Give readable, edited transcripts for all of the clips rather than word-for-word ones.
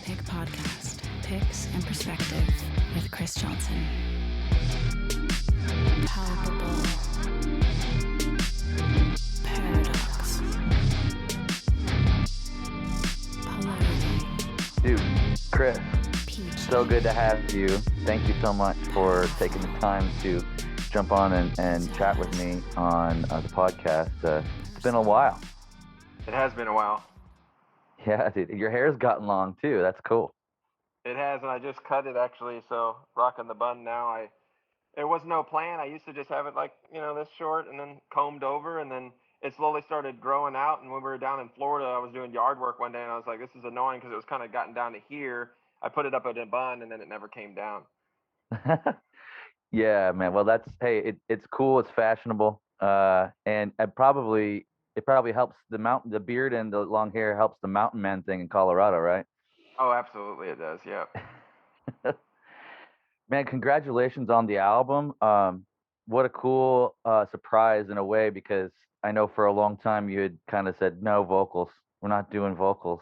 Pick Podcast, Picks and Perspective with Chrys Johnson. Palpable. Paradox. Polarity. Dude, Chrys, Peach. so good to have you. Thank you so much for taking the time to jump on and chat with me on the podcast. It's been a while. It has been a while. Yeah, dude, your hair's gotten long too. That's cool. It has, and I just cut it actually, so rocking the bun now. There was no plan. I used to just have it like, this short and then combed over, and then it slowly started growing out. And when we were down in Florida, I was doing yard work one day, and I was like, this is annoying because it was kind of gotten down to here. I put it up in a bun, and then it never came down. Yeah, man. Well, it's cool. It's fashionable. And it probably helps the beard and the long hair helps the mountain man thing in Colorado, right? Oh, absolutely it does. Yeah. Man, congratulations on the album. What a cool surprise in a way, because I know for a long time you had kind of said, no vocals. We're not doing vocals,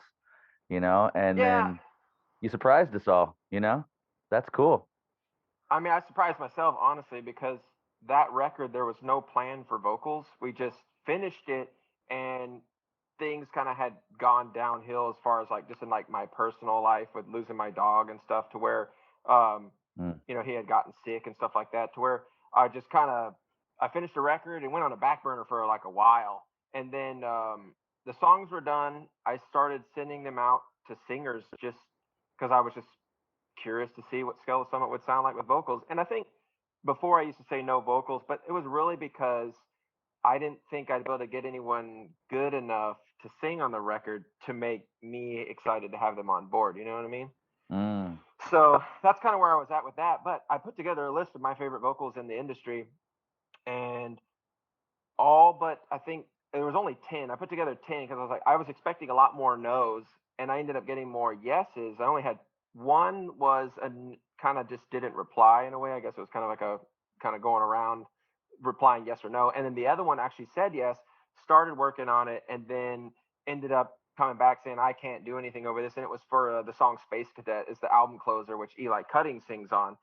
and Yeah. then you surprised us all, That's cool. I mean, I surprised myself, honestly, because that record, there was no plan for vocals. We just finished it, and things kind of had gone downhill as far as just in my personal life with losing my dog and stuff, to where, he had gotten sick and stuff like that, to where I just I finished the record and went on a back burner for a while. And then the songs were done. I started sending them out to singers just because I was just curious to see what Skeletal Summit would sound like with vocals. And I think before I used to say no vocals, but it was really because I didn't think I'd be able to get anyone good enough to sing on the record to make me excited to have them on board. You know what I mean? So that's kind of where I was at with that. But I put together a list of my favorite vocals in the industry, and all but I think there was only 10. I put together 10 because I was expecting a lot more no's, and I ended up getting more yeses. I only had one was kind of just didn't reply in a way. I guess it was kind of like a kind of going around replying yes or no. And then the other one actually said yes, started working on it, and then ended up coming back saying, I can't do anything over this. And it was for the song Space Cadet. Is the album closer, which Eli Cutting sings on.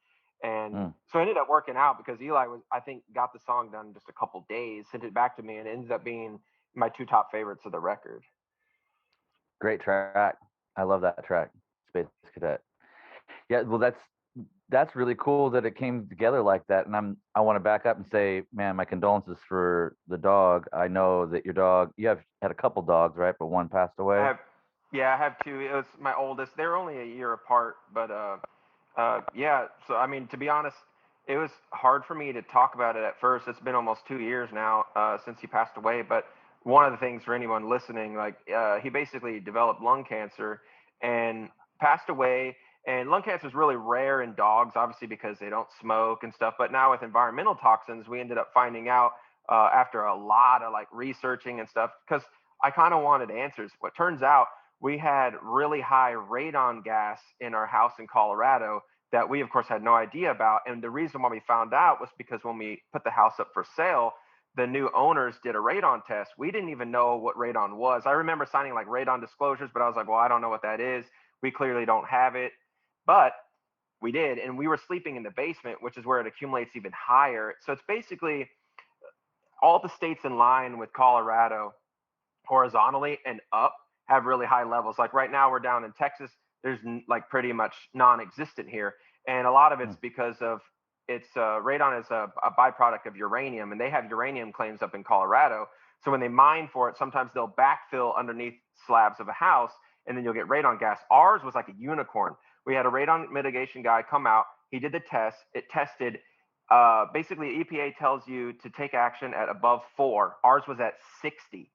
And so it ended up working out because Eli I think, got the song done in just a couple days, sent it back to me, and it ended up being my two top favorites of the record. Great track. I love that track, Space Cadet. Yeah, well, that's really cool that it came together like that. And I want to back up and say, man, my condolences for the dog. I know that your dog, you have had a couple dogs, right? But one passed away. I have two. It was my oldest. They were only a year apart, but yeah. So I mean, to be honest, it was hard for me to talk about it at first. It's been almost 2 years now since he passed away. But one of the things for anyone listening, he basically developed lung cancer and passed away. And lung cancer is really rare in dogs, obviously, because they don't smoke and stuff. But now with environmental toxins, we ended up finding out after a lot of researching and stuff, because I kind of wanted answers. What turns out, we had really high radon gas in our house in Colorado that we, of course, had no idea about. And the reason why we found out was because when we put the house up for sale, the new owners did a radon test. We didn't even know what radon was. I remember signing radon disclosures, but I was like, well, I don't know what that is. We clearly don't have it. But we did, and we were sleeping in the basement, which is where it accumulates even higher. So it's basically all the states in line with Colorado horizontally and up have really high levels. Like right now we're down in Texas. There's pretty much non-existent here. And a lot of it's because of radon is a byproduct of uranium, and they have uranium claims up in Colorado. So when they mine for it, sometimes they'll backfill underneath slabs of a house, and then you'll get radon gas. Ours was like a unicorn. We had a radon mitigation guy come out. He did the test. It tested. Basically, EPA tells you to take action at above 4. Ours was at 60.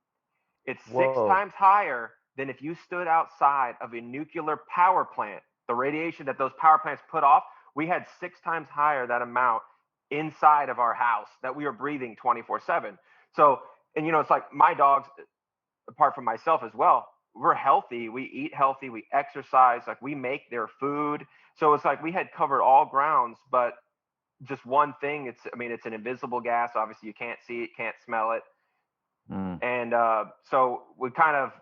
It's Whoa. 6 times higher than if you stood outside of a nuclear power plant. The radiation that those power plants put off, we had 6 times higher that amount inside of our house that we were breathing 24/7. So, and it's like my dogs, apart from myself as well, we're healthy. We eat healthy. We exercise. We make their food. So it's we had covered all grounds, but just one thing. It's an invisible gas. Obviously, you can't see it, can't smell it. And so we kind of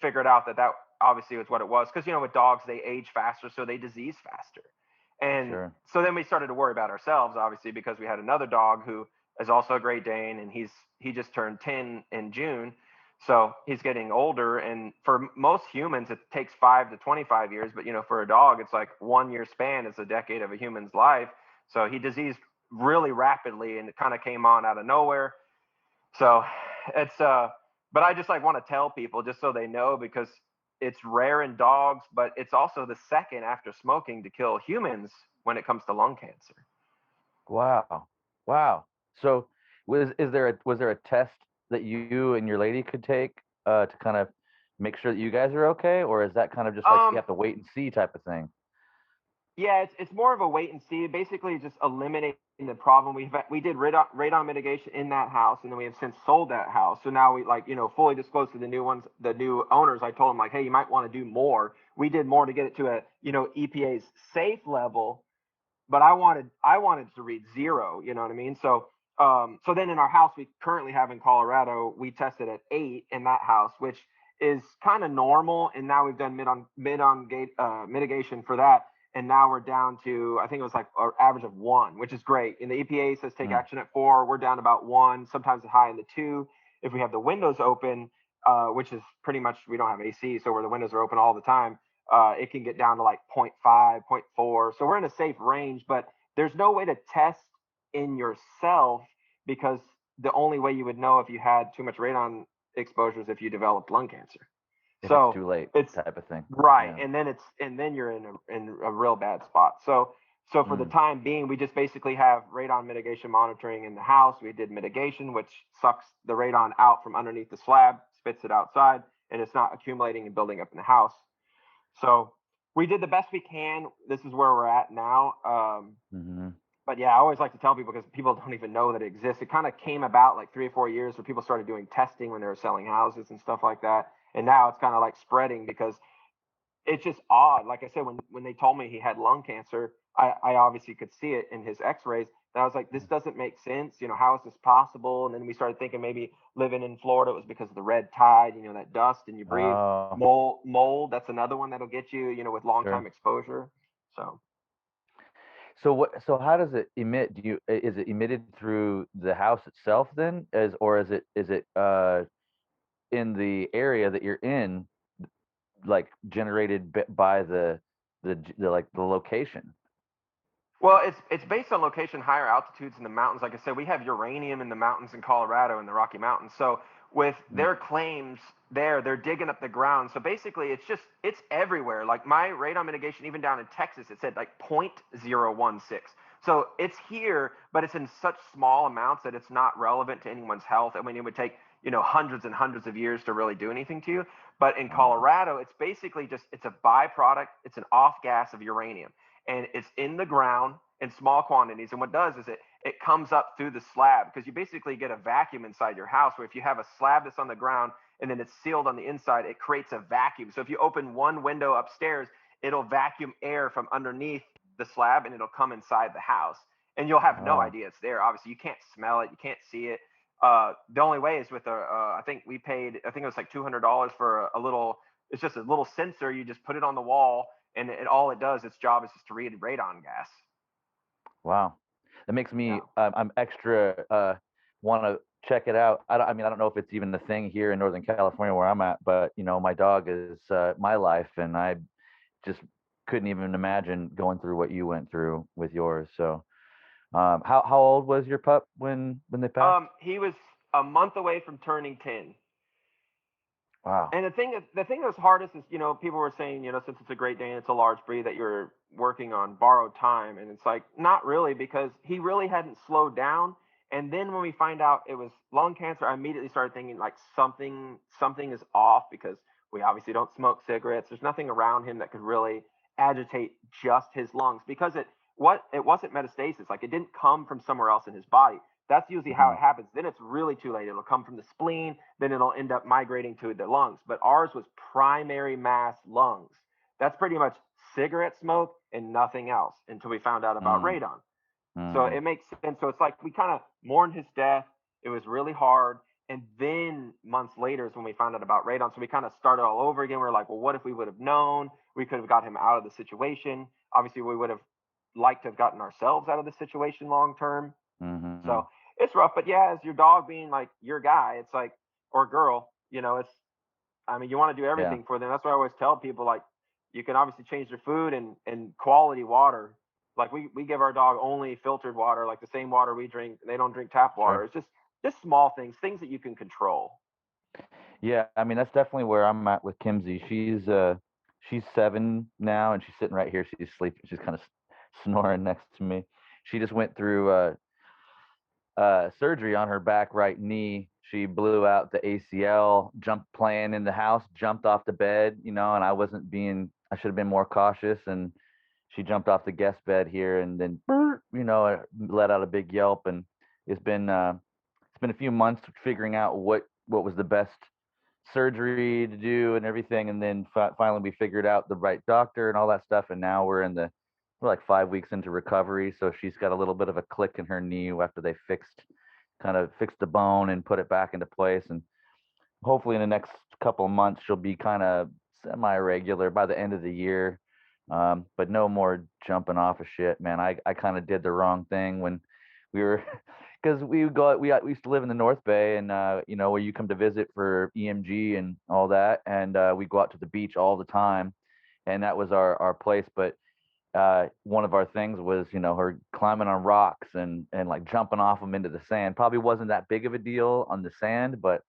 figured out that obviously it's what it was, because with dogs they age faster, so they disease faster. And Sure. so then we started to worry about ourselves, obviously, because we had another dog who is also a Great Dane, and he just turned 10 in June. So he's getting older, and for most humans it takes 5 to 25 years, but for a dog it's like 1 year span is a decade of a human's life. So he diseased really rapidly, and it kind of came on out of nowhere. So it's but I just like want to tell people just so they know, because it's rare in dogs, but it's also the second after smoking to kill humans when it comes to lung cancer. Wow. Wow. So was there a test that you and your lady could take to kind of make sure that you guys are okay, or is that kind of just like you Um, have to wait and see type of thing? yeah, it's more of a wait and see. Basically, just eliminating the problem. We did radon mitigation in that house, and then we have since sold that house. So now we fully disclosed to the new owners. I told them like, hey, you might want to do more. We did more to get it to a EPA's safe level, but I wanted to read zero. You know what I mean? So then in our house we currently have in Colorado, we tested at 8 in that house, which is kind of normal. And now we've done mitigation for that, and now we're down to, I think it was like an average of 1, which is great. And the EPA says take action at 4. We're down about 1, sometimes high in the 2. If we have the windows open, which is pretty much, we don't have AC, so where the windows are open all the time, it can get down to like 0.5, 0.4. So we're in a safe range, but there's no way to test in yourself, because the only way you would know if you had too much radon exposure is if you developed lung cancer. If So it's too late, it's type of thing. right, Yeah. and then you're in a real bad spot. So for the time being, we just basically have radon mitigation monitoring in the house. We did mitigation, which sucks the radon out from underneath the slab, spits it outside, and it's not accumulating and building up in the house. So we did the best we can. This is where we're at now. But yeah, I always like to tell people, because people don't even know that it exists. It kind of came about like 3 or 4 years where people started doing testing when they were selling houses and stuff like that. And now it's kind of like spreading, because it's just odd. Like I said, when they told me he had lung cancer, I obviously could see it in his x-rays. And I was like, this doesn't make sense. How is this possible? And then we started thinking maybe living in Florida, it was because of the red tide, that dust, and you breathe Oh, mold. That's another one that'll get you, with long sure. time exposure. So So what? So how does it emit? Is it emitted through the house itself then, or is it in the area that you're in, like generated by the like the location? well, it's based on location, higher altitudes in the mountains. Like I said, we have uranium in the mountains in Colorado, in the Rocky Mountains. So with Mm. their claims there, they're digging up the ground. So basically, it's everywhere. Like my radon mitigation, even down in Texas, it said like 0.016. So it's here, but it's in such small amounts that it's not relevant to anyone's health. I mean, it would take hundreds and hundreds of years to really do anything to you. But in Colorado, it's basically it's a byproduct. It's an off gas of uranium, and it's in the ground in small quantities. And what it does is it comes up through the slab, because you basically get a vacuum inside your house, where if you have a slab that's on the ground and then it's sealed on the inside, it creates a vacuum. So if you open one window upstairs, it'll vacuum air from underneath the slab, and it'll come inside the house. And you'll have no Oh, idea it's there. Obviously, you can't smell it, you can't see it. The only way is with I think we paid, I think it was like $200 for a little. It's just a little sensor. You just put it on the wall, and all it does, its job is just to read radon gas. wow. That makes me Yeah. I'm extra want to check it out. I mean, I don't know if it's even a thing here in Northern California where I'm at, but my dog is my life, and I just couldn't even imagine going through what you went through with yours. So, how old was your pup when they passed? He was a month away from turning 10. Wow. And the thing that was hardest is, people were saying, since it's a Great Dane, it's a large breed, that you're working on borrowed time. And it's like, not really, because he really hadn't slowed down. And then when we find out it was lung cancer, I immediately started thinking like something is off, because we obviously don't smoke cigarettes. There's nothing around him that could really agitate just his lungs, because it wasn't metastasis. Like, it didn't come from somewhere else in his body. That's usually how it happens. Then it's really too late. It'll come from the spleen, then it'll end up migrating to the lungs. But ours was primary mass lungs. That's pretty much cigarette smoke and nothing else, until we found out about radon. So Mm. it makes sense. So it's like we kind of mourned his death. It was really hard. And then months later is when we found out about Radon. So we kind of started all over again. We were like, well, what if we would have known? We could have got him out of the situation. Obviously, we would have liked to have gotten ourselves out of the situation long term. Mm-hmm. So it's rough. But yeah, as your dog being like your guy, it's like, or girl, you know, it's, I mean, you want to do Yeah. everything for them. That's why I always tell people, like, you can obviously change their food and quality water. Like we give our dog only filtered water, like the same water we drink. They don't drink tap water. Sure. It's just small things that you can control. Yeah, I mean that's definitely where I'm at with Kimsey. She's 7 now, and she's sitting right here. She's sleeping. She's kind of snoring next to me. She just went through surgery on her back right knee. She blew out the ACL, jumped playing in the house, jumped off the bed, and I should have been more cautious. And she jumped off the guest bed here and then, let out a big yelp. And it's been a few months figuring out what was the best surgery to do and everything. And then finally we figured out the right doctor and all that stuff. And now we're like 5 weeks into recovery. So she's got a little bit of a click in her knee after they kind of fixed the bone and put it back into place. And hopefully in the next couple of months, she'll be kind of semi-regular by the end of the year. But no more jumping off of shit, man. I kind of did the wrong thing when we were, because we used to live in the North Bay, and where you come to visit for EMG and all that, and we go out to the beach all the time, and that was our place. But one of our things was, her climbing on rocks and like jumping off them into the sand. Probably wasn't that big of a deal on the sand, but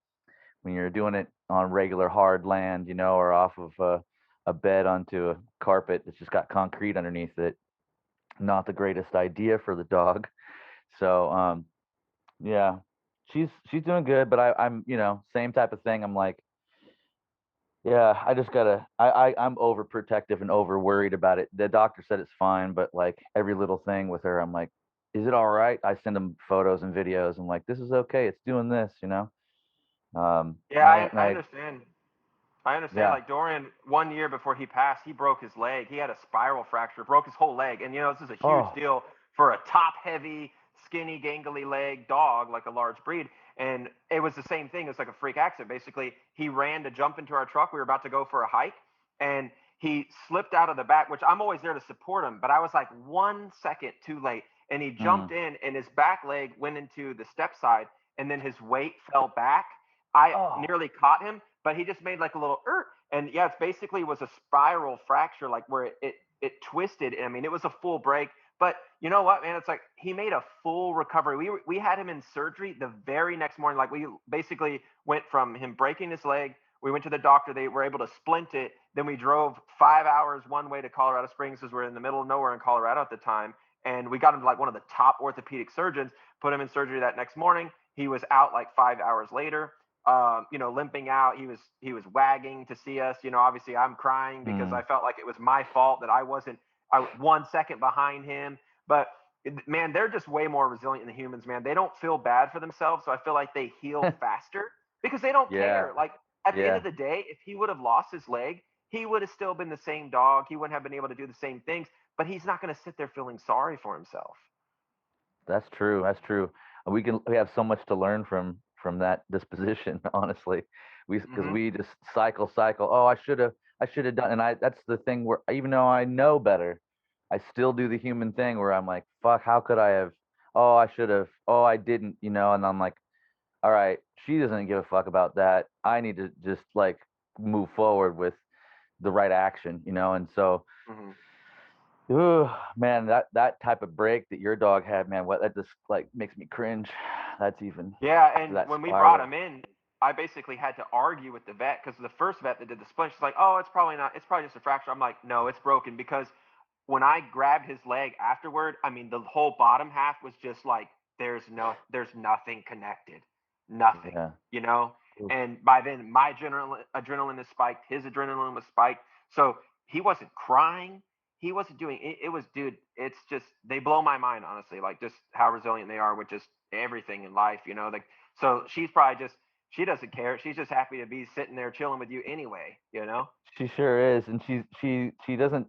when you're doing it on regular hard land, or off of a bed onto a carpet that's just got concrete underneath it, not the greatest idea for the dog. So yeah, she's doing good, but I'm same type of thing. I'm like, yeah, I just gotta. I'm overprotective and over worried about it. The doctor said it's fine, but like every little thing with her, I'm like, is it all right? I send them photos and videos. I'm like, this is okay. It's doing this. Yeah, I understand. I understand. Yeah. Like Dorian, 1 year before he passed, he broke his leg. He had a spiral fracture, broke his whole leg. And this is a huge Oh. deal for a top-heavy, skinny, gangly leg dog, like a large breed. And it was the same thing. It's like a freak accident. Basically, he ran to jump into our truck. We were about to go for a hike, and he slipped out of the back, which I'm always there to support him. But I was like 1 second too late, and he jumped in, and his back leg went into the step side, and then his weight fell back. I nearly caught him, but he just made like a little and yeah, it's basically was a spiral fracture, like where it twisted. I mean, it was a full break, but you know what, man? It's like he made a full recovery. We had him in surgery the very next morning. Like we basically went from him breaking his leg. We went to the doctor. They were able to splint it. Then we drove 5 hours one way to Colorado Springs, because we're in the middle of nowhere in Colorado at the time. And we got him to like one of the top orthopedic surgeons. Put him in surgery that next morning. He was out like 5 hours later. Limping out. He was wagging to see us. Obviously I'm crying because I felt like it was my fault that I wasn't 1 second behind him. But man, they're just way more resilient than humans, man. They don't feel bad for themselves, so I feel like they heal faster because they don't care. Like at the end of the day, if he would have lost his leg, he would have still been the same dog. He wouldn't have been able to do the same things, but he's not going to sit there feeling sorry for himself. That's true. That's true. We have so much to learn from that disposition, honestly. Because we just cycle. Oh, I should have done. And that's the thing where even though I know better, I still do the human thing where I'm like, fuck, how could I have? Oh, I should have. Oh, I didn't. And I'm like, all right, she doesn't give a fuck about that. I need to just like move forward with the right action. And so. Ooh, man, that type of break that your dog had, man, what that just like makes me cringe. That's even And that when we brought spiral. him in, I basically had to argue with the vet, because the first vet that did the splint, she's like, "Oh, it's probably not. It's probably just a fracture." I'm like, "No, it's broken." Because when I grabbed his leg afterward, I mean, the whole bottom half was just like, there's nothing connected, nothing, Yeah. Oof. And by then, my adrenaline is spiked, his adrenaline was spiked, so he wasn't crying, he wasn't doing it. It was, dude, it's just, they blow my mind, honestly, like just how resilient they are with just everything in life, like, so she's probably just, she doesn't care. She's just happy to be sitting there chilling with you anyway. She sure is, and she doesn't.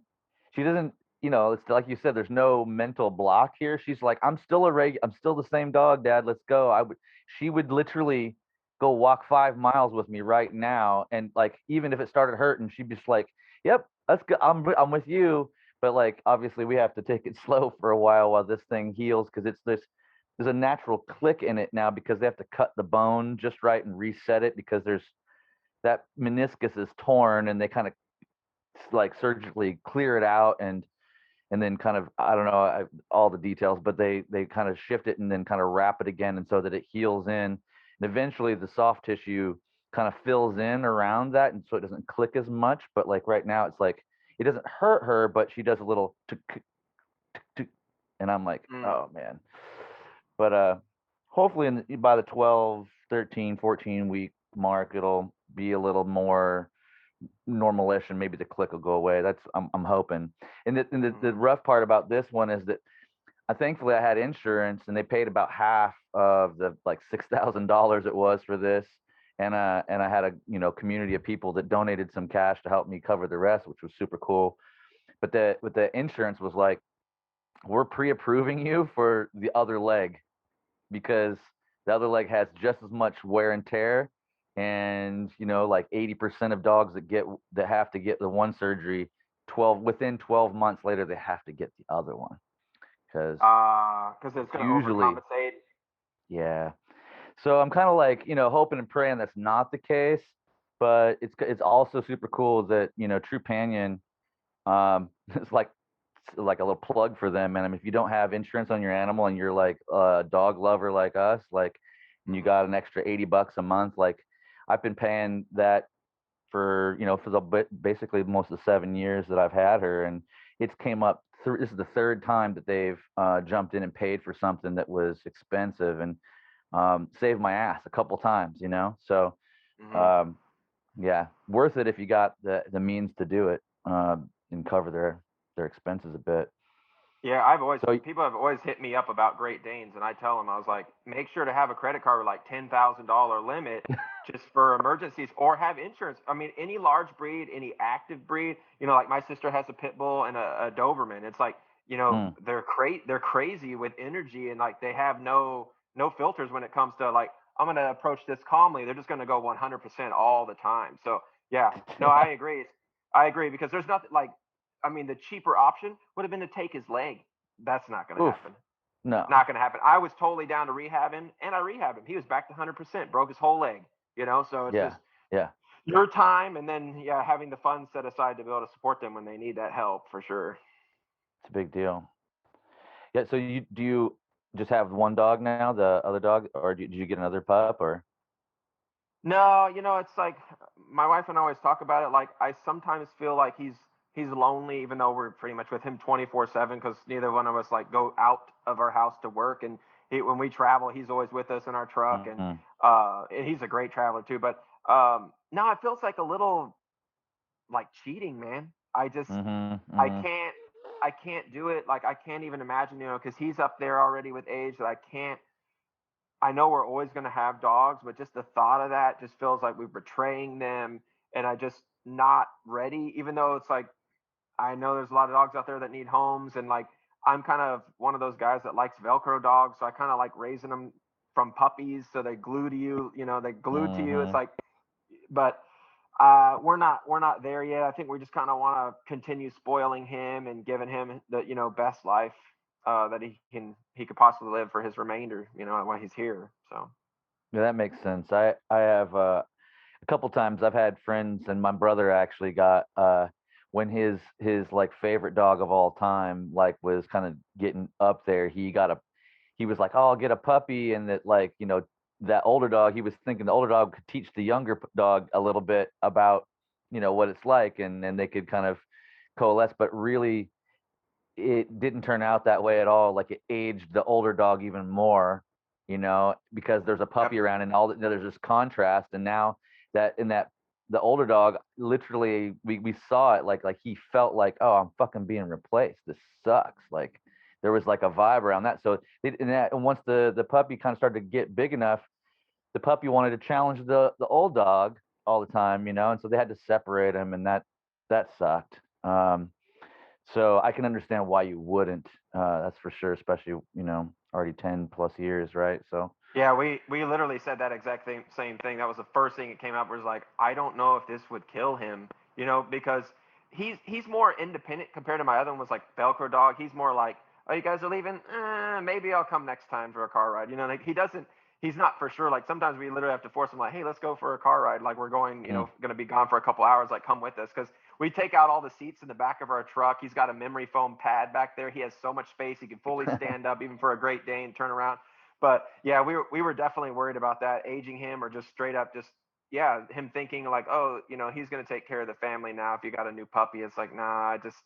It's like you said. There's no mental block here. She's like, I'm still the same dog, Dad. Let's go. She would literally go walk 5 miles with me right now. And like, even if it started hurting, she'd be just like, yep, that's good. I'm with you. But like, obviously we have to take it slow for a while this thing heals. Cause there's a natural click in it now because they have to cut the bone just right and reset it because there's that meniscus is torn and they kind of like surgically clear it out and then kind of I don't know all the details, but they kind of shift it and then kind of wrap it again, and so that it heals in, and eventually the soft tissue kind of fills in around that, and so it doesn't click as much. But like right now, it's like it doesn't hurt her, but she does a little tuk, tuk, tuk, and I'm like, Mm. oh man. But hopefully by the 12, 13, 14 week mark, it'll be a little more normalish and maybe the click will go away. That's I'm hoping. And the rough part about this one is that thankfully I had insurance and they paid about half of the like $6,000 it was for this. And I had a community of people that donated some cash to help me cover the rest, which was super cool. But the insurance was like, we're pre-approving you for the other leg because the other leg has just as much wear and tear, and like 80% of dogs that have to get the one surgery, within 12 months later they have to get the other one because it's going to usually, overcompensate. yeah. So I'm kind of like hoping and praying that's not the case, but it's also super cool that Trupanion, it's like a little plug for them. And I mean, if you don't have insurance on your animal and you're like a dog lover like us, like, and you got an extra $80 a month, like I've been paying that for, for basically most of the 7 years that I've had her. And it's came up this is the third time that they've jumped in and paid for something that was expensive, and saved my ass a couple times, so yeah, worth it if you got the means to do it, and cover their expenses a bit. Yeah, people have always hit me up about Great Danes, and I tell them, I was like, make sure to have a credit card with like $10,000 limit just for emergencies, or have insurance. I mean, any large breed, any active breed, like my sister has a pit bull and a Doberman. It's like, they're crazy with energy, and like they have no filters when it comes to like, I'm gonna approach this calmly. They're just gonna go 100% all the time. So yeah, no, I agree. I agree because there's nothing like. I mean, the cheaper option would have been to take his leg. That's not going to happen. No. Not going to happen. I was totally down to rehab him, and I rehabbed him. He was back to 100%, broke his whole leg, so it's just your time, and then, having the funds set aside to be able to support them when they need that help, for sure. It's a big deal. Yeah, so do you just have one dog now, the other dog, or did you get another pup, or? No, it's like my wife and I always talk about it. Like, I sometimes feel like he's lonely, even though we're pretty much with him 24/7, because neither one of us like go out of our house to work. And when we travel, he's always with us in our truck, and he's a great traveler too. But no, it feels like a little like cheating, man. I just I can't do it. Like, I can't even imagine, because he's up there already with age that I can't. I know we're always going to have dogs, but just the thought of that just feels like we're betraying them, and I just not ready. Even though it's like, I know there's a lot of dogs out there that need homes, and like, I'm kind of one of those guys that likes Velcro dogs, so I kind of like raising them from puppies, so they glue to you. They glue to you. It's like, but we're not there yet. I think we just kind of want to continue spoiling him and giving him the best life that he could possibly live for his remainder, while he's here. So yeah, that makes sense. I have a couple times I've had friends, and my brother actually got when his like favorite dog of all time like was kind of getting up there. He was like, oh, I'll get a puppy, and that like that older dog, he was thinking the older dog could teach the younger dog a little bit about what it's like, and they could kind of coalesce. But really, it didn't turn out that way at all. Like, it aged the older dog even more, because there's a puppy around, and there's this contrast. And now that the older dog, literally, we saw it, like he felt like, oh, I'm fucking being replaced. This sucks. Like, there was like a vibe around that. So and once the puppy kind of started to get big enough, the puppy wanted to challenge the old dog all the time, and so they had to separate him, and that sucked. So I can understand why you wouldn't. That's for sure, especially already 10 plus years, right? So Yeah, we literally said that exact same thing. That was the first thing that came up. Was like, I don't know if this would kill him, because he's more independent compared to my other one was like Velcro dog. He's more like, oh, you guys are leaving? Maybe I'll come next time for a car ride. Like he doesn't. He's not for sure. Like sometimes we literally have to force him. Like, hey, let's go for a car ride. Like we're going, Mm. going to be gone for a couple hours. Like come with us because we take out all the seats in the back of our truck. He's got a memory foam pad back there. He has so much space. He can fully stand up even for a Great Dane and turn around. But yeah, we were definitely worried about that, aging him or just straight up just yeah, him thinking like, oh, he's gonna take care of the family now. If you got a new puppy, it's like, nah, I just.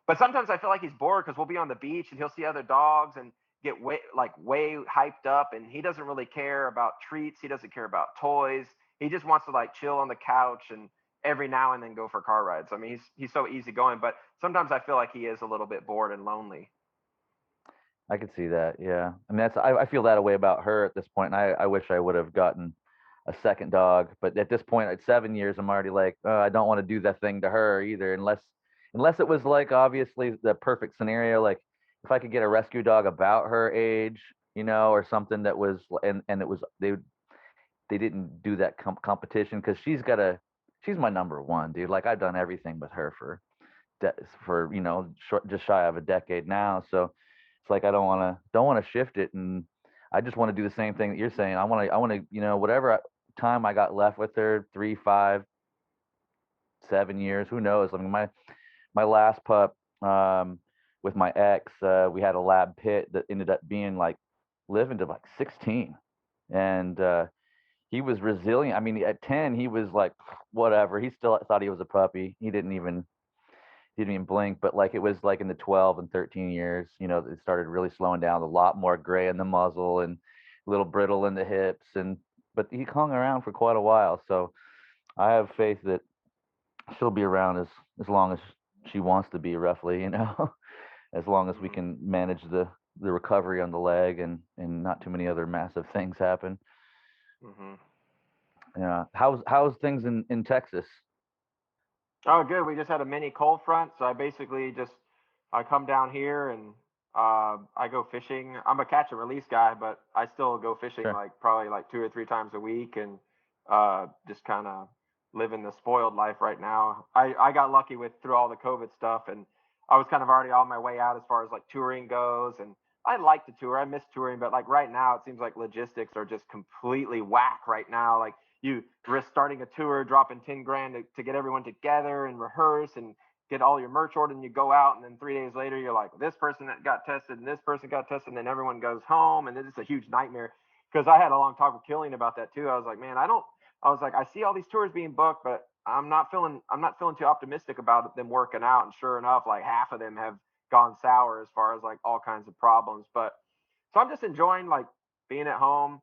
But sometimes I feel like he's bored because we'll be on the beach and he'll see other dogs and get way hyped up, and he doesn't really care about treats. He doesn't care about toys. He just wants to like chill on the couch and every now and then go for car rides. I mean, he's so easygoing, but sometimes I feel like he is a little bit bored and lonely. I could see that. Yeah. I mean, I feel that way about her at this point. And I wish I would have gotten a second dog, but at this point, at 7 years, I'm already like, I don't want to do that thing to her either, unless it was like obviously the perfect scenario. Like if I could get a rescue dog about her age, or something that was, and it was, they didn't do that competition because she's my number one, dude. Like I've done everything with her for just shy of a decade now. So it's like I don't want to shift it, and I just want to do the same thing that you're saying. I want to whatever time I got left with her, 3, 5, 7 years, who knows? I mean, my last pup, with my ex, we had a lab pit that ended up being like living to like 16, and he was resilient. I mean, at 10, he was like whatever. He still thought he was a puppy. He didn't even blink, but like it was like in the 12 and 13 years, it started really slowing down, a lot more gray in the muzzle and a little brittle in the hips. But he hung around for quite a while. So I have faith that she'll be around as long as she wants to be, roughly, as long as we Mm-hmm. can manage the recovery on the leg and not too many other massive things happen. Mm-hmm. Yeah. How's things in Texas? Oh, good. We just had a mini cold front, so I come down here and I go fishing. I'm a catch and release guy, but I still go fishing Sure. like probably like 2 or 3 times a week and just kind of living the spoiled life right now. I got lucky with through all the COVID stuff, and I was kind of already on my way out as far as like touring goes, and I like to tour. I miss touring, but like right now, it seems like logistics are just completely whack right now. Like you risk starting a tour, dropping 10 grand to get everyone together and rehearse and get all your merch ordered, and you go out, and then 3 days later, you're like, this person that got tested and this person got tested, and then everyone goes home, and it's a huge nightmare. Because I had a long talk with Killian about that too. I was like, man, I was like, I see all these tours being booked, but I'm not feeling too optimistic about them working out. And sure enough, like half of them have gone sour as far as like all kinds of problems. But so I'm just enjoying like being at home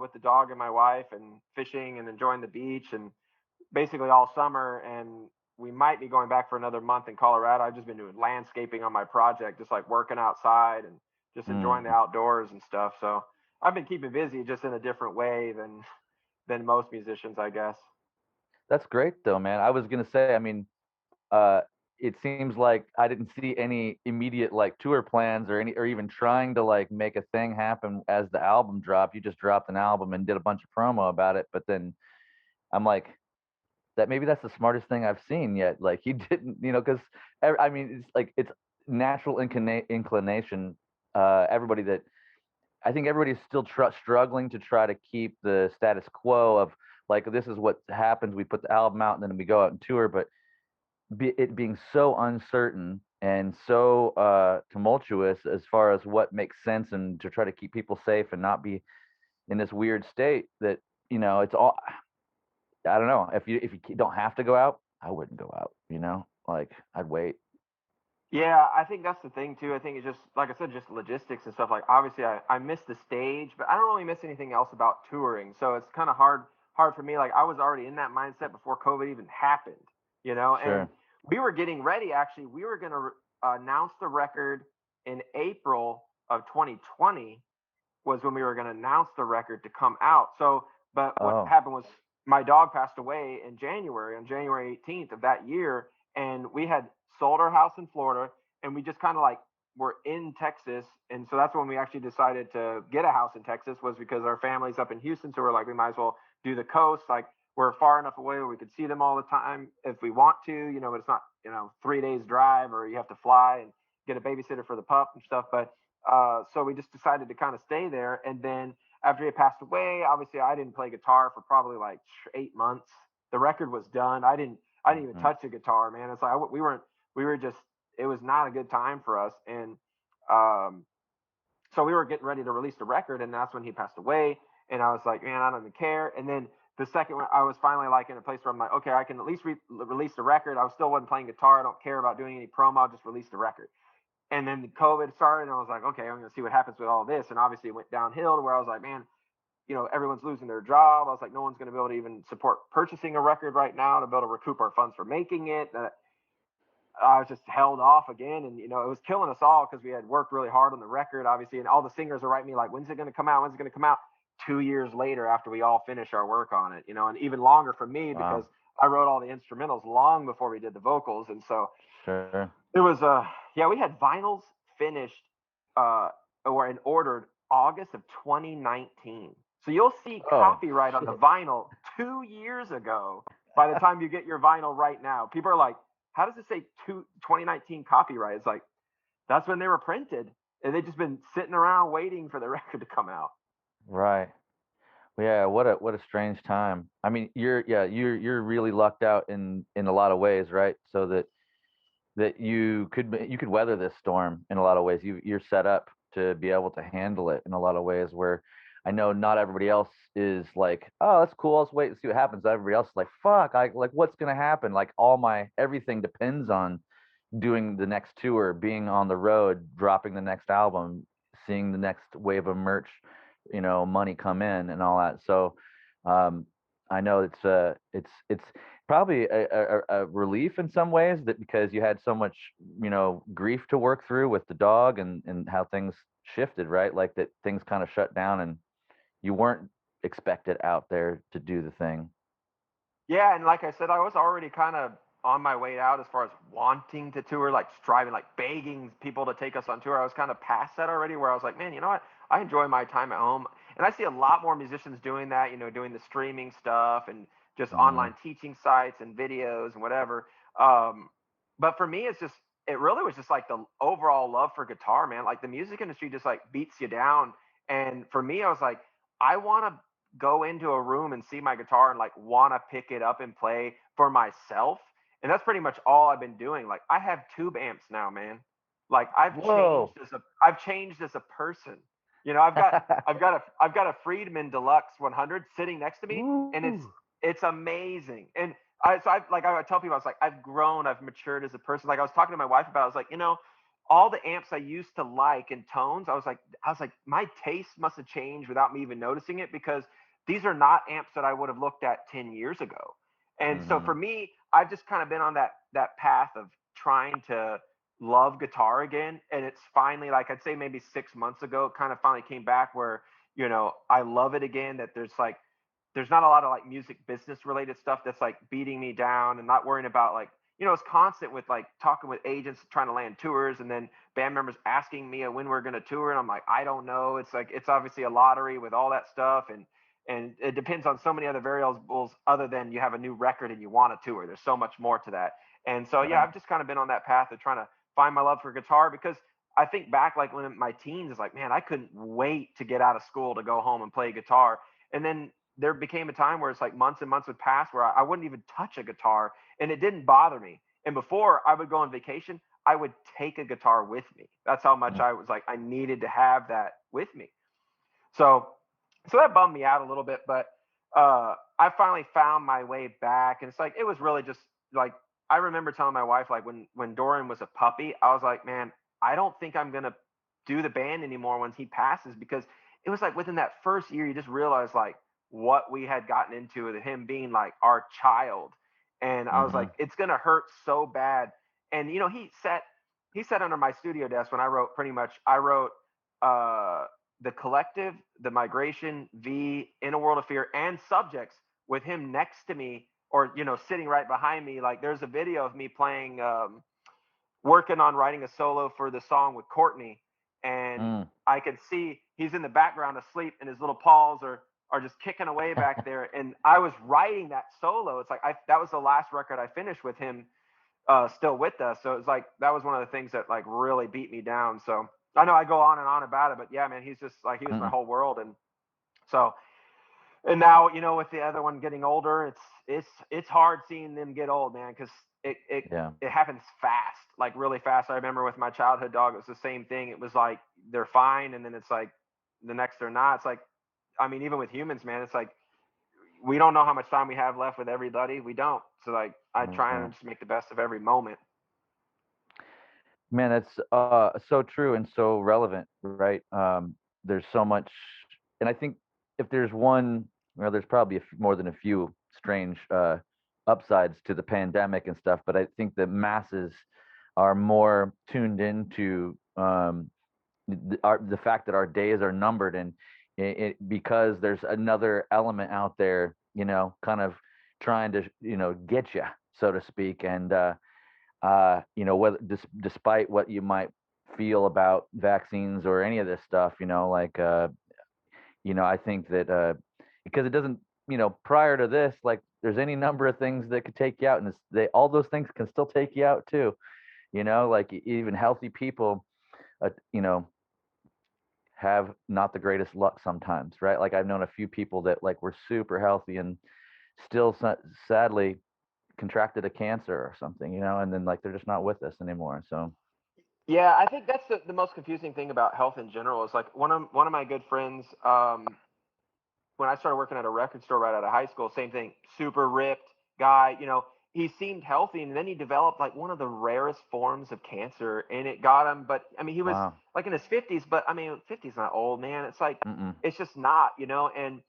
with the dog and my wife and fishing and enjoying the beach and basically all summer. And we might be going back for another month in Colorado. I've just been doing landscaping on my project, just like working outside and just enjoying the Mm. outdoors and stuff. So I've been keeping busy just in a different way than most musicians, I guess. That's great though, man. I was gonna say, I mean, uh, it seems like I didn't see any immediate like tour plans or even trying to like make a thing happen as the album dropped. You just dropped an album and did a bunch of promo about it, but then I'm like, that maybe that's the smartest thing I've seen yet. Like he didn't, because I mean, it's like it's natural inclination. Everybody that I think everybody's still struggling to try to keep the status quo of like this is what happens. We put the album out and then we go out and tour, but it being so uncertain and so tumultuous as far as what makes sense and to try to keep people safe and not be in this weird state that it's all. I don't know, if you don't have to go out, I wouldn't go out. Like I'd wait. Yeah, I think that's the thing too. I think it's just like I said, just logistics and stuff. Like obviously, I miss the stage, but I don't really miss anything else about touring. So it's kind of hard for me. Like I was already in that mindset before COVID even happened. And Sure. we were getting ready. Actually, we were going to announce the record in April of 2020 was when we were going to announce the record to come out. So, but what Oh. happened was my dog passed away in January, on January 18th of that year, and we had sold our house in Florida, and we just kind of like were in Texas, and so that's when we actually decided to get a house in Texas, was because our family's up in Houston, so we're like, we might as well do the coast. Like, we're far enough away where we could see them all the time if we want to, but it's not, 3 days drive, or you have to fly and get a babysitter for the pup and stuff. But so we just decided to kind of stay there. And then after he passed away, obviously I didn't play guitar for probably like 8 months. The record was done. I didn't even touch the guitar, man. It's like we were just, it was not a good time for us. And so we were getting ready to release the record, and that's when he passed away. And I was like, man, I don't even care. And then the second one, I was finally like in a place where I'm like, okay, I can at least release the record. I still wasn't playing guitar. I don't care about doing any promo. I'll just release the record. And then the COVID started, and I was like, okay, I'm going to see what happens with all this. And obviously it went downhill to where I was like, man, everyone's losing their job. I was like, no one's going to be able to even support purchasing a record right now to be able to recoup our funds for making it. I was just held off again. And, it was killing us all because we had worked really hard on the record, obviously. And all the singers are writing me like, when's it going to come out? When's it going to come out? 2 years later, after we all finished our work on it, and even longer for me because I wrote all the instrumentals long before we did the vocals. And so Sure. it was, we had vinyls finished or ordered August of 2019. So you'll see copyright on the vinyl 2 years ago by the time you get your vinyl right now. People are like, how does it say 2019 copyright? It's like, that's when they were printed. And they've just been sitting around waiting for the record to come out. Right. Yeah, what a strange time. I mean, you're really lucked out in a lot of ways, right? So that you could weather this storm in a lot of ways. You're set up to be able to handle it in a lot of ways, where I know not everybody else is like, oh, that's cool, let's wait and see what happens. Everybody else is like, fuck, what's gonna happen? Like, everything depends on doing the next tour, being on the road, dropping the next album, seeing the next wave of merch, money come in and all that. So I know it's probably a relief in some ways, that because you had so much, grief to work through with the dog and how things shifted, right? Like that things kind of shut down and you weren't expected out there to do the thing. Yeah, and like I said, I was already kind of on my way out as far as wanting to tour, like striving, like begging people to take us on tour. I was kind of past that already, where I was like, man, you know what? I enjoy my time at home. And I see a lot more musicians doing that, doing the streaming stuff and just online teaching sites and videos and whatever. But for me, it really was just like the overall love for guitar, man. Like the music industry just like beats you down. And for me, I was like, I want to go into a room and see my guitar and like want to pick it up and play for myself. And that's pretty much all I've been doing. Like I have tube amps now, man. Like I've changed as a person. I've got a Friedman Deluxe 100 sitting next to me. Ooh. And it's amazing. And I tell people, I was like, I've grown, I've matured as a person. Like I was talking to my wife about it. I was like, all the amps I used to like and tones, I was like, my taste must have changed without me even noticing it, because these are not amps that I would have looked at 10 years ago. And so for me, I've just kind of been on that path of trying to love guitar again. And it's finally, like I'd say maybe 6 months ago, it kind of finally came back where, I love it again, that there's not a lot of like music business related stuff that's like beating me down, and not worrying about like, it's constant with like talking with agents trying to land tours, and then band members asking me when we're going to tour. And I'm like, I don't know. It's like, it's obviously a lottery with all that stuff. And it depends on so many other variables other than you have a new record and you want to tour. There's so much more to that. And so, yeah, I've just kind of been on that path of trying to find my love for guitar, because I think back like when in my teens, it's like, man, I couldn't wait to get out of school to go home and play guitar. And then there became a time where it's like months and months would pass where I wouldn't even touch a guitar, and it didn't bother me. And before I would go on vacation, I would take a guitar with me. That's how much I was like, I needed to have that with me. So that bummed me out a little bit, but I finally found my way back. And it's like, it was really just like, I remember telling my wife, like when Dorian was a puppy, I was like, man, I don't think I'm going to do the band anymore once he passes, because it was like within that first year, you just realize like what we had gotten into with him being like our child. And I was like, it's going to hurt so bad. And, he sat under my studio desk when I wrote The Collective, The Migration, V, In a World of Fear, and Subjects with him next to me, or, sitting right behind me. Like there's a video of me playing working on writing a solo for the song with Courtney, and Mm. I could see he's in the background asleep, and his little paws are just kicking away back there. And I was writing that solo. It's like that was the last record I finished with him still with us. So it's like that was one of the things that like really beat me down. So I know I go on and on about it, but yeah, man, he's just like he was my Mm-mm. whole world. And so and now with the other one getting older, it's hard seeing them get old, man, because it it Yeah. it happens fast, like really fast. I remember with my childhood dog, it was the same thing. It was like they're fine, and then it's like the next they're not. It's like, I mean, even with humans, man, it's like we don't know how much time we have left with everybody. We don't. So like I try and No. just make the best of every moment. Man, that's so true and so relevant, right? There's so much, and I think if there's one, well, there's probably more than a few strange upsides to the pandemic and stuff, but I think the masses are more tuned into the fact that our days are numbered, and because there's another element out there, kind of trying to, get you, so to speak, and whether despite what you might feel about vaccines or any of this stuff, like, I think that because it doesn't, prior to this, like, there's any number of things that could take you out, and all those things can still take you out too, like even healthy people, uh, you know, have not the greatest luck sometimes, right? Like I've known a few people that like were super healthy and still sadly contracted a cancer or something, and then like they're just not with us anymore. So, Yeah, I think that's the most confusing thing about health in general. Is like one of my good friends, when I started working at a record store right out of high school, same thing, super ripped guy, he seemed healthy, and then he developed like one of the rarest forms of cancer, and it got him. But I mean, he was wow. like in his 50s, but I mean, 50's not old, man. It's like, Mm-mm. it's just not, and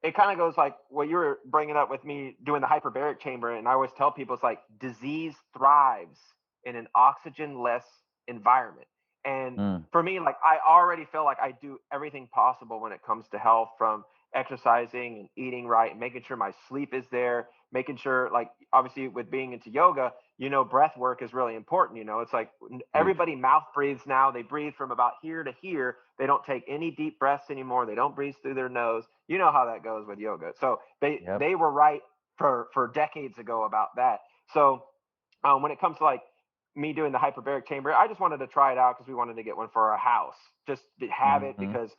it kind of goes like what you were bringing up with me doing the hyperbaric chamber. And I always tell people it's like disease thrives in an oxygen less environment. And Mm. for me, like I already feel like I do everything possible when it comes to health, from exercising and eating right and making sure my sleep is there, making sure, like, obviously with being into yoga, breath work is really important. It's like Huge. everybody mouth breathes now. They breathe from about here to here. They don't take any deep breaths anymore. They don't breathe through their nose. You know how that goes with yoga. So they Yep. they were right for decades ago about that. So when it comes to like me doing the hyperbaric chamber, I just wanted to try it out because we wanted to get one for our house, just to have it, Mm-hmm. because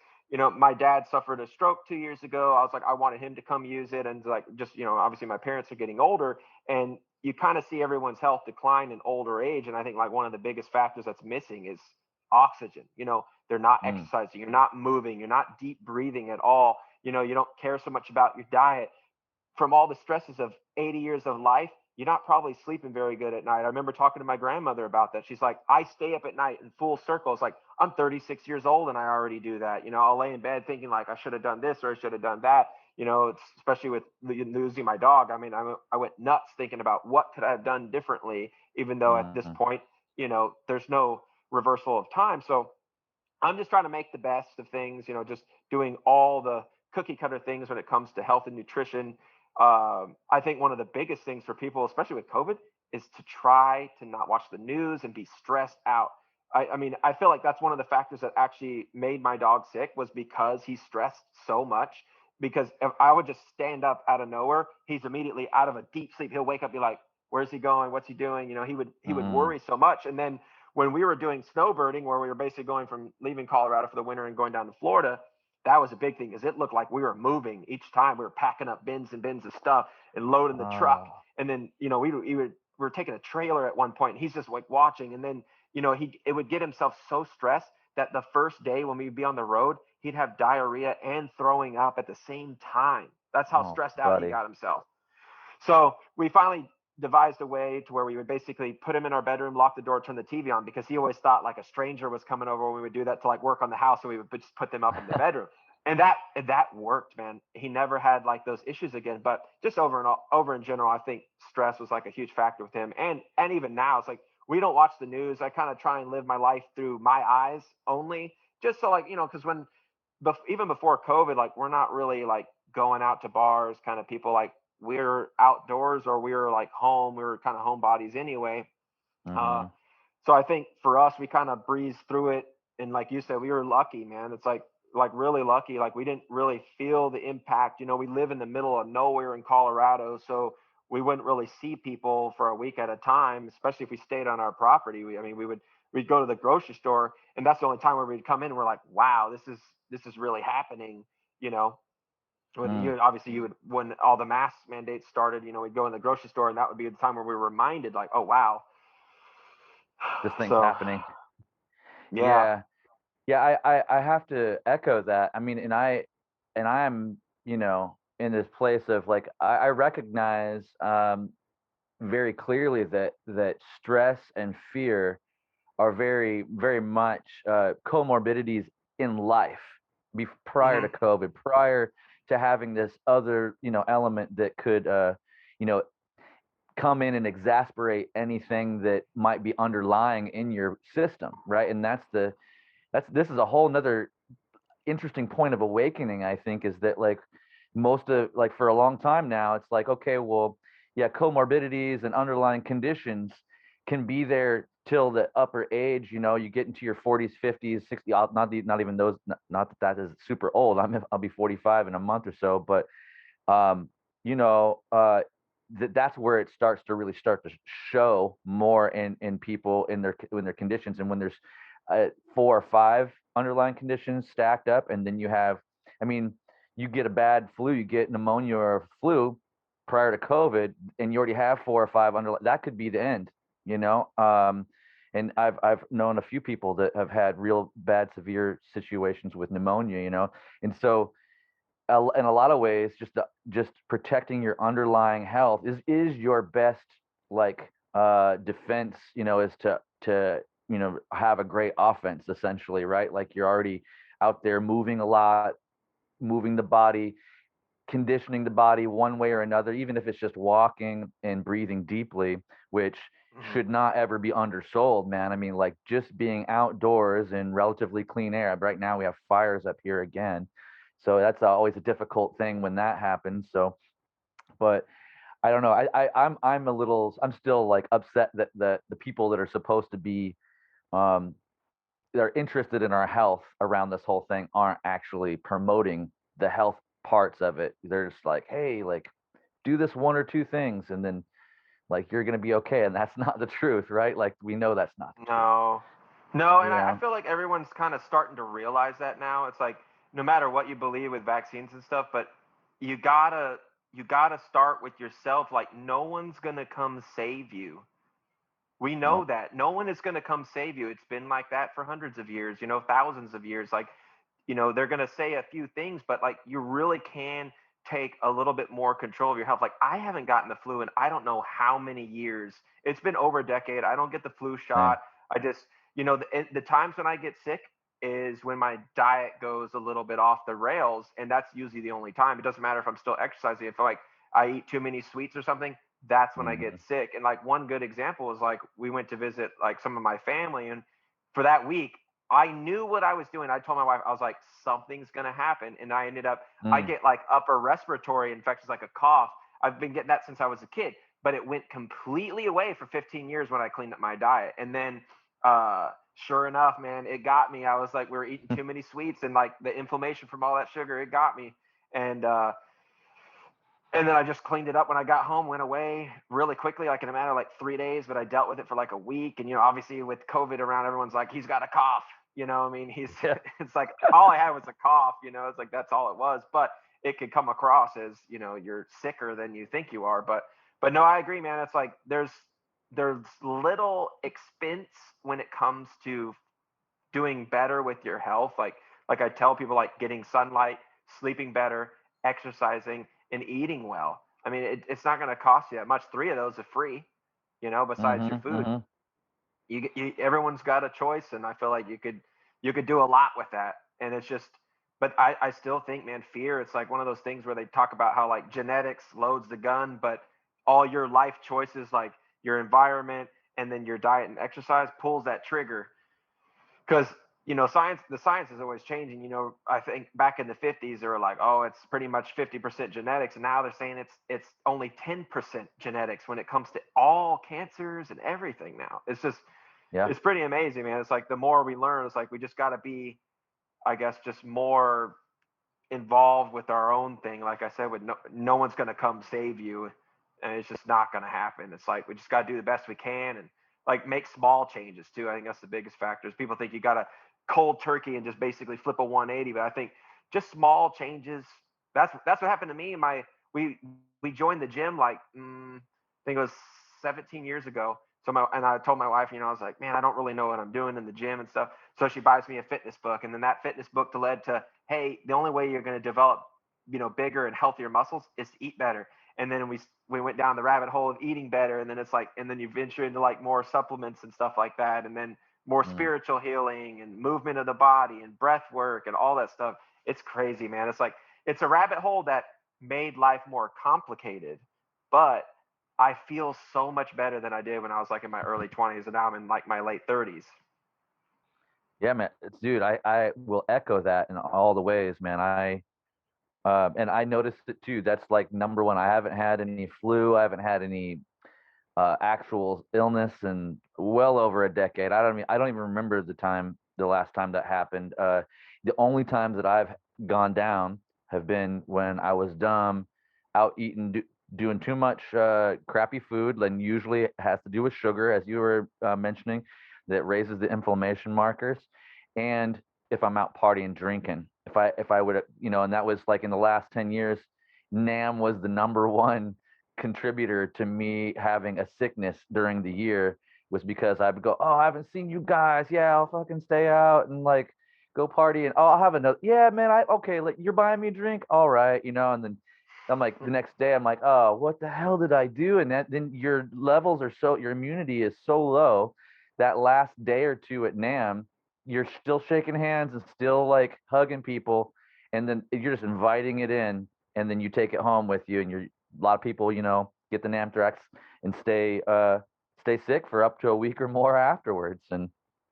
my dad suffered a stroke 2 years ago. I was like, I wanted him to come use it, and like, just obviously my parents are getting older, and you kind of see everyone's health decline in older age, and I think like one of the biggest factors that's missing is oxygen. They're not Mm. exercising, you're not moving, you're not deep breathing at all. You don't care so much about your diet. From all the stresses of 80 years of life, you're not probably sleeping very good at night. I remember talking to my grandmother about that. She's like, I stay up at night in full circles. Like, I'm 36 years old and I already do that. I'll lay in bed thinking like I should have done this or I should have done that. It's especially with losing my dog. I mean, I went nuts thinking about what could I have done differently, even though at this Mm-hmm. point, there's no reversal of time. So I'm just trying to make the best of things, just doing all the cookie cutter things when it comes to health and nutrition. I think one of the biggest things for people, especially with COVID, is to try to not watch the news and be stressed out. I mean, I feel like that's one of the factors that actually made my dog sick, was because he stressed so much. Because if I would just stand up out of nowhere, he's immediately out of a deep sleep. He'll wake up, be like, "Where's he going? What's he doing?" He would Mm. worry so much. And then when we were doing snowbirding, where we were basically going from leaving Colorado for the winter and going down to Florida, that was a big thing, because it looked like we were moving each time. We were packing up bins and bins of stuff and loading the truck. Oh. And then, we were taking a trailer at one point, and he's just like watching. And then, it would get himself so stressed that the first day when we'd be on the road, he'd have diarrhea and throwing up at the same time. That's how Oh, stressed out he buddy. got himself. So we finally devised a way to where we would basically put him in our bedroom, lock the door, turn the TV on, because he always thought like a stranger was coming over when we would do that to like work on the house. So we would just put them up in the bedroom. And that worked, man. He never had like those issues again. But just over in general, I think stress was like a huge factor with him. And even now, it's like we don't watch the news. I kind of try and live my life through my eyes only, just so like, because even before COVID, like we're not really like going out to bars kind of people. Like we're outdoors, or we were like home. We were kind of homebodies anyway. Uh, Mm-hmm. So I think for us, we kind of breezed through it, and like you said, we were lucky, man. It's like really lucky. Like we didn't really feel the impact. You know, we live in the middle of nowhere in Colorado, so we wouldn't really see people for a week at a time, especially if we stayed on our property. I mean, we'd go to the grocery store, and that's the only time where we'd come in. And we're like, wow, this is really happening. You know, when Mm, you obviously you would when all the mask mandates started, you know, we'd go in the grocery store, and that would be the time where we were reminded, like, oh wow. this thing's So happening. yeah. Yeah. Yeah, I have to echo that. I mean, and I'm, in this place of like I recognize very clearly that stress and fear are very, very much comorbidities in life prior to Hmm. COVID, prior to having this other, element that could you know, come in and exasperate anything that might be underlying in your system, right? And this is a whole nother interesting point of awakening, I think, is that like most of like for a long time now, it's like, okay, well, yeah, comorbidities and underlying conditions can be there till the upper age, you get into your 40s, 50s, 60, not even those, not that that is super old. I'll be 45 in a month or so, but um, you know, that's where it starts to really start to show more in people in their conditions, and when there's four or five underlying conditions stacked up, and then you have, I mean, you get a bad flu, you get pneumonia or flu prior to COVID, and you already have four or five underlying. That could be the end, you know. And I've known a few people that have had real bad, severe situations with pneumonia, and so in a lot of ways, just protecting your underlying health is your best like defense. Is to have a great offense essentially, right? Like you're already out there moving a lot, moving the body, conditioning the body one way or another, even if it's just walking and breathing deeply, which Hmm. should not ever be undersold, man. I mean, like just being outdoors in relatively clean air. Right now we have fires up here again. So that's always a difficult thing when that happens. So, but I don't know. I'm still like upset that the people that are supposed to be um, that are interested in our health around this whole thing aren't actually promoting the health parts of it. They're just like, hey, like do this one or two things and then like you're gonna be okay. And that's not the truth, right? Like we know that's not the truth. No, no, and I Yeah. feel like everyone's kind of starting to realize that now. It's like no matter what you believe with vaccines and stuff, but you gotta you gotta start with yourself. Like no one's gonna come save you. We know No. that no one is gonna come save you. It's been like that for hundreds of years, you know, thousands of years. Like they're going to say a few things, but like you really can take a little bit more control of your health. Like I haven't gotten the flu in I don't know how many years. It's been over a decade. I don't get the flu Same. shot. I just, the times when I get sick is when my diet goes a little bit off the rails. And that's usually the only time. It doesn't matter if I'm still exercising. If like I eat too many sweets or something, that's when I get Hmm. sick. And like one good example is like we went to visit like some of my family, and for that week I knew what I was doing. I told my wife, I was like, something's gonna happen. And I Mm. get like upper respiratory infections, like a cough. I've been getting that since I was a kid, but it went completely away for 15 years when I cleaned up my diet. And then sure enough, man, it got me. I was like, we were eating too many sweets, and like the inflammation from all that sugar, it got me. And and then I just cleaned it up when I got home, went away really quickly, like in a matter of like 3 days, but I dealt with it for like a week. And, obviously with COVID around, everyone's like, he's got a cough. I mean, Yeah. it's like all I had was a cough, it's like that's all it was. But it could come across as, you're sicker than you think you are. But no, I agree, man. It's like there's little expense when it comes to doing better with your health. Like I tell people, like getting sunlight, sleeping better, exercising, and eating well. I mean, it's not going to cost you that much. Three of those are free, besides your Hmm. food. Hmm. Everyone's got a choice, and I feel like you could do a lot with that. And it's just, but I still think, man, fear. It's like one of those things where they talk about how like genetics loads the gun, but all your life choices, like your environment and then your diet and exercise, pulls that trigger. Because the science is always changing. I think back in the 50s they were like, oh, it's pretty much 50% genetics, and now they're saying it's only 10% genetics when it comes to all cancers and everything. Now it's just Yeah. It's pretty amazing, man. It's like the more we learn, it's like we just got to be, I guess, just more involved with our own thing. Like I said, with no one's going to come save you, and it's just not going to happen. It's like we just got to do the best we can, and like make small changes too. I think that's the biggest factor. Is people think you got to cold turkey and just basically flip a 180, but I think just small changes. That's what happened to me. We we joined the gym like I think it was 17 years ago. So I told my wife, I was like, man, I don't really know what I'm doing in the gym and stuff. So she buys me a fitness book, and then that fitness book led to, hey, the only way you're going to develop, bigger and healthier muscles is to eat better. And then we went down the rabbit hole of eating better, and then it's like, and then you venture into like more supplements and stuff like that, and then more Mm. spiritual healing and movement of the body and breath work and all that stuff. It's crazy, man. It's like it's a rabbit hole that made life more complicated, but I feel so much better than I did when I was like in my early 20s, and now I'm in like my late 30s. Yeah, man. Dude, I will echo that in all the ways, man. And I noticed it too. That's like number one. I haven't had any flu. I haven't had any actual illness in well over a decade. I don't even remember the last time that happened. The only times that I've gone down have been when I was dumb, out eating, doing too much crappy food, and usually it has to do with sugar, as you were mentioning, that raises the inflammation markers. And if I'm out partying, drinking, if I would, and that was like in the last 10 years, Nam was the number one contributor to me having a sickness during the year, was because I would go, oh, I haven't seen you guys. Yeah, I'll fucking stay out and like go party, and oh, I'll have another. Yeah, man, okay, like you're buying me a drink, all right, and then I'm like the next day I'm like, oh, what the hell did I do? And then your levels are your immunity is so low that last day or two at Nam, you're still shaking hands and still like hugging people, and then you're just inviting it in, and then you take it home with you, and a lot of people, get the Namthrax and stay sick for up to a week or more afterwards. And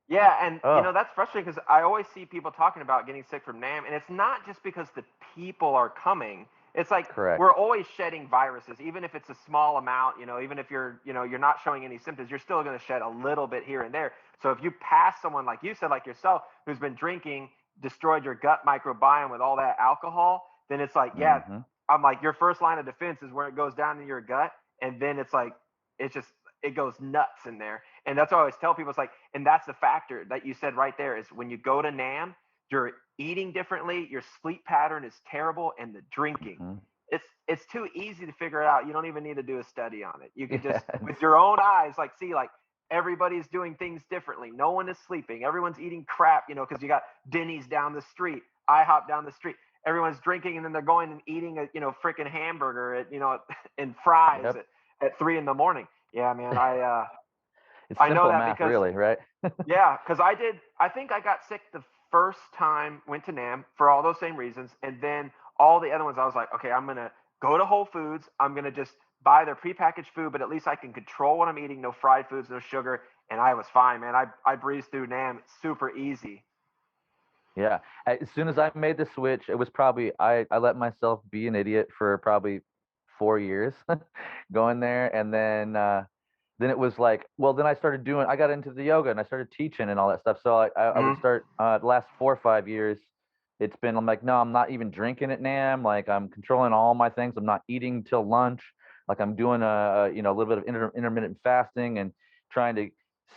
Yeah, and oh, that's frustrating because I always see people talking about getting sick from NAM, and it's not just because the people are coming. It's like correct. we're always shedding viruses, even if it's a small amount. Even if you're not showing any symptoms, you're still going to shed a little bit here and there. So if you pass someone like you said, like yourself, who's been drinking, destroyed your gut microbiome with all that alcohol, then it's like, yeah, Hmm. I'm like your first line of defense is where it goes down in your gut, and then it's like it's just it goes nuts in there. And that's what I always tell people. It's like, and that's the factor that you said right there is when you go to NAM, you're eating differently, your sleep pattern is terrible, and the drinking. Hmm. It's too easy to figure it out. You don't even need to do a study on it. You could just Yeah. with your own eyes, like see like everybody's doing things differently. No one is sleeping. Everyone's eating crap, because you got Denny's down the street, IHOP down the street. Everyone's drinking and then they're going and eating a freaking hamburger at and fries Yep. at 3 in the morning. Yeah, man. It's I know simple that math, because really, right? yeah, because I think I got sick the first time went to NAM for all those same reasons, and then all the other ones I was like, okay, I'm gonna go to Whole Foods. I'm gonna just buy their prepackaged food, but at least I can control what I'm eating. No fried foods, no sugar, and I was fine, man. I breezed through NAM super easy. Yeah. As soon as I made the switch, it was probably I let myself be an idiot for probably 4 years going there, and then it was like, well, then I got into the yoga and I started teaching and all that stuff. So I would Mm-hmm. start the last 4 or 5 years. It's been, I'm like, no, I'm not even drinking at NAM. Like I'm controlling all my things. I'm not eating till lunch. Like I'm doing a little bit of intermittent fasting and trying to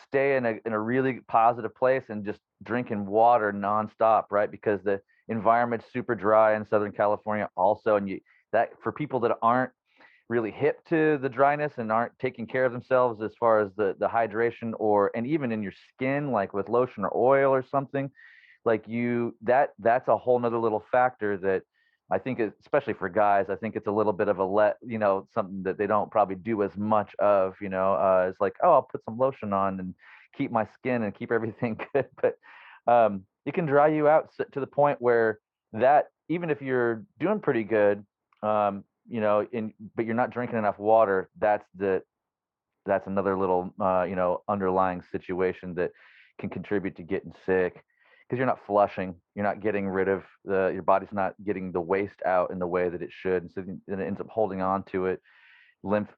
stay in a really positive place and just drinking water nonstop, right? Because the environment's super dry in Southern California also. And that for people that aren't really hip to the dryness and aren't taking care of themselves as far as the hydration, and even in your skin, like with lotion or oil or something, like that's a whole nother little factor that I think especially for guys, I think it's a little bit of something that they don't probably do as much of, it's like, oh, I'll put some lotion on and keep my skin and keep everything good. But it can dry you out to the point where that, even if you're doing pretty good, but you're not drinking enough water, that's another little underlying situation that can contribute to getting sick, because you're not flushing, you're not getting rid of your body's not getting the waste out in the way that it should, and so then it ends up holding on to it. Lymph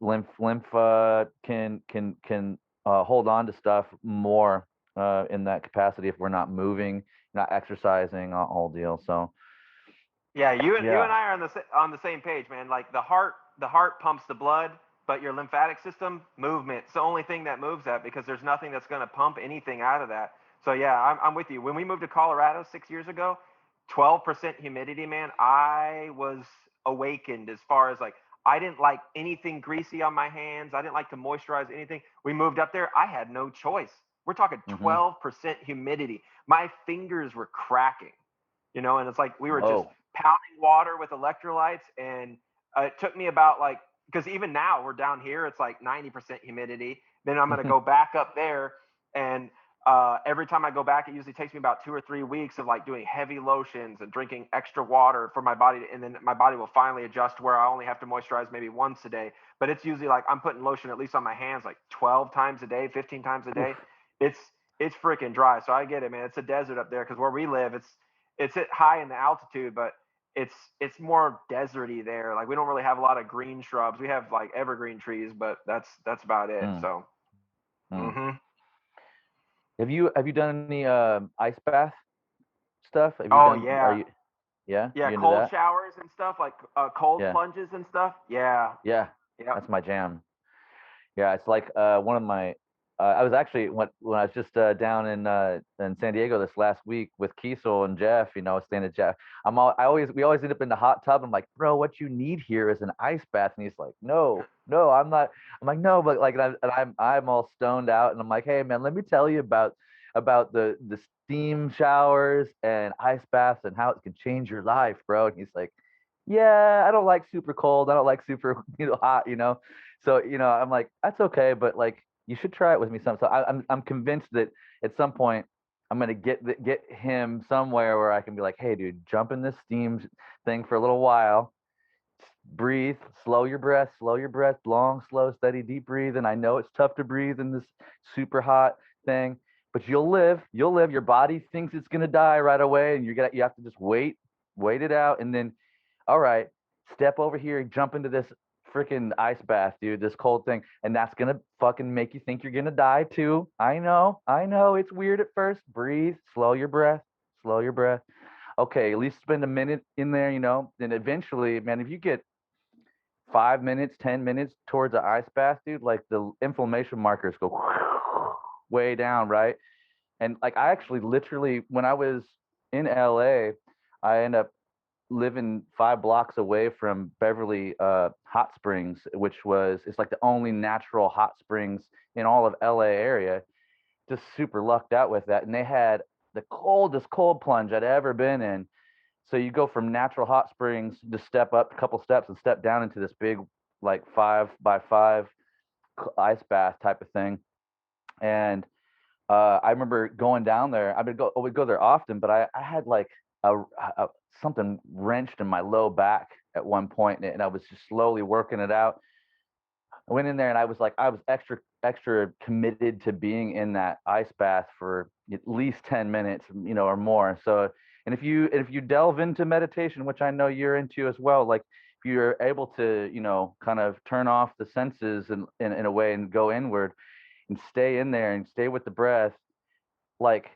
can hold on to stuff more in that capacity if we're not moving, not exercising, all deal. So Yeah, you and yeah. I are on the same page, man. Like the heart pumps the blood, but your lymphatic system movement. It's the only thing that moves that because there's nothing that's going to pump anything out of that. So yeah, I'm with you. When we moved to Colorado 6 years ago, 12% humidity, man, I was awakened as far as like I didn't like anything greasy on my hands. I didn't like to moisturize anything. We moved up there. I had no choice. We're talking Mm-hmm. 12% humidity. My fingers were cracking, and it's like we were just Whoa. pounding water with electrolytes, and it took me about like, because even now we're down here, it's like 90% humidity. Then I'm going to go back up there, and every time I go back, it usually takes me about 2 or 3 weeks of like doing heavy lotions and drinking extra water for my body, and then my body will finally adjust where I only have to moisturize maybe once a day. But it's usually like I'm putting lotion at least on my hands like 12 times a day, 15 times a day. Oof. It's it's freaking dry. So I get it, man. It's a desert up there because where we live, it's high in the altitude, but it's more deserty there. Like we don't really have a lot of green shrubs. We have like evergreen trees, but that's about it. Mm, So, mm. hmm Have you done any ice bath stuff? Have you oh done? Are yeah, you? Yeah, yeah, you into cold that? showers and stuff like cold Yeah, plunges and stuff. Yeah, yeah. yeah. That's my jam. Yeah, it's like one of my. I was actually when I was just down in San Diego this last week with Kiesel and Jeff. Staying at Jeff. We always end up in the hot tub. I'm like, bro, what you need here is an ice bath, and he's like, no, no, I'm not. I'm like, no, but like, and I'm all stoned out, and I'm like, hey man, let me tell you about the steam showers and ice baths and how it can change your life, bro. And he's like, yeah, I don't like super cold. I don't like super hot. So, I'm like, that's okay, but like, you should try it with me some. So I'm convinced that at some point I'm gonna get him somewhere where I can be like, hey, dude, jump in this steam thing for a little while, breathe, slow your breath, long, slow, steady, deep breathe. And I know it's tough to breathe in this super hot thing, but you'll live. You'll live. Your body thinks it's gonna die right away, and you have to just wait it out, and then all right, step over here, jump into this freaking ice bath, dude, this cold thing, and that's gonna fucking make you think you're gonna die too. I know, it's weird at first. Breathe, slow your breath. Okay, at least spend a minute in there, then eventually, man, if you get 5 minutes, 10 minutes towards an ice bath, dude, like the inflammation markers go way down, right? And like I actually literally, when I was in LA, I end up living 5 blocks away from Beverly Hot Springs, which it's like the only natural hot springs in all of LA area. Just super lucked out with that. And they had the coldest cold plunge I'd ever been in. So you go from natural hot springs, just step up a couple steps and step down into this big, like 5 by 5 ice bath type of thing. And I remember going down there. I would go there often, but I had like a something wrenched in my low back at one point, and I was just slowly working it out. I went in there and I was extra committed to being in that ice bath for at least 10 minutes, or more. So, and if you delve into meditation, which I know you're into as well, like if you're able to, kind of turn off the senses in a way and go inward and stay in there and stay with the breath, like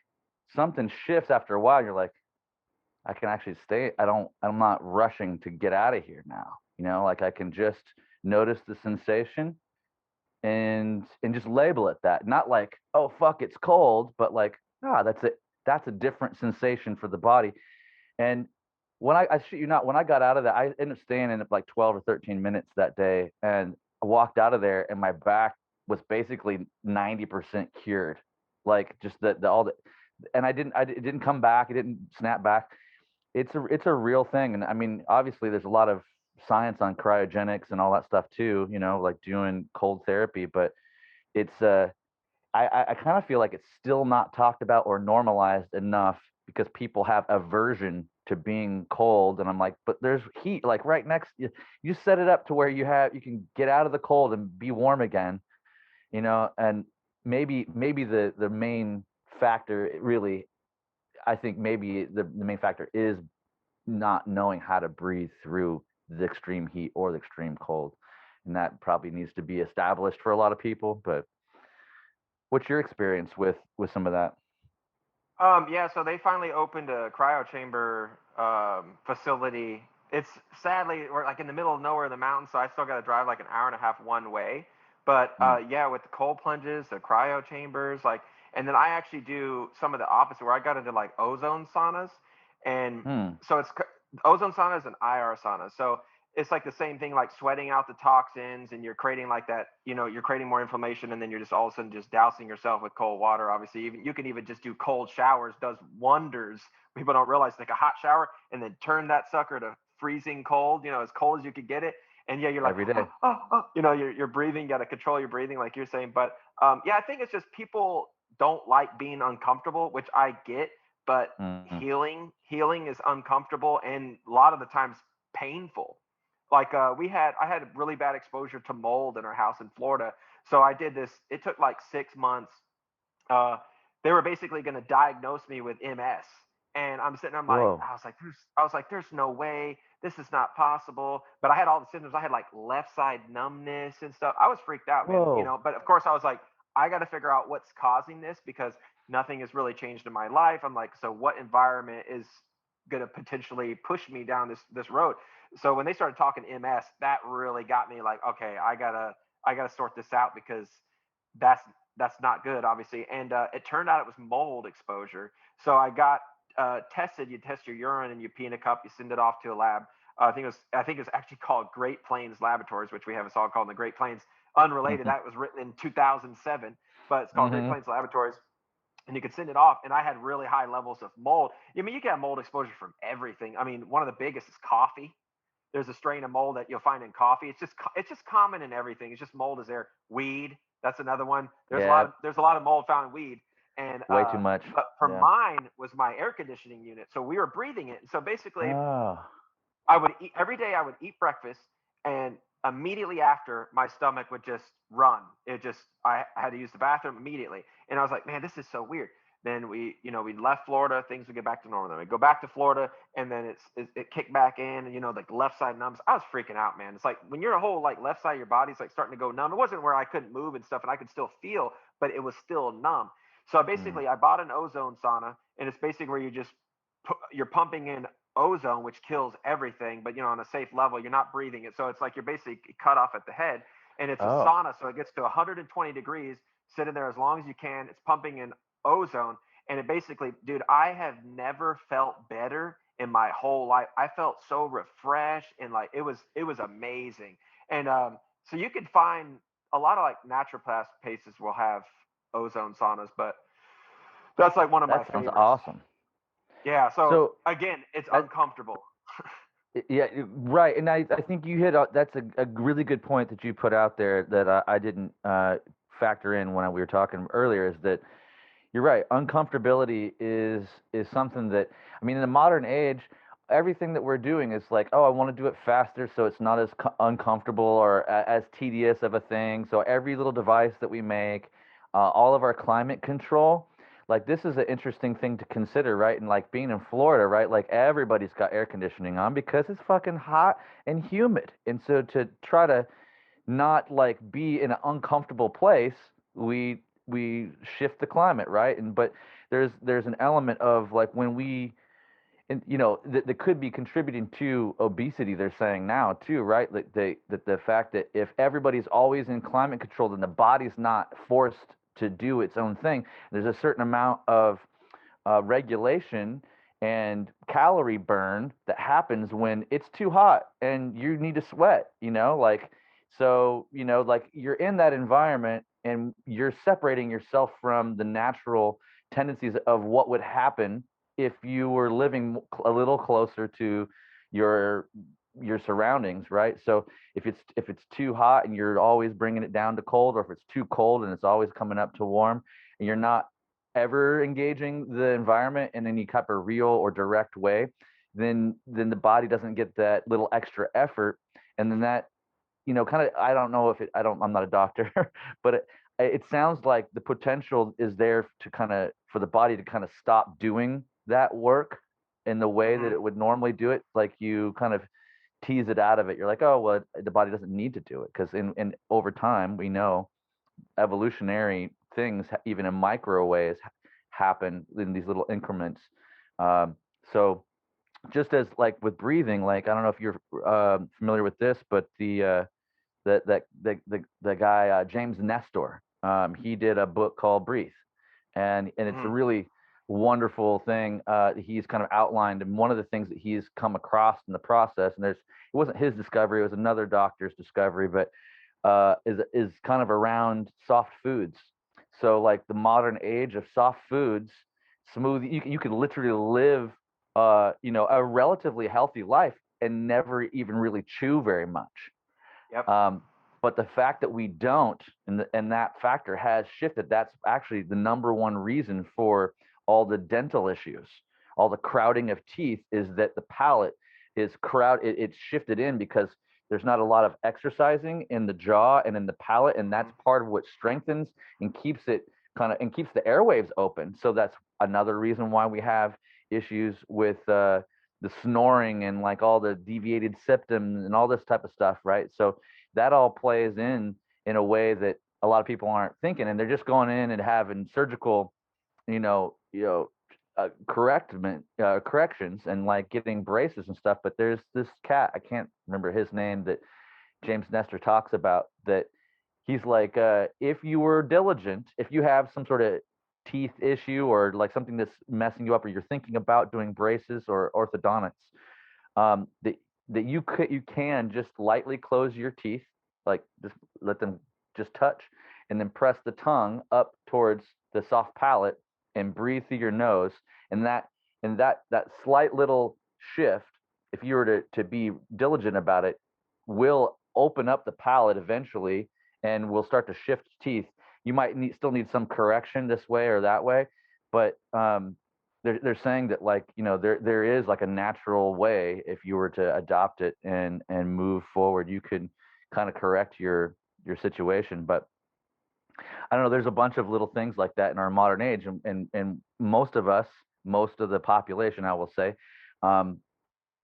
something shifts after a while. You're like, I can actually stay. I'm not rushing to get out of here now. Like I can just notice the sensation and just label it that. Not like, oh fuck, it's cold, but like, that's a different sensation for the body. And when I shit you not, when I got out of that, I ended up staying in like 12 or 13 minutes that day, and I walked out of there, and my back was basically 90% cured. Like just the all the, and it didn't come back, it didn't snap back. It's a real thing, and I mean, obviously, there's a lot of science on cryogenics and all that stuff too. Like doing cold therapy, but it's I kind of feel like it's still not talked about or normalized enough because people have aversion to being cold. And I'm like, but there's heat like right next. You set it up to where you can get out of the cold and be warm again, and maybe the main factor really, I think maybe the main factor is not knowing how to breathe through the extreme heat or the extreme cold. And that probably needs to be established for a lot of people, but What's your experience with some of that? Yeah, so they finally opened a cryo chamber facility. It's sadly we're like in the middle of nowhere in the mountains, so I still got to drive like an hour and a half one way. But Mm. yeah, with the cold plunges, the cryo chambers, like, and then I actually do some of the opposite where I got into like ozone saunas, and Hmm. so ozone saunas and IR saunas. So it's like the same thing, like sweating out the toxins, and you're creating like that, you're creating more inflammation, and then you're just all of a sudden just dousing yourself with cold water. Obviously, even you can even just do cold showers, does wonders. People don't realize, take a hot shower and then turn that sucker to freezing cold, as cold as you could get it. And yeah, you're like, Every day. you're breathing, you got to control your breathing, like you're saying. But yeah, I think it's just people don't like being uncomfortable, which I get. But Mm-hmm. healing is uncomfortable and a lot of the times painful. Like I had really bad exposure to mold in our house in Florida. So I did this. It took like 6 months. uh, they were basically going to diagnose me with MS. And I'm sitting, Whoa. I was like, there's no way, this is not possible. But I had all the symptoms. I had like left side numbness and stuff. I was freaked out, man. Whoa. But of course, I was like, I got to figure out what's causing this because nothing has really changed in my life. I'm like, so what environment is going to potentially push me down this road? So when they started talking MS, that really got me like, okay, I gotta sort this out because that's that's not good, obviously. And it turned out it was mold exposure. So I got tested. You test your urine and you pee in a cup. You send it off to a lab. I think it was actually called Great Plains Laboratories, which we have us all called in the Great Plains. Unrelated. Mm-hmm. That was written in 2007, but it's called Great Mm-hmm. Plains Laboratories. And you could send it off, and I had really high levels of mold. I mean, you can have mold exposure from everything. I mean, one of the biggest is coffee. There's a strain of mold that you'll find in coffee. It's just common in everything. It's just mold is there. Weed, that's another one. Yeah. There's a lot of mold found in weed. And Way too much. but for Yeah. mine was my air conditioning unit. So we were breathing it. So basically Oh. I would eat every day. I would eat breakfast, and immediately after, my stomach would just run. I had to use the bathroom immediately, and I was like, man, this is so weird. Then we left Florida. Things would get back to normal. Then we go back to Florida, and then it kicked back in. And like left side numbs. I was freaking out, man. It's like when your whole like left side of your body's like starting to go numb. It wasn't where I couldn't move and stuff, and I could still feel, but it was still numb. So Mm. basically, I bought an ozone sauna, and it's basically where you're pumping in ozone, which kills everything, but on a safe level, you're not breathing it. So it's like you're basically cut off at the head, and it's a Oh. sauna, so it gets to 120 degrees. Sit in there as long as you can. It's pumping in ozone, and it basically, dude, I have never felt better in my whole life. I felt so refreshed, and like it was amazing. And so you could find a lot of like naturopath places will have ozone saunas, but that's like one of my That sounds favorites. awesome. Yeah. So So again, it's I, uncomfortable. yeah, right. And I think you hit that's a really good point that you put out there that I didn't factor in when we were talking earlier, is that you're right. Uncomfortability is something that, I mean, in the modern age, everything that we're doing is like, oh, I want to do it faster so it's not as uncomfortable or as tedious of a thing. So every little device that we make, all of our climate control, like this is an interesting thing to consider, right? And like being in Florida, right? Like everybody's got air conditioning on because it's fucking hot and humid. And so to try to not like be in an uncomfortable place, we shift the climate, right? And but there's an element of like when we, and that could be contributing to obesity, they're saying now too, right? Like the fact that if everybody's always in climate control, then the body's not forced to do its own thing. There's a certain amount of regulation and calorie burn that happens when it's too hot and you need to sweat, like, so, like you're in that environment and you're separating yourself from the natural tendencies of what would happen if you were living a little closer to your your surroundings, right? So if it's too hot and you're always bringing it down to cold, or if it's too cold and it's always coming up to warm, and you're not ever engaging the environment in any type of real or direct way, then the body doesn't get that little extra effort, and then that, kind of, I don't know if it, I'm not a doctor, but it sounds like the potential is there to kind of for the body to kind of stop doing that work in the way that Hmm. it would normally do it. Like you kind of tease it out of it. You're like, oh well, the body doesn't need to do it because in over time we know evolutionary things, even in micro ways, happen in these little increments. So just as like with breathing, like I don't know if you're familiar with this, but the guy James Nestor, he did a book called Breathe, and it's a Mhm. really wonderful thing. He's kind of outlined, and one of the things that he's come across in the process, and it wasn't his discovery, it was another doctor's discovery, but is kind of around soft foods. So like the modern age of soft foods, smooth, you can literally live a relatively healthy life and never even really chew very much. Yep. Um, but the fact that we don't, and that factor has shifted. That's actually the number one reason for all the dental issues, all the crowding of teeth, is that the palate is it's shifted in because there's not a lot of exercising in the jaw and in the palate, and that's Mhm. part of what strengthens and keeps it and keeps the airwaves open. So that's another reason why we have issues with the snoring and like all the deviated septum and all this type of stuff, right? So that all plays in a way that a lot of people aren't thinking, and they're just going in and having surgical, you know, you know, corrections and like getting braces and stuff. But there's this cat, I can't remember his name, that James Nestor talks about, that he's like, if you were diligent, if you have some sort of teeth issue or like something that's messing you up, or you're thinking about doing braces or orthodontics, that you can just lightly close your teeth, like just let them just touch, and then press the tongue up towards the soft palate and breathe through your nose, and that slight little shift, if you were to be diligent about it, will open up the palate eventually, and will start to shift teeth. You might still need some correction this way or that way, but they're saying that, like, there is like a natural way, if you were to adopt it and move forward, you could kind of correct your situation. But I don't know, there's a bunch of little things like that in our modern age, and most of us, most of the population, I will say, um,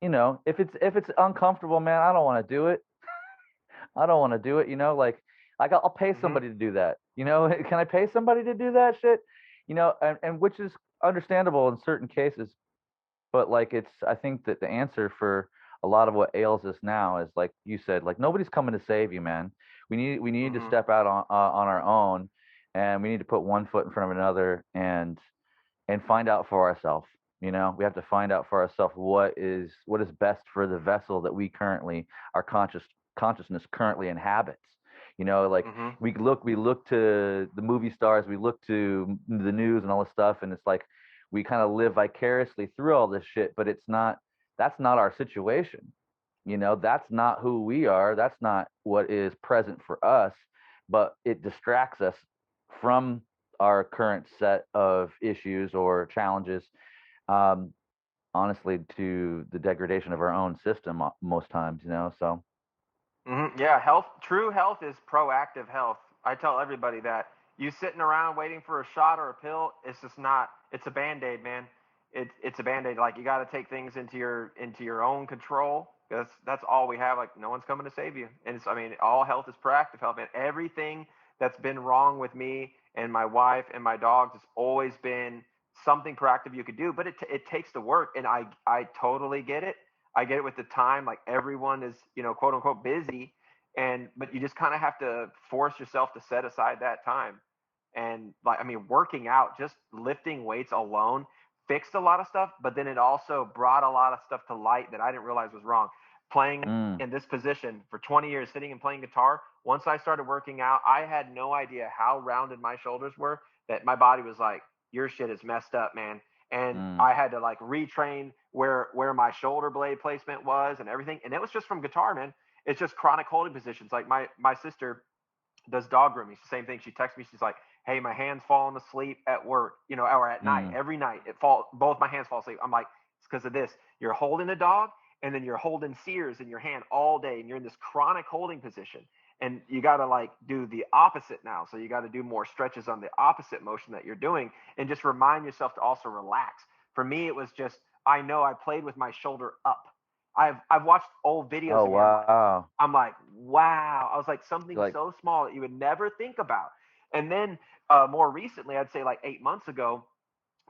if it's uncomfortable, man, I don't want to do it. I don't want to do it. Like I'll pay Mhm. somebody to do that. Can I pay somebody to do that shit? And which is understandable in certain cases, but like I think that the answer for a lot of what ails us now is, like you said, like nobody's coming to save you, man. We need to Mhm. step out on our own, and we need to put one foot in front of another, and find out for ourselves. We have to find out for ourselves what is best for the vessel that we currently, our consciousness currently inhabits. Like Mhm. we look to the movie stars, we look to the news and all this stuff, and it's like we kind of live vicariously through all this shit, but that's not our situation. That's not who we are. That's not what is present for us, but it distracts us from our current set of issues or challenges, um, honestly, to the degradation of our own system most times. So, Yeah, true health is proactive health. I tell everybody that. You sitting around waiting for a shot or a pill, it's just not. It's a band-aid, man. It's a band-aid. Like, you got to take things into your own control. That's all we have. Like, no one's coming to save you. And I mean, all health is proactive health, man. Everything that's been wrong with me and my wife and my dogs has always been something proactive you could do. But it takes the work, and I totally get it. I get it with the time. Like, everyone is, quote unquote, busy, but you just kind of have to force yourself to set aside that time. And, like, I mean, working out, just lifting weights alone fixed a lot of stuff, but then it also brought a lot of stuff to light that I didn't realize was wrong. Playing mm, in this position for 20 years, sitting and playing guitar. Once I started working out, I had no idea how rounded my shoulders were, that my body was like, your shit is messed up, man. And mm, I had to, like, retrain where my shoulder blade placement was and everything. And it was just from guitar, man. It's just chronic holding positions. Like, my sister does dog grooming. It's the same thing. She texts me. She's like, "Hey, my hands falling asleep at work, or at night. mm, Every night, both my hands fall asleep." I'm like, "It's because of this. You're holding a dog, and then you're holding shears in your hand all day, and you're in this chronic holding position. And you got to, like, do the opposite now. So you got to do more stretches on the opposite motion that you're doing, and just remind yourself to also relax." For me, it was just, I know I played with my shoulder up. I've watched old videos oh of me. I'm like, wow, wow. I was like, something like so small that you would never think about. And then more recently, I'd say like 8 months ago,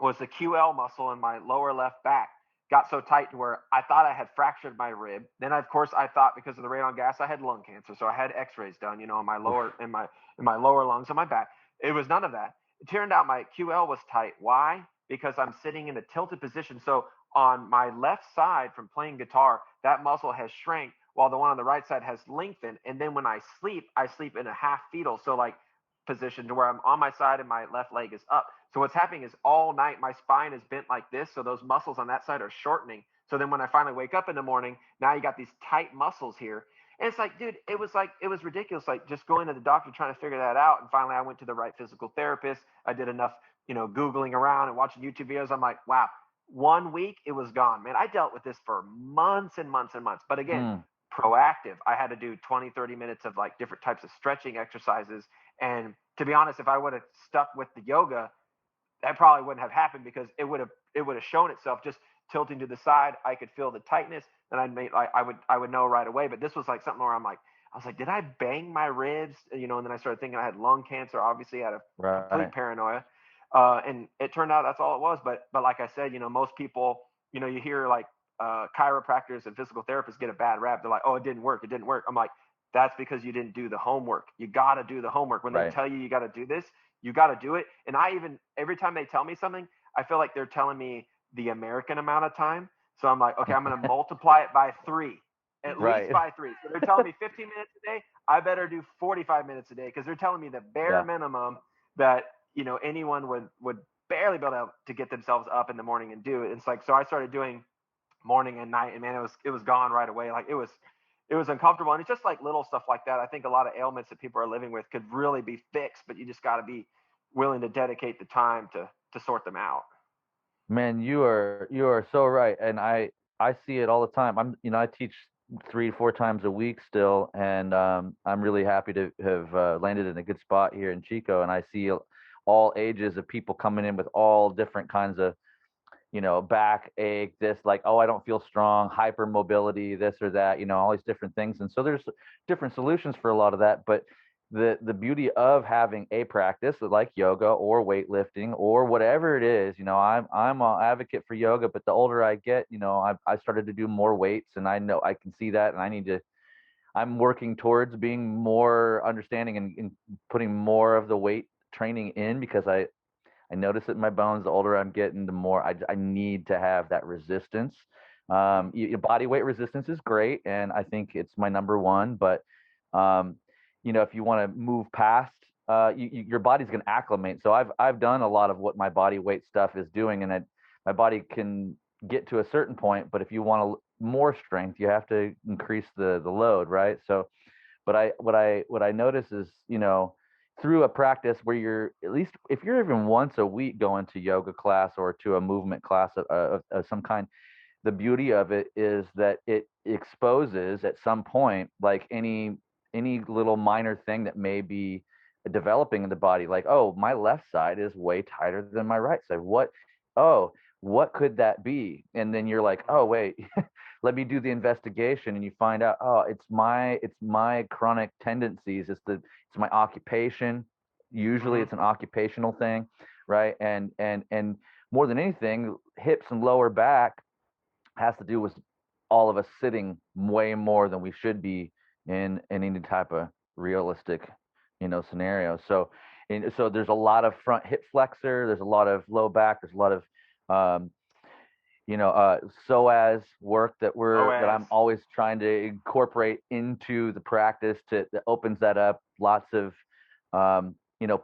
was the QL muscle in my lower left back got so tight to where I thought I had fractured my rib. Then of course I thought because of the radon gas I had lung cancer, so I had X-rays done, in my lower in my lower lungs and my back. It was none of that. It turned out my QL was tight. Why? Because I'm sitting in a tilted position. So on my left side from playing guitar, that muscle has shrank while the one on the right side has lengthened. And then when I sleep in a half fetal. So like position to where I'm on my side and my left leg is up. So what's happening is all night my spine is bent like this, so those muscles on that side are shortening. So then when I finally wake up in the morning, now you got these tight muscles here. And it's like, dude, it was ridiculous, like just going to the doctor trying to figure that out. And finally I went to the right physical therapist. I did enough, Googling around and watching YouTube videos. I'm like, wow, 1 week it was gone. Man, I dealt with this for months and months and months. But again, proactive. I had to do 20, 30 minutes of like different types of stretching exercises. And to be honest, if I would have stuck with the yoga, that probably wouldn't have happened because it would have shown itself just tilting to the side. I could feel the tightness, and I would know right away. But this was like something where I was like, did I bang my ribs? And then I started thinking I had lung cancer. Obviously, I had a complete paranoia, and it turned out that's all it was. But like I said, most people, you hear like chiropractors and physical therapists get a bad rap. They're like, oh, it didn't work. It didn't work. I'm like, that's because you didn't do the homework. You got to do the homework. When they tell you got to do this, you got to do it. And every time they tell me something, I feel like they're telling me the American amount of time. So I'm like, okay, I'm going to multiply it by 3, at least by 3. So they're telling me 15 minutes a day. I better do 45 minutes a day because they're telling me the bare minimum that, anyone would barely be able to get themselves up in the morning and do it. It's like, so I started doing morning and night, and man, it was gone right away. Like it was uncomfortable. And it's just like little stuff like that. I think a lot of ailments that people are living with could really be fixed, but you just got to be willing to dedicate the time to sort them out. Man, you are so right, and I see it all the time. I teach 3 to 4 times a week still, and I'm really happy to have landed in a good spot here in Chico, and I see all ages of people coming in with all different kinds of backache, this, like, oh, I don't feel strong, hypermobility, this or that, all these different things. And so there's different solutions for a lot of that. But the beauty of having a practice like yoga or weightlifting or whatever it is, I'm an advocate for yoga, but the older I get, I started to do more weights, and I know I can see that, and I'm working towards being more understanding and putting more of the weight training in, because I notice it in my bones. The older I'm getting, the more I need to have that resistance. Body weight resistance is great, and I think it's my number one. But if you want to move past, your body's going to acclimate. So I've done a lot of what my body weight stuff is doing, and my body can get to a certain point. But if you want more strength, you have to increase the load, right? So, but what I notice is, through a practice where you're, at least if you're even once a week going to yoga class or to a movement class of some kind, the beauty of it is that it exposes at some point, like any little minor thing that may be developing in the body, like, oh, my left side is way tighter than my right side. What could that be? And then you're like, oh, wait, let me do the investigation, and you find out, oh, it's my chronic tendencies. It's my occupation. Usually it's an occupational thing, right? And more than anything, hips and lower back has to do with all of us sitting way more than we should be in any type of realistic, scenario. So there's a lot of front hip flexor, there's a lot of low back, there's a lot of psoas work that I'm always trying to incorporate into the practice that opens that up. Lots of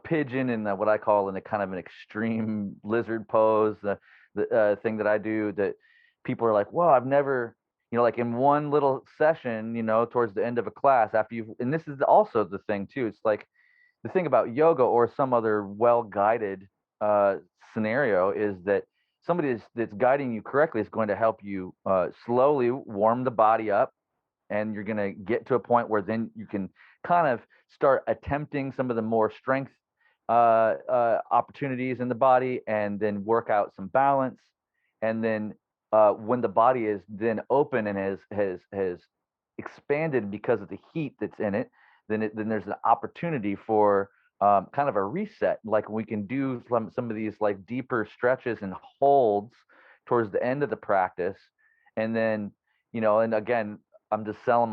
pigeon and what I call in a kind of an extreme lizard pose, the thing that I do that people are like, well, I've never, like in one little session, towards the end of a class and this is also the thing too. It's like the thing about yoga or some other well-guided scenario is that somebody that's guiding you correctly is going to help you slowly warm the body up, and you're going to get to a point where then you can kind of start attempting some of the more strength opportunities in the body, and then work out some balance. And then when the body is then open and has expanded because of the heat that's in it, then there's an opportunity for kind of a reset. Like we can do some of these like deeper stretches and holds towards the end of the practice, and then and again, I'm just selling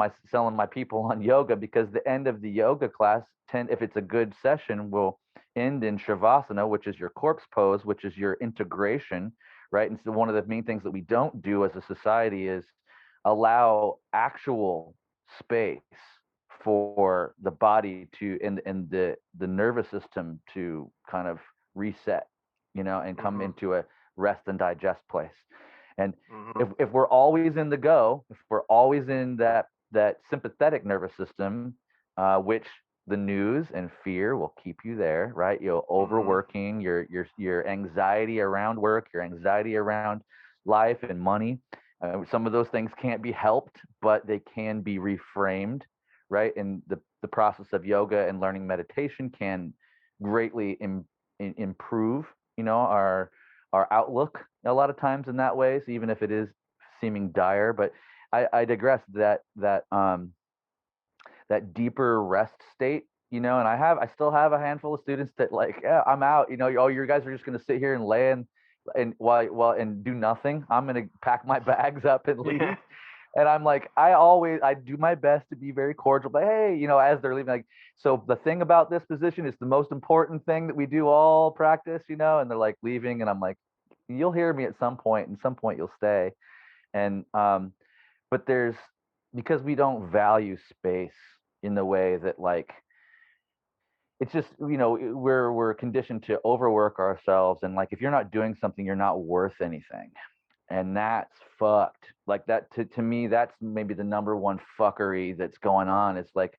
my people on yoga, because the end of the yoga class, if it's a good session, will end in shavasana, which is your corpse pose, which is your integration, right? And so one of the main things that we don't do as a society is allow actual space for the body to and the nervous system to kind of reset, and come into a rest and digest place. And if we're always in the go, if we're always in that sympathetic nervous system, which the news and fear will keep you there, right? You're overworking, your anxiety around work, your anxiety around life and money. Some of those things can't be helped, but they can be reframed, right? And the process of yoga and learning meditation can greatly improve, our outlook a lot of times in that way. So even if it is seeming dire, but I digress. That deeper rest state, and I still have a handful of students that like, yeah, I'm out, oh, you guys are just going to sit here and lay and while and do nothing. I'm going to pack my bags up and leave. Yeah. And I'm like, I do my best to be very cordial, but hey, as they're leaving, like, so the thing about this position is the most important thing that we do all practice, and they're like leaving, and I'm like, you'll hear me at some point, and some point you'll stay. And but because we don't value space in the way that, like, it's just, we're conditioned to overwork ourselves, and like if you're not doing something, you're not worth anything. And that's fucked. Like that, to me, that's maybe the number one fuckery that's going on. It's like,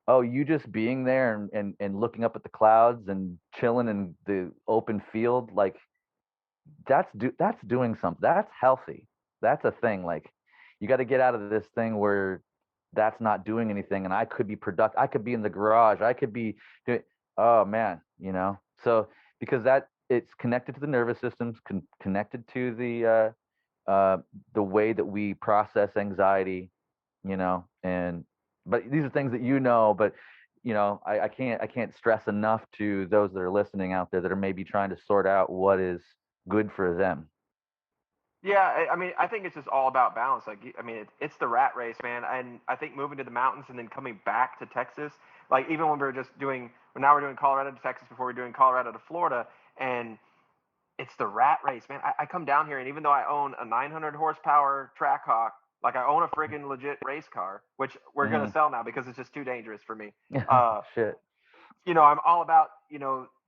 oh, you just being there and looking up at the clouds and chilling in the open field, like that's doing something. That's healthy. That's a thing. Like, you got to get out of this thing where that's not doing anything, and I could be productive. I could be in the garage. I could be doing, oh man, So because it's connected to the nervous systems, connected to the way that we process anxiety, and but these are things that but I can't stress enough to those that are listening out there that are maybe trying to sort out what is good for them. Yeah, I mean, I think it's just all about balance. Like, I mean, it's the rat race, man. And I think moving to the mountains and then coming back to Texas, like even when we were just doing, well, now we're doing Colorado to Texas before we're doing Colorado to Florida, and it's the rat race, man. I come down here, and even though I own a 900 horsepower Trackhawk, like I own a friggin' legit race car, which we're gonna sell now because it's just too dangerous for me. Shit. I'm all about,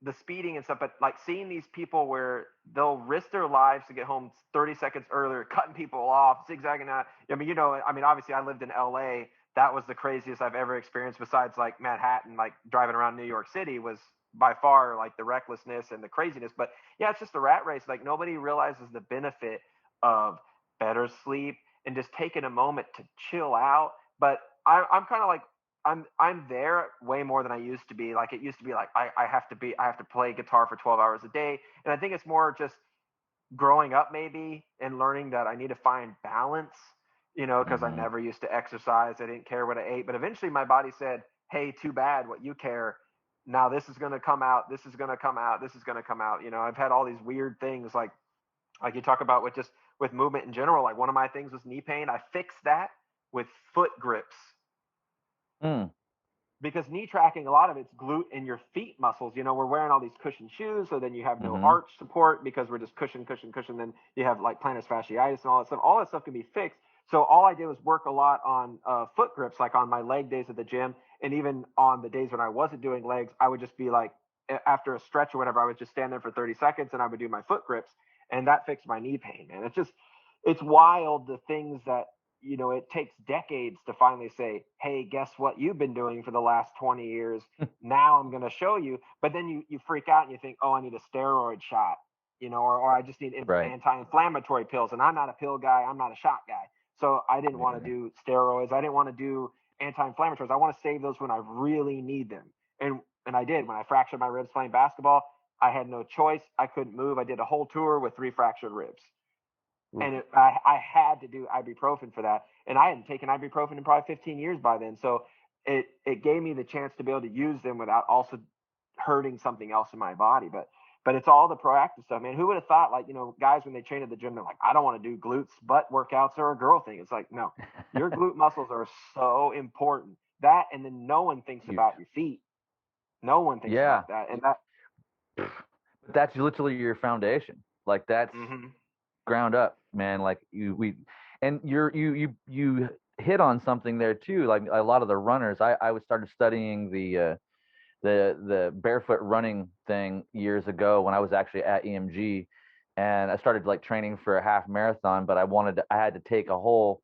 the speeding and stuff, but like seeing these people where they'll risk their lives to get home 30 seconds earlier, cutting people off, zigzagging out. I mean, obviously I lived in LA. That was the craziest I've ever experienced, besides like Manhattan. Like driving around New York City was by far like the recklessness and the craziness. But yeah, it's just a rat race. Like nobody realizes the benefit of better sleep and just taking a moment to chill out. But I'm kind of like, I'm there way more than I used to be. Like it used to be like I have to play guitar for 12 hours a day. And I think it's more just growing up maybe and learning that I need to find balance, because I never used to exercise. I didn't care what I ate. But eventually my body said, hey, too bad what you care. Now this is going to come out. This is going to come out. This is going to come out. I've had all these weird things like you talk about with movement in general. Like one of my things was knee pain. I fixed that with foot grips. Because knee tracking, a lot of it's glute and your feet muscles. We're wearing all these cushion shoes, so then you have no arch support because we're just cushion. Then you have like plantar fasciitis and all that stuff. All that stuff can be fixed. So all I did was work a lot on foot grips, like on my leg days at the gym, and even on the days when I wasn't doing legs, I would just be like, after a stretch or whatever, I would just stand there for 30 seconds and I would do my foot grips, and that fixed my knee pain. Man, it's wild, the things that it takes decades to finally say, hey, guess what you've been doing for the last 20 years? Now I'm going to show you. But then you freak out and you think, oh, I need a steroid shot, or I just need anti-inflammatory pills. And I'm not a pill guy. I'm not a shot guy. So I didn't want to do steroids. I didn't want to do anti-inflammatories. I want to save those when I really need them. And I did. When I fractured my ribs playing basketball, I had no choice. I couldn't move. I did a whole tour with 3 fractured ribs. And I had to do ibuprofen for that. And I hadn't taken ibuprofen in probably 15 years by then. So it gave me the chance to be able to use them without also hurting something else in my body. But it's all the proactive stuff, man. Who would have thought, like, guys, when they train at the gym, they're like, I don't want to do glutes, butt workouts are a girl thing. It's like, no, your glute muscles are so important. That, and then no one thinks Huge. about your feet. No one thinks about that. And that's literally your foundation. Like that's ground up, man. Like you hit on something there too. Like a lot of the runners, I was started studying the barefoot running thing years ago when I was actually at EMG, and I started like training for a half marathon, but I had to take a whole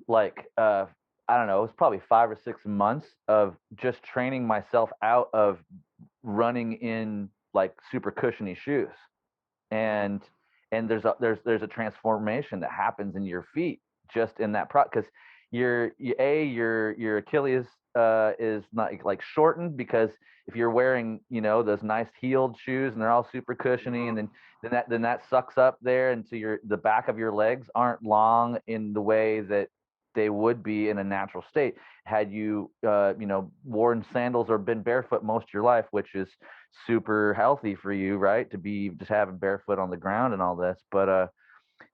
like I don't know, it was probably 5 or 6 months of just training myself out of running in like super cushiony shoes. And there's a transformation that happens in your feet just in that because your Achilles is not like shortened, because if you're wearing those nice heeled shoes and they're all super cushiony, and then that sucks up there, and so the back of your legs aren't long in the way that they would be in a natural state had you worn sandals or been barefoot most of your life, which is super healthy for you, right, to be just having barefoot on the ground and all this. But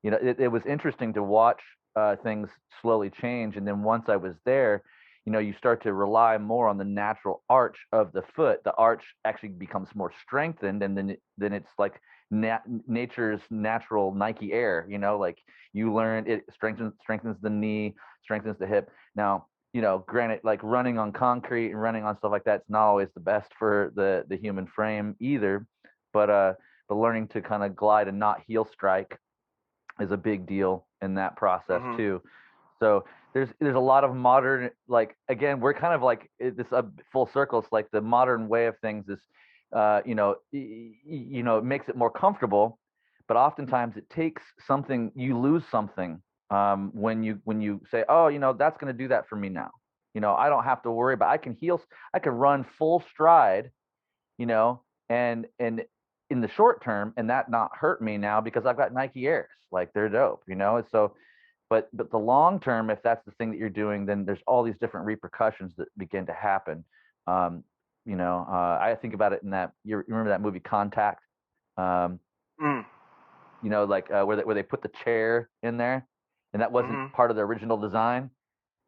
it was interesting to watch things slowly change. And then once I was there, you start to rely more on the natural arch of the foot. The arch actually becomes more strengthened, and then it's like nature's natural Nike Air. Like you learn it strengthens the knee, strengthens the hip. Now, granted, like running on concrete and running on stuff like that's not always the best for the human frame either. But learning to kind of glide and not heel strike is a big deal in that process too. So there's a lot of modern, like, again, we're kind of like this full circle. It's like the modern way of things is, it makes it more comfortable, but oftentimes it takes something, you lose something when you say, oh, that's going to do that for me now. I don't have to worry about, I can run full stride, and in the short term, and that not hurt me now because I've got Nike Airs, like they're dope, So, but the long term, if that's the thing that you're doing, then there's all these different repercussions that begin to happen. I think about it in that, you remember that movie Contact? Like where they put the chair in there, and that wasn't part of the original design,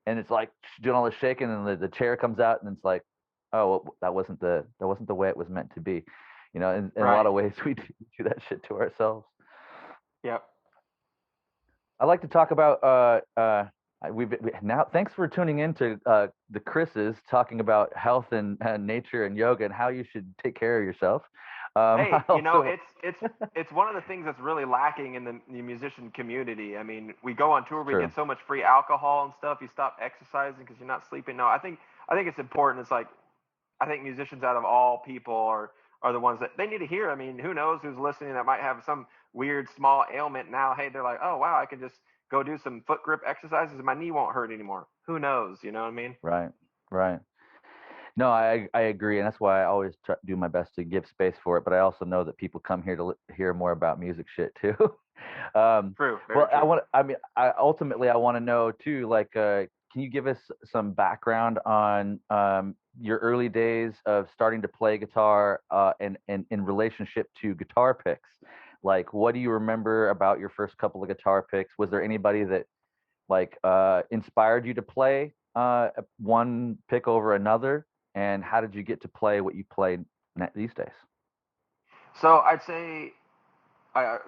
and it's like doing all this shaking, and the chair comes out, and it's like, oh, well, that wasn't the way it was meant to be. In a lot of ways, we do that shit to ourselves. Yep. I like to talk about now. Thanks for tuning in to the Chrys's talking about health and nature and yoga and how you should take care of yourself. Hey, it's one of the things that's really lacking in the musician community. I mean, we go on tour, we get so much free alcohol and stuff. You stop exercising because you're not sleeping. No, I think it's important. It's like, I think musicians out of all people are the ones that they need to hear. I mean, who knows who's listening that might have some weird small ailment now. Hey, they're like, oh wow, I can just go do some foot grip exercises and my knee won't hurt anymore. Who knows? You know what I mean? Right. No, I agree, and that's why I always do my best to give space for it. But I also know that people come here to hear more about music shit too. True. Well, true. I want to know too. Like, can you give us some background on your early days of starting to play guitar, and in relationship to guitar picks? Like, what do you remember about your first couple of guitar picks? Was there anybody that like inspired you to play one pick over another? And how did you get to play what you play these days? So I'd say,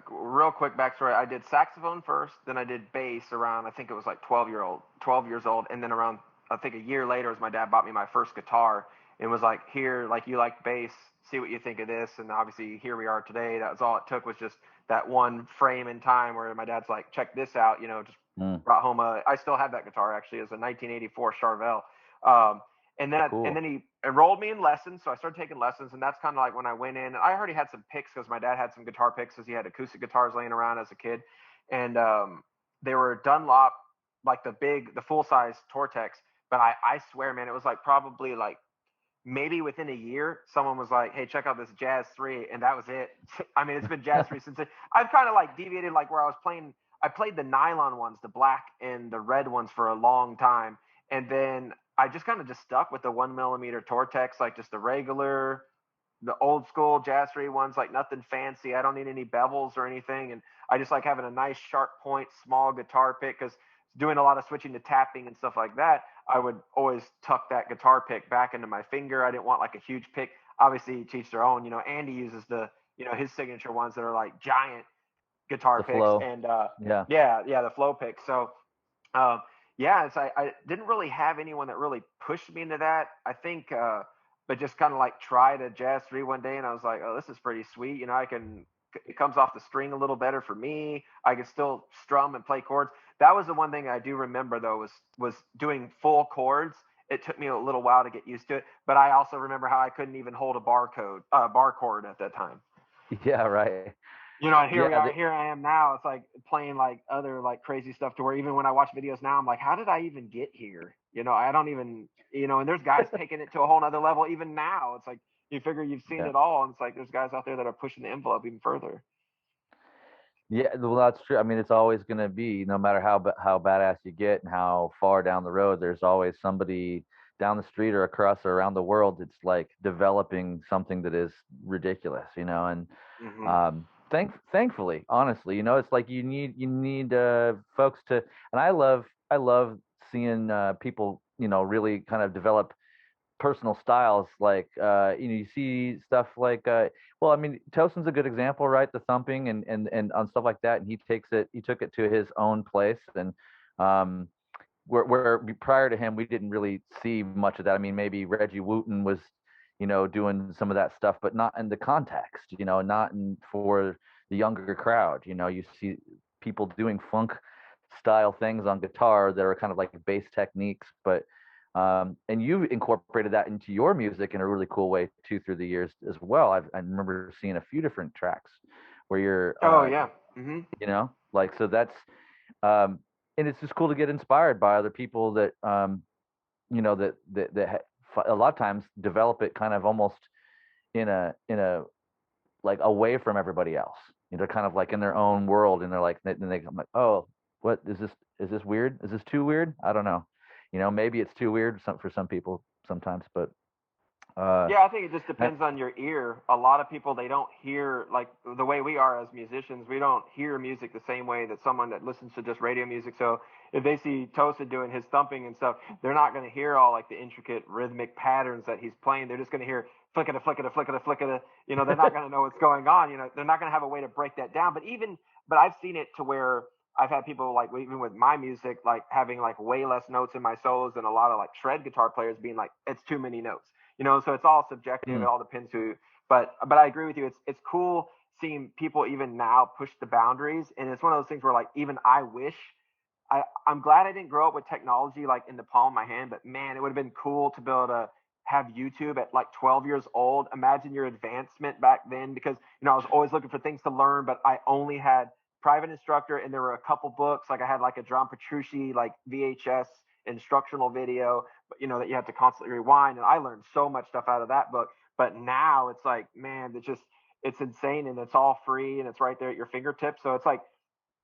real quick backstory, I did saxophone first, then I did bass around, I think it was like 12 years old. And then around, I think a year later, was my dad bought me my first guitar and was like, here, like, you like bass, see what you think of this. And obviously here we are today. That was all it took, was just that one frame in time where my dad's like, check this out, just brought home I still have that guitar actually. It was a 1984 Charvel. And then he enrolled me in lessons. So I started taking lessons, and that's kind of like when I went in. I already had some picks because my dad had some guitar picks because he had acoustic guitars laying around as a kid. And they were Dunlop, like the full-size Tortex. But I swear, man, it was like probably like maybe within a year, someone was like, hey, check out this Jazz 3. And that was it. I mean, it's been Jazz 3 since I've kind of like deviated, like where I played the nylon ones, the black and the red ones, for a long time. And then I just kind of just stuck with the 1mm Tortex, like just the regular, the old school Jazz 3 ones, like nothing fancy. I don't need any bevels or anything. And I just like having a nice sharp point, small guitar pick, because doing a lot of switching to tapping and stuff like that, I would always tuck that guitar pick back into my finger. I didn't want like a huge pick. Obviously, to each their own. You know, Andy uses his signature ones that are like giant guitar The picks. flow. And Yeah. the flow picks. So it's I didn't really have anyone that really pushed me into that. I think, but just kind of like tried a Jazz 3 one day, and I was like, oh, this is pretty sweet. You know, it comes off the string a little better for me. I can still strum and play chords. That was the one thing I do remember though, was doing full chords. It took me a little while to get used to it, but I also remember how I couldn't even hold a bar chord at that time. Yeah, right. You know, and here I am now. It's like playing like other like crazy stuff to where even when I watch videos now, I'm like, how did I even get here? You know, I don't even, and there's guys taking it to a whole nother level even now. It's like, you figure you've seen it all, and it's like there's guys out there that are pushing the envelope even further. Yeah, well, that's true. I mean, it's always going to be, no matter how badass you get and how far down the road, there's always somebody down the street or across or around the world that's like developing something that is ridiculous, and thankfully, honestly, it's like you need folks to, and I love seeing people, really kind of develop personal styles. Like you see stuff like well, I mean, Tosin's a good example, right? The thumping and on stuff like that, and he took it to his own place. And where prior to him we didn't really see much of that. I mean, maybe Reggie Wooten was doing some of that stuff, but not in the context, not for the younger crowd. You see people doing funk style things on guitar that are kind of like bass techniques, but and you've incorporated that into your music in a really cool way too through the years as well. I remember seeing a few different tracks where you're like, so that's and it's just cool to get inspired by other people that that a lot of times develop it kind of almost in a like away from everybody else. They're kind of like in their own world, and they're like, I'm like, oh, what is this? Is this weird? Is this too weird? I don't know. Maybe it's too weird for some people sometimes, but I think it just depends on your ear. A lot of people, they don't hear, like the way we are as musicians, we don't hear music the same way that someone that listens to just radio music. So if they see Tosin doing his thumping and stuff, they're not going to hear all like the intricate rhythmic patterns that he's playing. They're just going to hear flick-a-da, flick-a-da, flick-a-da, flick-a-da. They're not going to know what's going on. They're not going to have a way to break that down. But I've seen it to where I've had people, like, even with my music, like having like way less notes in my solos, and a lot of like shred guitar players being like, it's too many notes. So it's all subjective. It all depends who. But I agree with you. It's cool seeing people even now push the boundaries, and it's one of those things where like even I wish I'm glad I didn't grow up with technology like in the palm of my hand. But man, it would have been cool to be able to have YouTube at like 12 years old. Imagine your advancement back then, because I was always looking for things to learn, but I only had private instructor, and there were a couple books. Like I had like a John Petrucci like VHS instructional video, but that you have to constantly rewind, and I learned so much stuff out of that book. But now it's like, man, it's insane, and it's all free, and it's right there at your fingertips. So it's like,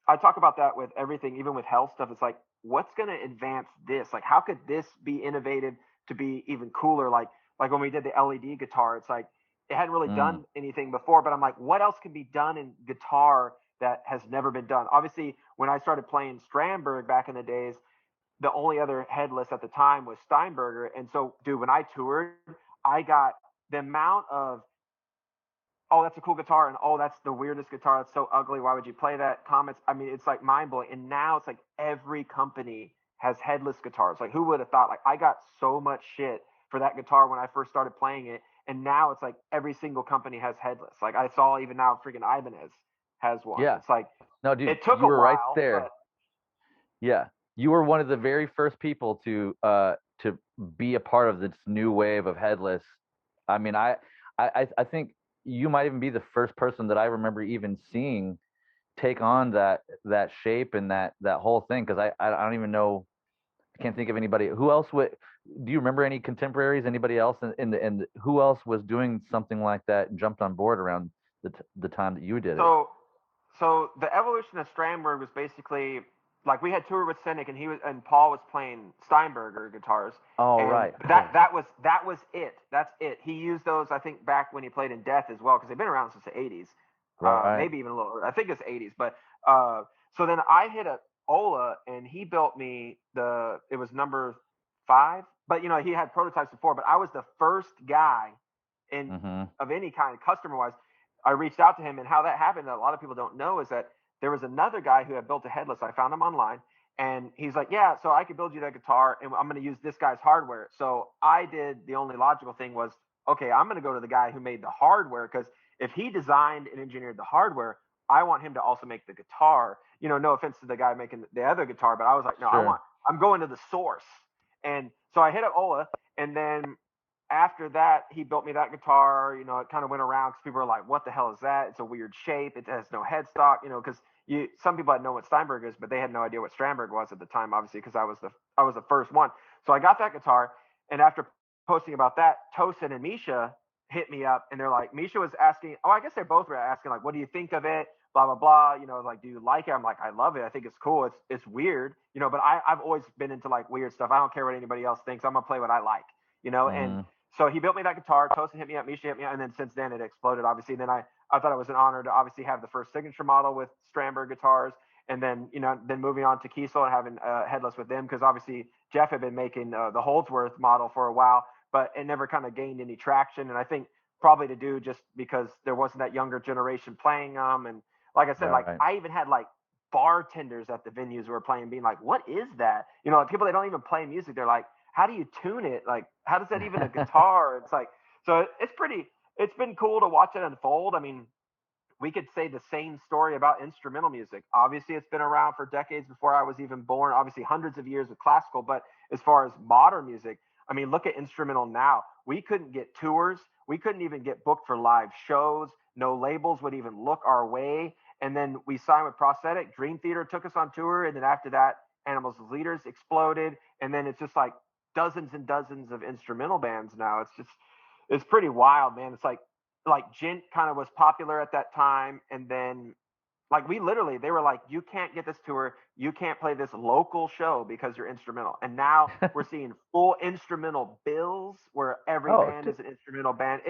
I talk about that with everything, even with health stuff. It's like, what's going to advance this? Like, how could this be innovated to be even cooler? Like when we did the LED guitar, it's like it hadn't really done anything before, but I'm like, what else can be done in guitar that has never been done? Obviously, when I started playing Strandberg back in the days, the only other headless at the time was Steinberger. And so, dude, when I toured, I got the amount of, oh, that's a cool guitar, and oh, that's the weirdest guitar, that's so ugly, why would you play that, comments. I mean, it's like mind-blowing. And now it's like every company has headless guitars. Like, who would have thought? Like, I got so much shit for that guitar when I first started playing it, and now it's like every single company has headless. Like, I saw even now freaking Ibanez has one. Yeah. It's like, no, dude, it took you a were while, right there. but Yeah, you were one of the very first people to be a part of this new wave of headless. I mean, I think you might even be the first person that I remember even seeing take on that shape and that whole thing, because I don't even know, I can't think of anybody who else would. Do you remember any contemporaries, anybody else in who else was doing something like that and jumped on board around the time that you did it? So the evolution of Strandberg was basically, like we had toured with Cynic, and Paul was playing Steinberger guitars. Oh, and right. That was it. That's it. He used those, I think, back when he played in Death as well, because they've been around since the 80s. Right. Maybe even a little. I think it's 80s. But so then I hit a Ola, and he built me it was number 5. But he had prototypes before. But I was the first guy of any kind, customer wise. I reached out to him, and how that happened, that a lot of people don't know, is that there was another guy who had built a headless. I found him online, and he's like, yeah, so I could build you that guitar, and I'm going to use this guy's hardware. So I did, the only logical thing was, okay, I'm going to go to the guy who made the hardware, because if he designed and engineered the hardware, I want him to also make the guitar. No offense to the guy making the other guitar, but I was like, no, Sure. I'm going to the source. And so I hit up Ola, and then after that, he built me that guitar. It kind of went around because people were like, what the hell is that? It's a weird shape. It has no headstock, because some people had known what Steinberg is, but they had no idea what Strandberg was at the time, obviously, because I was the first one. So I got that guitar, and after posting about that, Tosin and Misha hit me up, and they're like, Misha was asking, I guess they both were asking, like, what do you think of it? Blah, blah, blah. Like, do you like it? I'm like, I love it. I think it's cool. It's weird, but I've always been into like weird stuff. I don't care what anybody else thinks. I'm going to play what I like, and so he built me that guitar. Tosin hit me up, Misha hit me up, and then since then it exploded, obviously. And then I thought it was an honor to obviously have the first signature model with Strandberg guitars, and then then moving on to Kiesel and having headless with them, because obviously Jeff had been making the Holdsworth model for a while, but it never kind of gained any traction. And I think probably to do just because there wasn't that younger generation playing them. And like I said, like I even had like bartenders at the venues who were playing being like, what is that? Like people that don't even play music, they're like, how do you tune it? Like, how does that even a guitar? It's like, so it's been cool to watch it unfold. I mean, we could say the same story about instrumental music. Obviously, it's been around for decades before I was even born, obviously hundreds of years with classical, but as far as modern music, I mean, look at instrumental now. We couldn't get tours. We couldn't even get booked for live shows. No labels would even look our way. And then we signed with Prosthetic. Dream Theater took us on tour. And then after that, Animals as Leaders exploded. And then it's just like dozens and dozens of instrumental bands now. It's pretty wild, man. It's like Gent kind of was popular at that time. And then like they were like, you can't get this tour. You can't play this local show because you're instrumental. And now we're seeing full instrumental bills where every band is an instrumental band.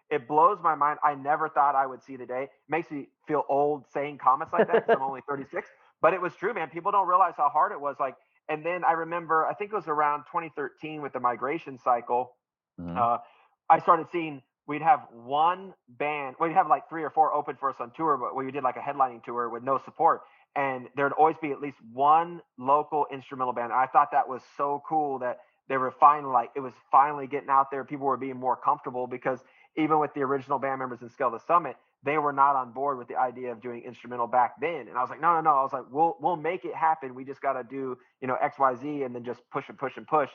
It blows my mind. I never thought I would see the day. It makes me feel old saying comments like that because I'm only 36. But it was true, man. People don't realize how hard it was. Like, and then I remember, I think it was around 2013 with the migration cycle. I started seeing we'd have one band, we'd have like 3 or 4 open for us on tour, but we did like a headlining tour with no support. And there'd always be at least one local instrumental band. I thought that was so cool that they were finally like, it was finally getting out there. People were being more comfortable because even with the original band members in Scale the Summit, they were not on board with the idea of doing instrumental back then. And I was like, no. I was like, we'll make it happen. We just got to do, X, Y, Z, and then just push and push and push.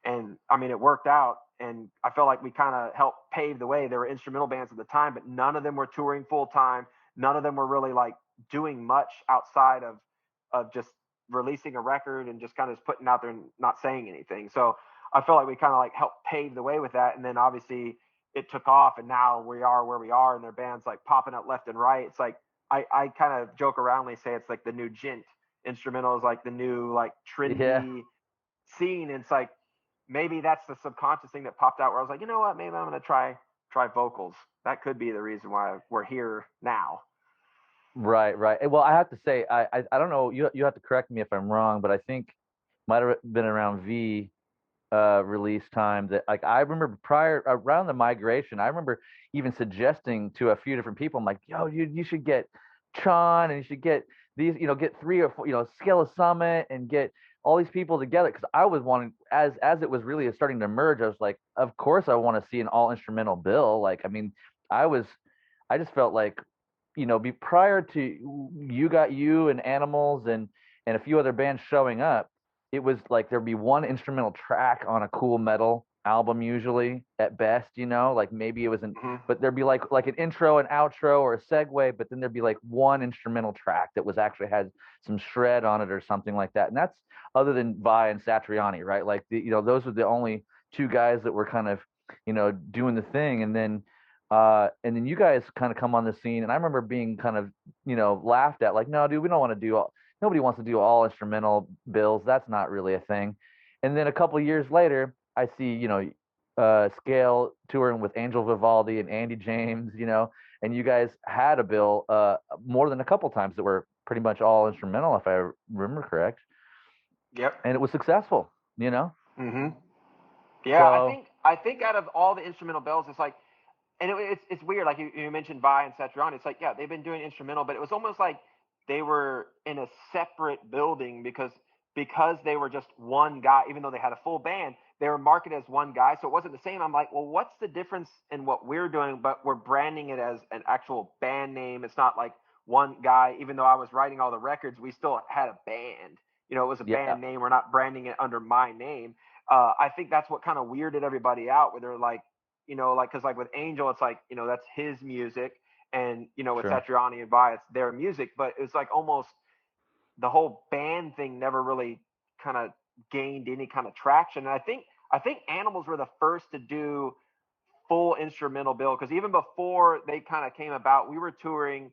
And I mean, it worked out. And I felt like we kind of helped pave the way. There were instrumental bands at the time, but none of them were touring full time. None of them were really like doing much outside of just releasing a record and just kind of just putting out there and not saying anything. So I feel like we kind of like helped pave the way with that. And then obviously it took off, and now we are where we are, and their bands like popping up left and right. It's like I kind of joke aroundly say it's like the new Gent. Instrumental is like the new like trendy scene. And it's like maybe that's the subconscious thing that popped out where I was like, you know what, maybe I'm gonna try vocals. That could be the reason why we're here now. Right. Well, I have to say, I don't know. You have to correct me if I'm wrong, but I think might have been around V release time that like I remember prior around the migration. I remember even suggesting to a few different people, I'm like, yo, you should get Chon, and you should get these, get 3 or 4, Scale of Summit, and get all these people together, because I was wanting, as it was really starting to emerge, I was like, of course I want to see an all instrumental bill. Like, I mean, I just felt like, be prior to You Got You and Animals and a few other bands showing up, it was like there'd be one instrumental track on a cool metal album, usually at best, like maybe it wasn't, but there'd be like an intro, an outro, or a segue, but then there'd be like one instrumental track that was actually had some shred on it or something like that. And that's other than Vi and Satriani, right? Like those were the only 2 guys that were kind of, doing the thing. And then you guys kind of come on the scene, and I remember being kind of, laughed at, like, no, dude, we don't want to do nobody wants to do all instrumental bills. That's not really a thing. And then a couple of years later, I see, Scale touring with Angel Vivaldi and Andy James, and you guys had a bill more than a couple times that were pretty much all instrumental, if I remember correct. Yep. And it was successful. Mm-hmm. Yeah, So I think out of all the instrumental bills, it's like, and it's weird. Like you mentioned Vi and Satriani. It's like, yeah, they've been doing instrumental, but it was almost like they were in a separate building because they were just one guy. Even though they had a full band, they were marketed as one guy, so it wasn't the same. I'm like, well, what's the difference in what we're doing? But we're branding it as an actual band name. It's not like one guy. Even though I was writing all the records, we still had a band. You know, it was a yeah, band name. We're not branding it under my name. I think that's what kind of weirded everybody out, where they're like, like, because like with Angel, it's like, that's his music, and with sure. Satriani and Vi, it's their music, but it's like almost the whole band thing never really kind of gained any kind of traction. And I think Animals were the first to do full instrumental bill, because even before they kind of came about, we were touring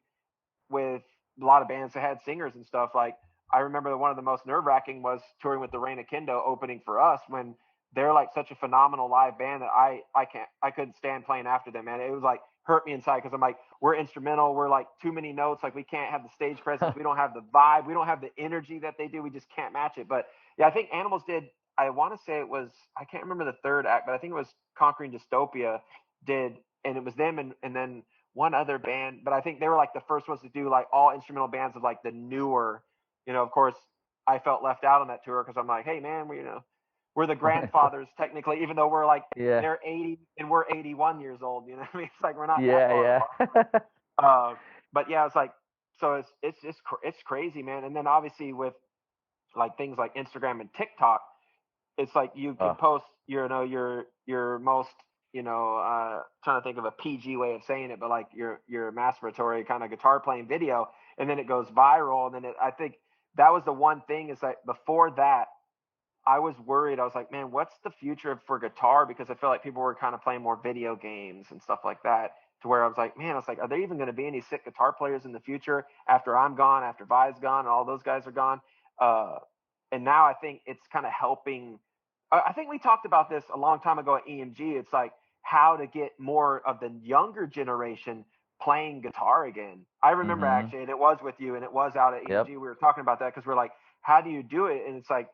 with a lot of bands that had singers and stuff. Like, I remember one of the most nerve wracking was touring with the Reign of Kendo opening for us, when they're like such a phenomenal live band that I couldn't stand playing after them, man. It was like hurt me inside, because I'm like, we're instrumental, we're like too many notes, like we can't have the stage presence, we don't have the vibe, we don't have the energy that they do, we just can't match it. But yeah, I think Animals did. I want to say it was, I can't remember the third act, but I think it was Conquering Dystopia did, and it was them and then one other band, but I think they were like the first ones to do like all instrumental bands of like the newer, of course, I felt left out on that tour, because I'm like, hey man, we're the grandfathers technically, even though we're like, Yeah, they're 80 and we're 81 years old. You know what I mean? It's like we're not that far yeah, apart. yeah. But yeah, it's like, so it's just it's crazy, man. And then obviously with like things like Instagram and TikTok, it's like you can Oh, post your most, trying to think of a PG way of saying it, but like your masturbatory kind of guitar playing video, and then it goes viral, and then I think that was the one thing, is that before that I was worried. I was like, man, what's the future for guitar? Because I feel like people were kind of playing more video games and stuff like that, to where I was like, man, I was like, are there even going to be any sick guitar players in the future after I'm gone, after Vi's gone, and all those guys are gone? Uh, and now I think it's kind of helping. I think we talked about this a long time ago at EMG. It's like how to get more of the younger generation playing guitar again. I remember mm-hmm. actually, and it was with you, and it was out at EMG. Yep. We were talking about that, because we're like, how do you do it? And it's like,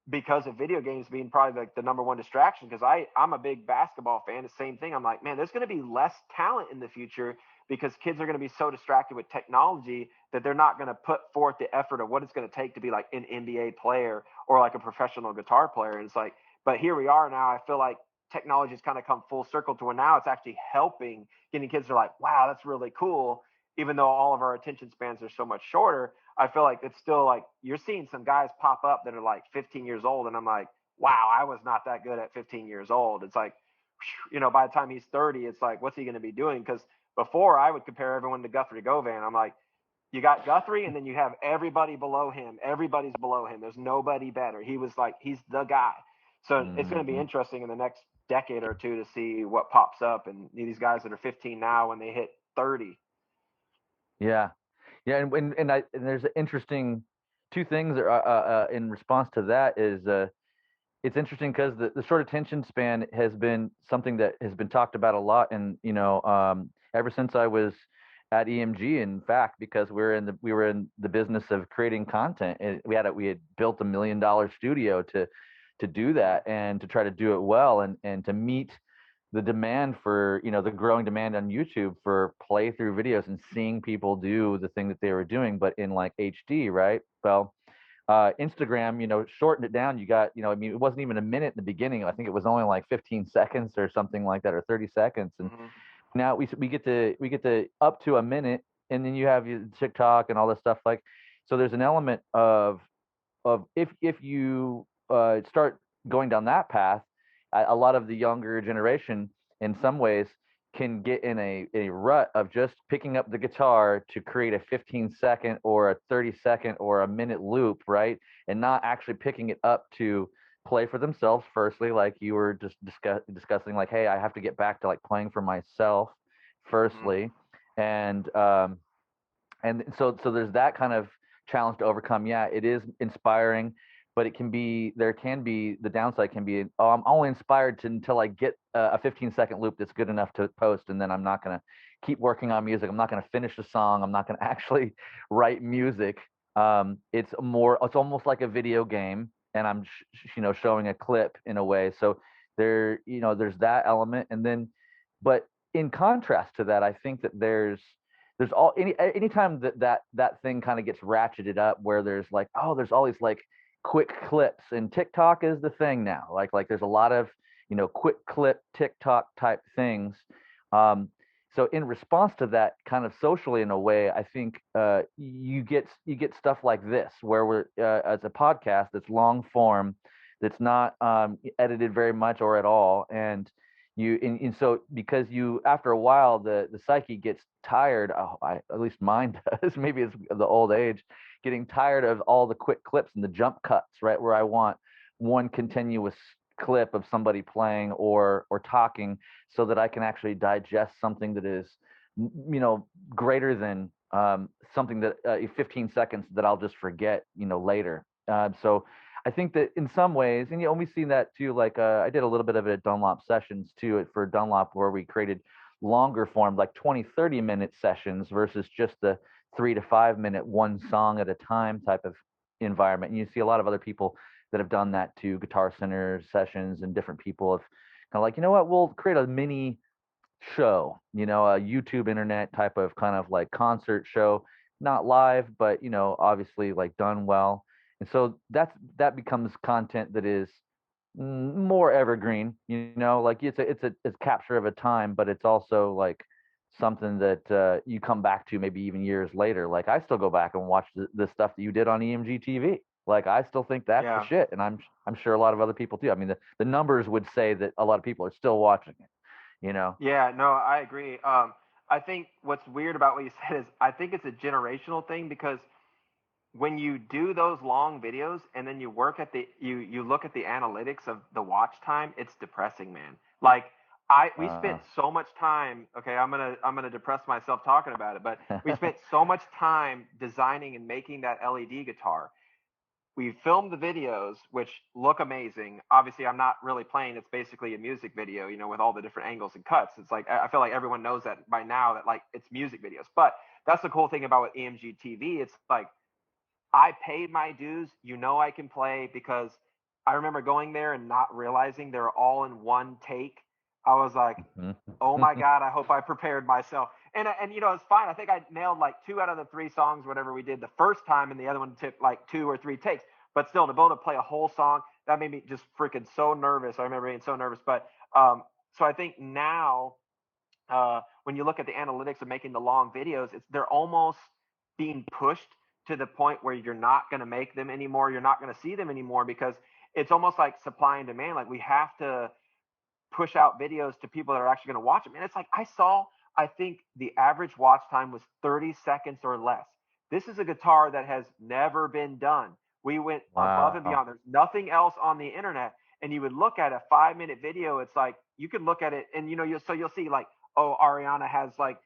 because of video games being probably like the number one distraction, because I'm a big basketball fan. The same thing. I'm like, man, there's going to be less talent in the future, because kids are going to be so distracted with technology that they're not going to put forth the effort of what it's going to take to be like an NBA player or like a professional guitar player. And it's like, but here we are now. I feel like technology has kind of come full circle to where now it's actually helping, getting kids to like, wow, that's really cool. Even though all of our attention spans are so much shorter, I feel like it's still like you're seeing some guys pop up that are like 15 years old, and I'm like, wow, I was not that good at 15 years old. It's like, by the time he's 30, it's like, what's he going to be doing? Because before I would compare everyone to Guthrie Govan. I'm like, you got Guthrie, and then you have everybody below him. Everybody's below him. There's nobody better. He was like, he's the guy. So it's going to be Mm-hmm. interesting in the next decade or two to see what pops up, and these guys that are 15 now, when they hit 30. Yeah. Yeah, and there's an interesting two things in response to that is it's interesting because the short attention span has been something that has been talked about a lot, and ever since I was at EMG, in fact, because we were in the business of creating content, and we had built $1 million studio to do that and to try to do it well, and to meet the demand for, the growing demand on YouTube for playthrough videos and seeing people do the thing that they were doing, but in like HD, right? Well, Instagram, shortened it down. You got, I mean, it wasn't even a minute in the beginning. I think it was only like 15 seconds or something like that, or 30 seconds. And Mm-hmm. now we get to up to a minute, and then you have your TikTok and all this stuff. Like, so there's an element of if you start going down that path, a lot of the younger generation, in some ways, can get in a rut of just picking up the guitar to create a 15-second or a 30-second or a minute loop, right? And not actually picking it up to play for themselves, firstly, like you were just discussing, like, hey, I have to get back to like playing for myself, Mm-hmm. firstly. And so there's that kind of challenge to overcome. Yeah, it is inspiring, but there can be the downside can be, oh, I'm only inspired until I get a 15-second loop that's good enough to post, and then I'm not going to keep working on music. I'm not going to finish the song. I'm not going to actually write music. It's almost like a video game, and I'm showing a clip in a way. So there's that element, and then, but in contrast to that, I think that there's anytime that thing kind of gets ratcheted up, where there's like, oh, there's all these like quick clips, and TikTok is the thing now. Like there's a lot of quick clip TikTok type things. So in response to that, kind of socially in a way, I think you get stuff like this, where we're as a podcast that's long form, that's not edited very much or at all, and so because after a while the psyche gets tired. At least mine does. Maybe it's the old age, getting tired of all the quick clips and the jump cuts, right, where I want one continuous clip of somebody playing or talking, so that I can actually digest something that is greater than something that 15 seconds that I'll just forget later. So I think that in some ways, and we've seen that too. Like I did a little bit of it at Dunlop Sessions too, for Dunlop, where we created longer form, like 20-30 minute sessions versus just the 3 to 5 minute one song at a time type of environment. And you see a lot of other people that have done that too, Guitar Center sessions, and different people have kind of like, what, we'll create a mini show, a YouTube internet type of kind of like concert show, not live, but obviously like done well. And so that becomes content that is more evergreen, like it's a capture of a time, but it's also like something that you come back to maybe even years later. Like I still go back and watch the stuff that you did on EMG TV. Like I still think that's the shit, and I'm sure a lot of other people do. I mean, the numbers would say that a lot of people are still watching it. Yeah, no, I agree. I think what's weird about what you said is I think it's a generational thing, because when you do those long videos and then you work at you look at the analytics of the watch time, it's depressing, man. Like we spent so much time. Okay, I'm gonna depress myself talking about it, but we spent so much time designing and making that LED guitar. We filmed the videos, which look amazing. Obviously, I'm not really playing. It's basically a music video, with all the different angles and cuts. It's like, I feel like everyone knows that by now, that like it's music videos. But that's the cool thing about with EMG TV. It's like, I paid my dues. I can play, because I remember going there and not realizing they're all in one take. I was like, oh my God, I hope I prepared myself. And it's fine. I think I nailed like 2 out of the 3 songs, whatever we did the first time, and the other one took like 2 or 3 takes. But still, to be able to play a whole song, that made me just freaking so nervous. I remember being so nervous. But so I think now, when you look at the analytics of making the long videos, they're almost being pushed to the point where you're not going to make them anymore. You're not going to see them anymore, because it's almost like supply and demand. Like we have to push out videos to people that are actually going to watch them. And it's like, I think the average watch time was 30 seconds or less. This is a guitar that has never been done. We went above and beyond. There's nothing else on the internet. And you would look at a 5-minute video. It's like, you could look at it and, you'll see like, oh, Ariana has like,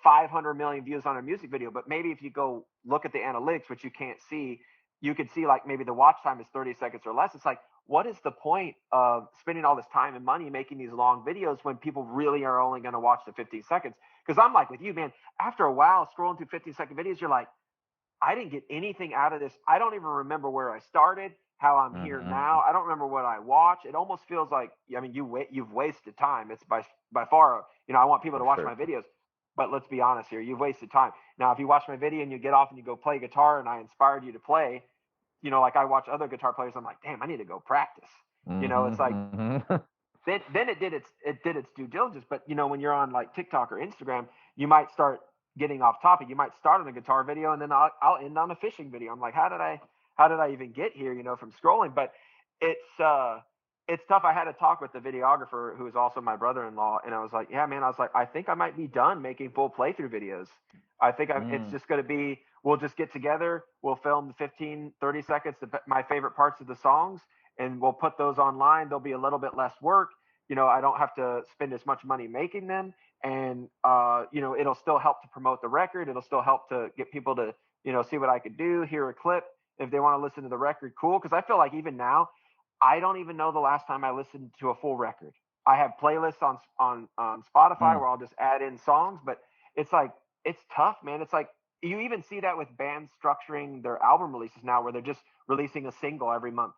500 million views on her music video. But maybe if you go look at the analytics, which you can't see, you could see like maybe the watch time is 30 seconds or less. It's like, what is the point of spending all this time and money making these long videos when people really are only going to watch the 15 seconds? Because I'm like with you, man, after a while scrolling through 15-second videos, you're like, I didn't get anything out of this. I don't even remember where I started, how I'm here now. I don't remember what I watched. It almost feels like, I mean, you've wasted time. It's by far, I want people to watch my videos. But let's be honest here, you've wasted time. Now, if you watch my video and you get off and you go play guitar and I inspired you to play, like I watch other guitar players, I'm like, damn, I need to go practice. It's like, then it did its due diligence. But, when you're on like TikTok or Instagram, you might start getting off topic. You might start on a guitar video and then I'll end on a fishing video. I'm like, how did I even get here, from scrolling? But it's tough. I had a talk with the videographer who is also my brother-in-law, and I was like, yeah, man, I think I might be done making full playthrough videos. I think it's just going to be, we'll just get together, we'll film 15, 30 seconds, my favorite parts of the songs, and we'll put those online. There'll be a little bit less work. I don't have to spend as much money making them, and it'll still help to promote the record. It'll still help to get people to see what I could do, hear a clip. If they want to listen to the record, cool. Because I feel like even now, I don't even know the last time I listened to a full record. I have playlists on Spotify where I'll just add in songs, but it's like it's tough, man. It's like you even see that with bands structuring their album releases now, where they're just releasing a single every month,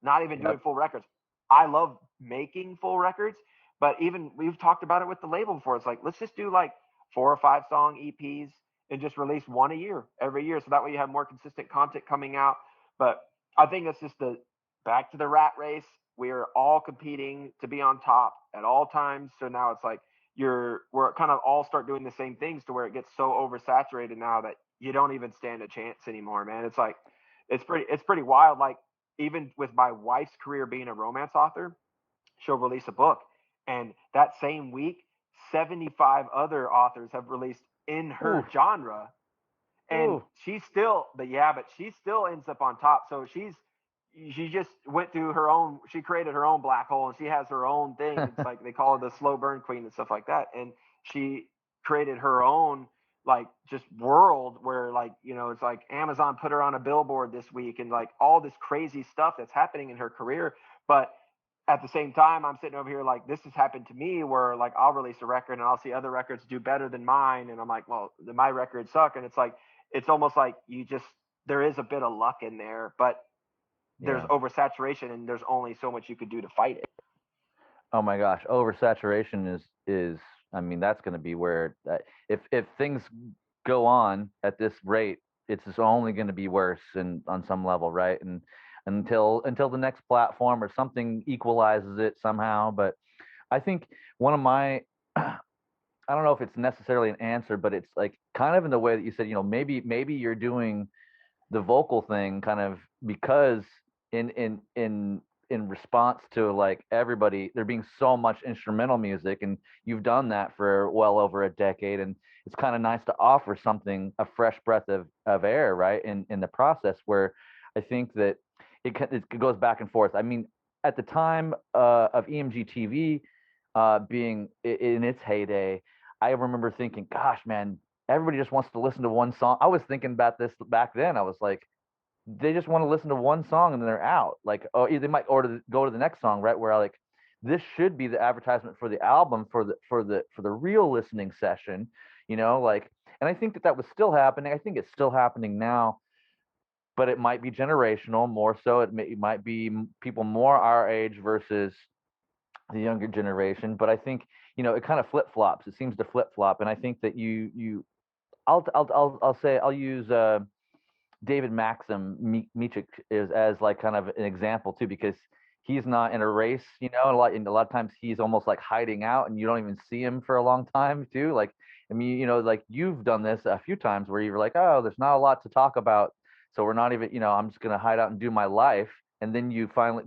not even doing full records. I love making full records, but even we've talked about it with the label before. It's like, let's just do like 4 or 5 song EPs and just release one a year every year. So that way you have more consistent content coming out. But I think it's just back to the rat race. We're all competing to be on top at all times. So now it's like we're kind of all start doing the same things to where it gets so oversaturated now that you don't even stand a chance anymore, man. It's like, it's pretty wild. Like, even with my wife's career being a romance author, she'll release a book, and that same week 75 other authors have released in her genre, and she still ends up on top. So she just went through she created her own black hole, and she has her own thing. It's like they call her the slow burn queen and stuff like that, and she created her own like just world where it's like Amazon put her on a billboard this week, and like all this crazy stuff that's happening in her career. But at the same time, I'm sitting over here like, this has happened to me where like I'll release a record and I'll see other records do better than mine, and I'm like, well, my records suck. And it's like, it's almost like there is a bit of luck in there, but there's oversaturation, and there's only so much you could do to fight it. Oh my gosh, oversaturation is I mean, that's going to be where if things go on at this rate, it's only going to be worse and on some level, right? And until the next platform or something equalizes it somehow. But I think one of my I don't know if it's necessarily an answer, but it's like kind of in the way that you said, maybe you're doing the vocal thing kind of because in response to like everybody there being so much instrumental music, and you've done that for well over a decade, and it's kind of nice to offer something, a fresh breath of air, right, in the process, where I think that it goes back and forth. I mean, at the time of EMG TV being in its heyday, I remember thinking, gosh, man, everybody just wants to listen to one song. I was thinking about this back then. I was like, they just want to listen to one song and then they're out. Like, oh, they might go to the next song, right? Where like, this should be the advertisement for the album, for the real listening session, like. And I think that was still happening. I think it's still happening now, but it might be generational more so. It might be people more our age versus the younger generation. But I think it kind of flip flops. It seems to flip flop, and I think that I'll say I'll use David Maxim Michik is as like kind of an example too, because he's not in a race, a lot of times he's almost like hiding out, and you don't even see him for a long time too. Like, I mean, like you've done this a few times where you're like, oh, there's not a lot to talk about, so we're not even, I'm just gonna hide out and do my life, and then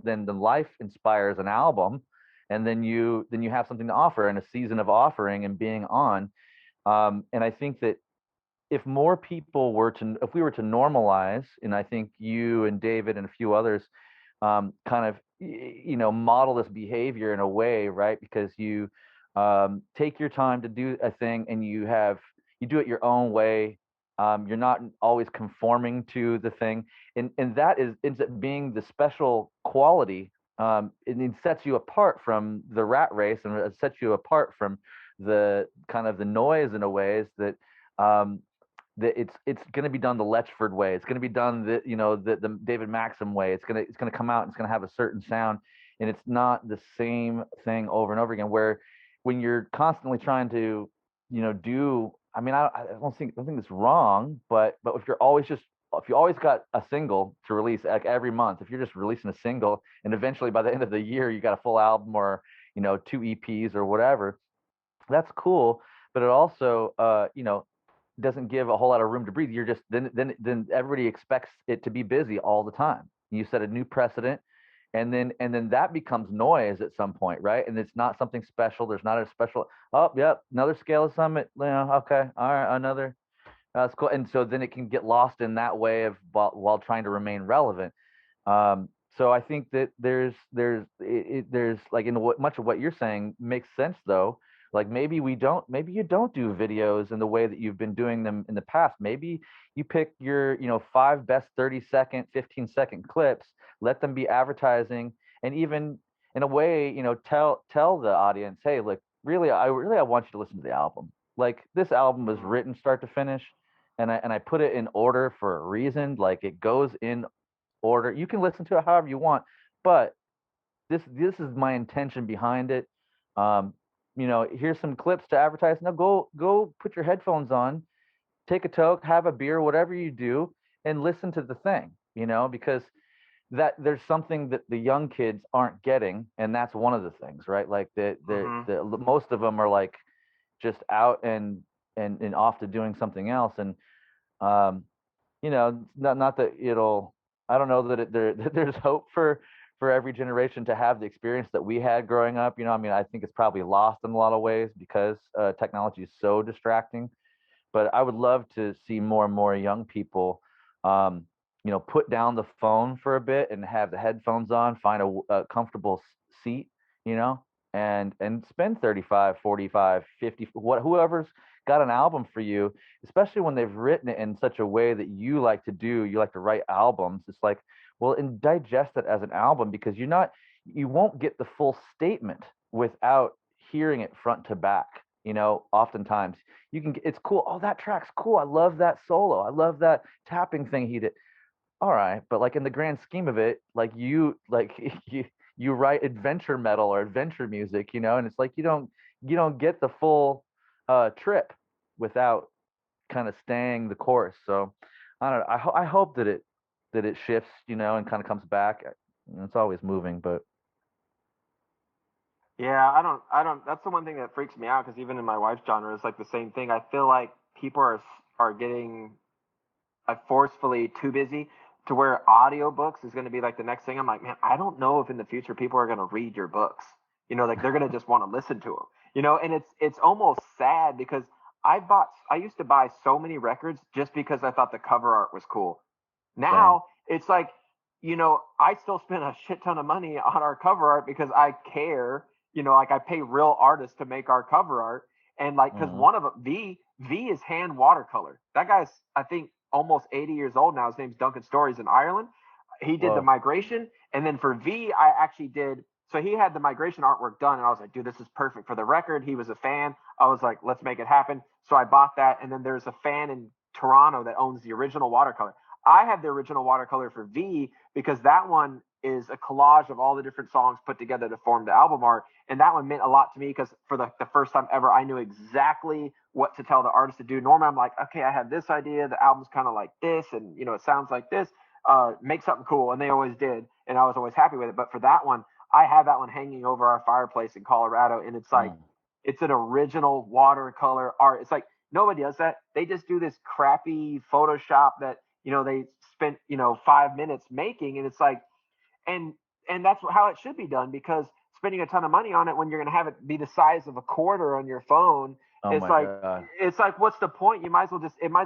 then the life inspires an album, and then you have something to offer, and a season of offering and being on. And I think that if more people if we were to normalize, and I think you and David and a few others kind of, model this behavior in a way, right? Because you take your time to do a thing, and you do it your own way. You're not always conforming to the thing. And that ends up being the special quality. It sets you apart from the rat race, and it sets you apart from the kind of the noise in a ways that that it's going to be done the Letchford way. It's going to be done the David Maxim way. It's going to come out, and it's going to have a certain sound, and it's not the same thing over and over again. Where when you're constantly trying to do, I mean, I don't think it's wrong, but if you always got a single to release like every month, if you're just releasing a single, and eventually by the end of the year you got a full album or 2 EPs or whatever, that's cool. But it also doesn't give a whole lot of room to breathe. You're just then everybody expects it to be busy all the time. You set a new precedent, and then that becomes noise at some point, right? And it's not something special. There's not a special. Oh, yep, another Scala Summit. Okay, all right, another. That's cool. And so then it can get lost in that way of while trying to remain relevant. So I think that there's like in what much of what you're saying makes sense though. Like maybe you don't do videos in the way that you've been doing them in the past. Maybe you pick your, five best 30-second, 15-second clips, let them be advertising, and even in a way, tell the audience, hey, like I want you to listen to the album. Like this album was written start to finish, and I put it in order for a reason. Like it goes in order. You can listen to it however you want, but this is my intention behind it. Um, here's some clips to advertise. Now go put your headphones on, take a toke, have a beer, whatever you do, and listen to the thing. Because that there's something that the young kids aren't getting, and that's one of the things, right? Like the most of them are like just out and off to doing something else, and um, not that it'll. I don't know that that there's hope for every generation to have the experience that we had growing up. I mean, I think it's probably lost in a lot of ways because technology is so distracting. But I would love to see more and more young people, put down the phone for a bit and have the headphones on, find a comfortable seat, you know, and spend 35, 45, 50, whoever's got an album for you, especially when they've written it in such a way that you like to do. You like to write albums. It's like, well, and digest it as an album because you won't get the full statement without hearing it front to back. Oftentimes it's cool. Oh, that track's cool. I love that solo. I love that tapping thing he did. All right, but like in the grand scheme of it, like you write adventure metal or adventure music, and it's like you don't get the full trip without kind of staying the course. So I don't know. I hope that it shifts, and kind of comes back. It's always moving, but Yeah, I don't. That's the one thing that freaks me out because even in my wife's genre, it's like the same thing. I feel like people are getting forcefully too busy to where audiobooks is going to be like the next thing. I'm like, man, I don't know if in the future people are going to read your books. Like they're going to just want to listen to them. And it's almost sad because I used to buy so many records just because I thought the cover art was cool. same. Now it's like, I still spend a shit ton of money on our cover art because I care. Like I pay real artists to make our cover art, and like because Hmm. one of them, V is hand watercolor. That guy's I think almost 80 years old now. His name's Duncan Stories in Ireland. He did the Whoa. migration, and then for V, I actually did. So he had the migration artwork done, and I was like, dude, this is perfect for the record. He was a fan. I was like, let's make it happen. So I bought that, and then there's a fan in Toronto that owns the original watercolor. I have the original watercolor for V because that one is a collage of all the different songs put together to form the album art. And that one meant a lot to me because for the first time ever, I knew exactly what to tell the artist to do. Normally, I'm like, okay, I have this idea. The album's kind of like this, and it sounds like this. Make something cool, and they always did, and I was always happy with it. But for that one, I have that one hanging over our fireplace in Colorado, and it's like Mm. it's an original watercolor art. It's like nobody does that. They just do this crappy Photoshop that they spent 5 minutes making, and it's like and that's how it should be done because spending a ton of money on it when you're going to have it be the size of a quarter on your phone, Oh it's my like God. what's the point? You might as well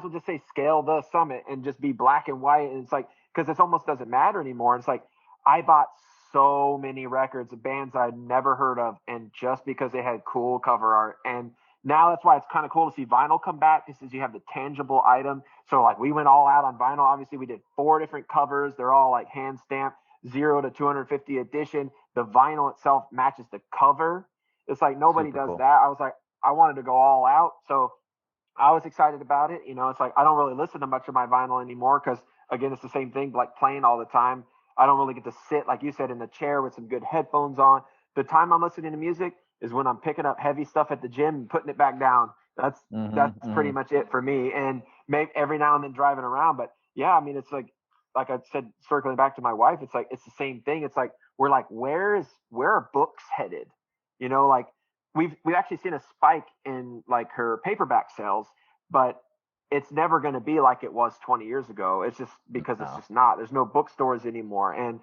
just say scale the summit and just be black and white, and it's like because it almost doesn't matter anymore. It's like I bought so many records of bands I'd never heard of, and just because they had cool cover art. And now that's why it's kind of cool to see vinyl come back because you have the tangible item. So like we went all out on vinyl. Obviously we did 4 different covers. They're all like hand stamped 0 to 250 edition. The vinyl itself matches the cover. It's like nobody Super does cool. that. I was like, I wanted to go all out. So I was excited about it. It's like I don't really listen to much of my vinyl anymore because again, it's the same thing, like playing all the time. I don't really get to sit, like you said, in the chair with some good headphones on. The time I'm listening to music is when I'm picking up heavy stuff at the gym and putting it back down. That's Hmm. that's pretty Hmm. much it for me. And maybe every now and then driving around. But yeah, I mean, it's like I said, circling back to my wife, it's like it's the same thing. It's like we're like, where are books headed? Like we've actually seen a spike in like her paperback sales, but it's never going to be like it was 20 years ago. It's just because it's No. just not. There's no bookstores anymore, and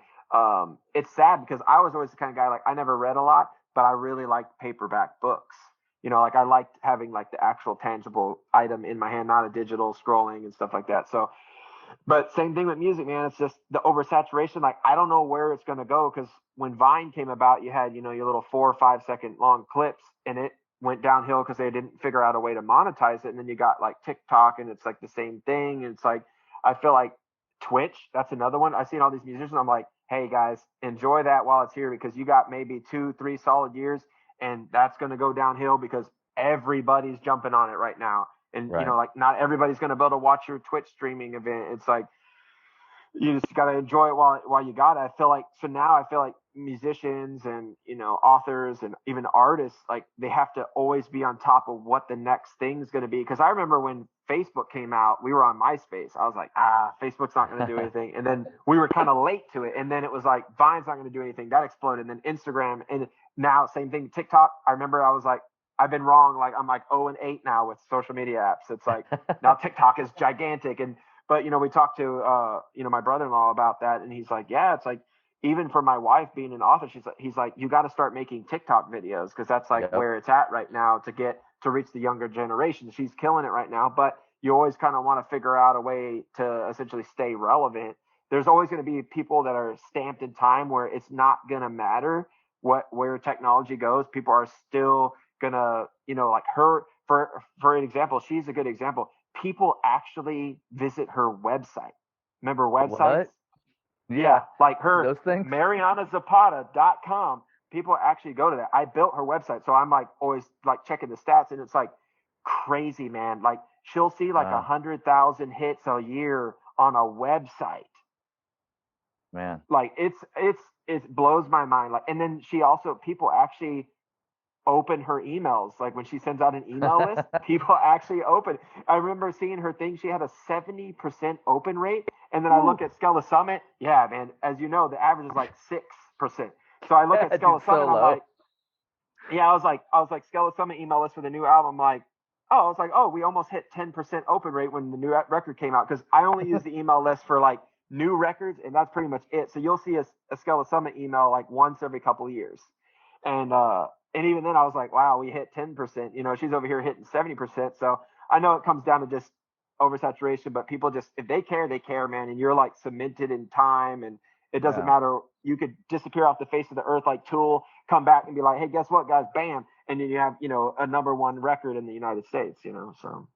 it's sad because I was always the kind of guy like I never read a lot, but I really liked paperback books. Like I liked having like the actual tangible item in my hand, not a digital scrolling and stuff like that. So But same thing with music, man. It's just the oversaturation. Like, I don't know where it's going to go, because when Vine came about, you had, your little 4 or 5 second long clips, and it went downhill because they didn't figure out a way to monetize it. And then you got like TikTok, and it's like the same thing. And it's like, I feel like Twitch, that's another one. I've seen all these musicians. I'm like, hey guys, enjoy that while it's here, because you got maybe 2, 3 solid years, and that's going to go downhill because everybody's jumping on it right now. And Right. like, not everybody's going to be able to watch your Twitch streaming event. It's like, you just got to enjoy it while you got it. I feel like musicians and authors and even artists, like, they have to always be on top of what the next thing's going to be. Because I remember when Facebook came out, we were on MySpace. I was like, Facebook's not going to do anything. And then we were kind of late to it. And then it was like, Vine's not going to do anything. That exploded. And then Instagram, and now same thing. TikTok. I remember I was like, I've been wrong. Like, I'm like 0-8 now with social media apps. It's like now TikTok is gigantic. But we talked to my brother-in-law about that, and he's like, yeah, it's like, even for my wife being an author, he's like, you got to start making TikTok videos, because that's like where it's at right now to reach the younger generation. She's killing it right now, but you always kind of want to figure out a way to essentially stay relevant. There's always going to be people that are stamped in time where it's not going to matter where technology goes. People are still gonna, like her, for an example, she's a good example. People actually visit her website. Remember websites? What? Yeah. Like her, those things. MarianaZapata.com. People actually go to that. I built her website, so I'm like always like checking the stats, and it's like crazy, man. Like, she'll see like 100,000 hits a year on a website. Man, like it blows my mind. Like, and then people actually open her emails. Like, when she sends out an email list, people actually open. I remember seeing her thing. She had a 70% open rate. And then I look at Skella Summit. Yeah, man. As you know, the average is like 6%. So I look at Skella Summit, and I'm like, I was like, Skella Summit email list for the new album. Like, I was like, we almost hit 10% open rate when the new record came out. Because I only use the email list for like new records, and that's pretty much it. So you'll see a Skella Summit email like once every couple of years. And even then I was like, wow, we hit 10%. She's over here hitting 70%. So I know it comes down to just oversaturation, but people just, if they care, they care, man. And you're like cemented in time, and it doesn't matter. You could disappear off the face of the earth like Tool, come back and be like, hey, guess what, guys? Bam. And then you have, a #1 record in the United States, so.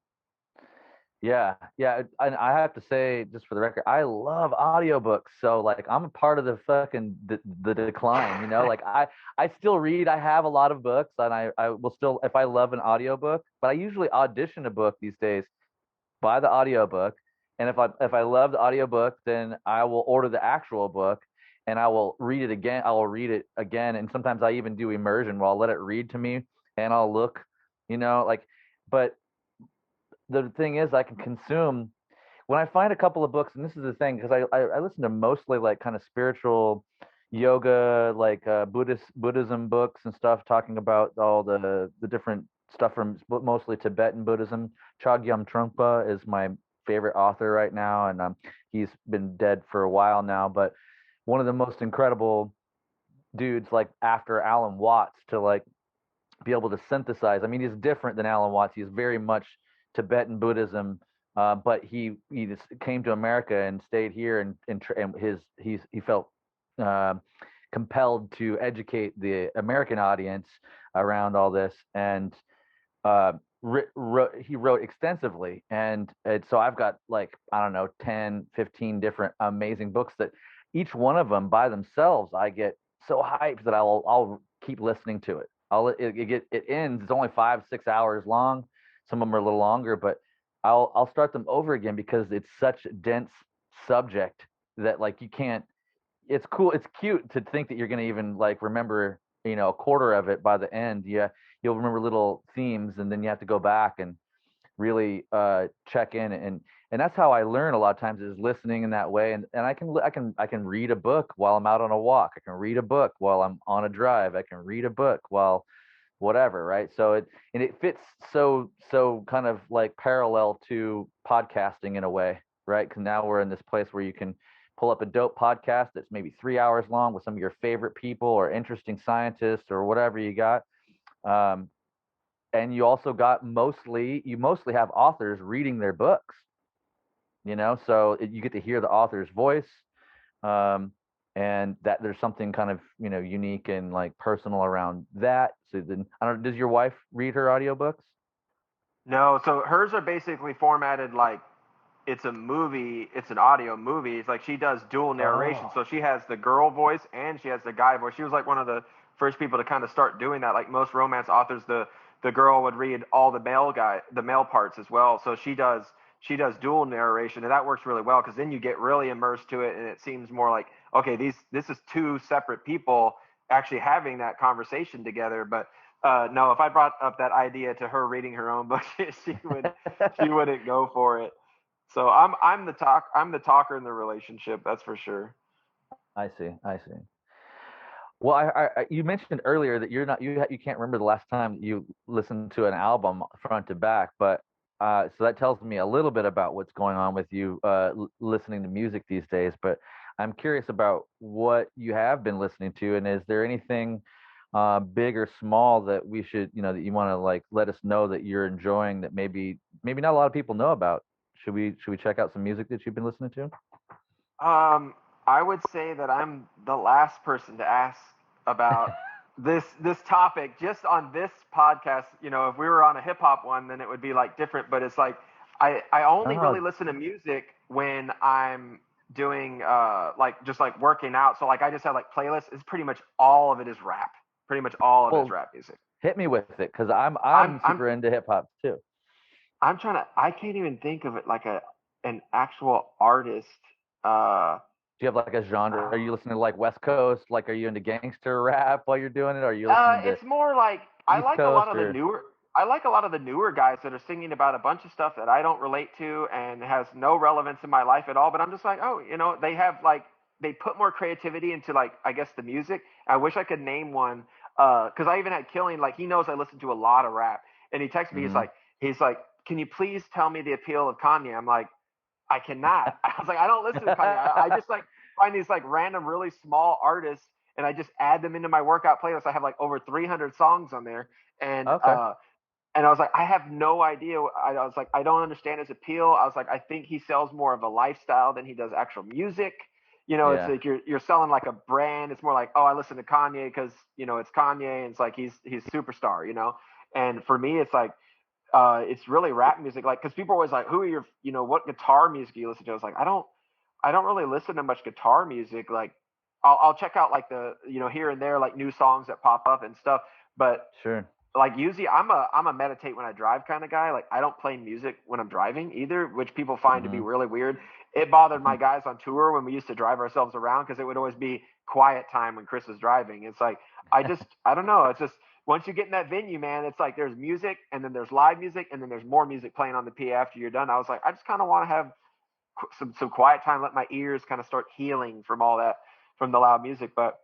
Yeah. And I have to say, just for the record, I love audiobooks. So like, I'm a part of the fucking the decline, like I still read. I have a lot of books, and I will still, if I love an audiobook, but I usually audition a book these days, buy the audiobook. And if I love the audiobook, then I will order the actual book, and I will read it again. I will read it again. And sometimes I even do immersion where I'll let it read to me, and I'll look, but the thing is, I can consume when I find a couple of books, and this is the thing, because I listen to mostly like kind of spiritual yoga, like Buddhism books and stuff, talking about all the different stuff from mostly Tibetan Buddhism. Chogyam Trungpa is my favorite author right now, and he's been dead for a while now, but one of the most incredible dudes, like after Alan Watts, to like be able to synthesize. I mean, he's different than Alan Watts. He's very much Tibetan Buddhism, but he just came to America and stayed here, and he felt compelled to educate the American audience around all this, and he wrote extensively, and so I've got like, I don't know, 10, 15 different amazing books that each one of them by themselves I get so hyped that I'll keep listening to it. It ends. It's only 5-6 hours long. Some of them are a little longer, but I'll start them over again because it's such a dense subject that like you can't. It's cool. It's cute to think that you're going to even like remember, a quarter of it by the end. Yeah, you'll remember little themes, and then you have to go back and really check in, and that's how I learn a lot of times, is listening in that way. And I can read a book while I'm out on a walk. I can read a book while I'm on a drive. I can read a book while whatever, right? So it fits so kind of like parallel to podcasting in a way, right? Because now we're in this place where you can pull up a dope podcast that's maybe 3 hours long with some of your favorite people or interesting scientists or whatever you got. And you also got mostly have authors reading their books. So you get to hear the author's voice, um, and that there's something kind of unique and like personal around that. So then I don't know, does your wife read her audiobooks? No, so hers are basically formatted like it's a movie, it's an audio movie. It's like she does dual narration. Oh. So she has the girl voice and she has the guy voice. She was like one of the first people to kind of start doing that. Like most romance authors, the girl would read all the male parts as well. So she does dual narration, and that works really well because then you get really immersed to it, and it seems more like, okay, this is two separate people actually having that conversation together. But no, if I brought up that idea to her reading her own book, she wouldn't go for it. So I'm the talker in the relationship. That's for sure. I see. I see. Well, you mentioned earlier that you can't remember the last time you listened to an album front to back, but so that tells me a little bit about what's going on with you listening to music these days. But I'm curious about what you have been listening to, and is there anything big or small that we should, that you want to like let us know that you're enjoying that maybe not a lot of people know about? Should we check out some music that you've been listening to? Um, I would say that I'm the last person to ask about this topic just on this podcast. If we were on a hip hop one, then it would be like different. But it's like I only really Oh, listen to music when I'm doing like just like working out. So like I just have like playlists. It's pretty much all of it is rap. Pretty much all of it is well, rap music. hit me with it because I'm I'm I'm I'm super into hip hop too. I'm trying to. I can't even think of it like an actual artist. Uh, Do you have like a genre? Are you listening to like West Coast? Like, are you into gangster rap while you're doing it? Or are you listening to it's more like East Coast or? I like a lot of the newer guys that are singing about a bunch of stuff that I don't relate to and has no relevance in my life at all. But I'm just like, oh, they have like they put more creativity into like I guess the music. I wish I could name one because I even had Killing like he knows I listen to a lot of rap and he texted me. Mhm. He's like, can you please tell me the appeal of Kanye? I'm like, I cannot. I was like, I don't listen to Kanye. I just like find these like random, really small artists, and I just add them into my workout playlist. I have like over 300 songs on there, and Okay. I was like, I have no idea. I was like, I don't understand his appeal. I was like, I think he sells more of a lifestyle than he does actual music. It's Yeah. like you're selling like a brand. It's more like, oh, I listen to Kanye because it's Kanye, and it's like he's superstar. And for me, it's really rap music, like because people are always like, who are your, what guitar music do you listen to? I was like, I don't really listen to much guitar music. Like, I'll check out like the here and there like new songs that pop up and stuff, but Sure. like usually I'm a meditate when I drive kind of guy. Like I don't play music when I'm driving either, which people find to be Hmm. really weird. It bothered my guys on tour when we used to drive ourselves around because it would always be quiet time when Chrys was driving. It's like I don't know. It's just once you get in that venue, man, it's like there's music and then there's live music and then there's more music playing on the PA after you're done. I was like, I just kind of want to have some quiet time, let my ears kind of start healing from all that from the loud music. But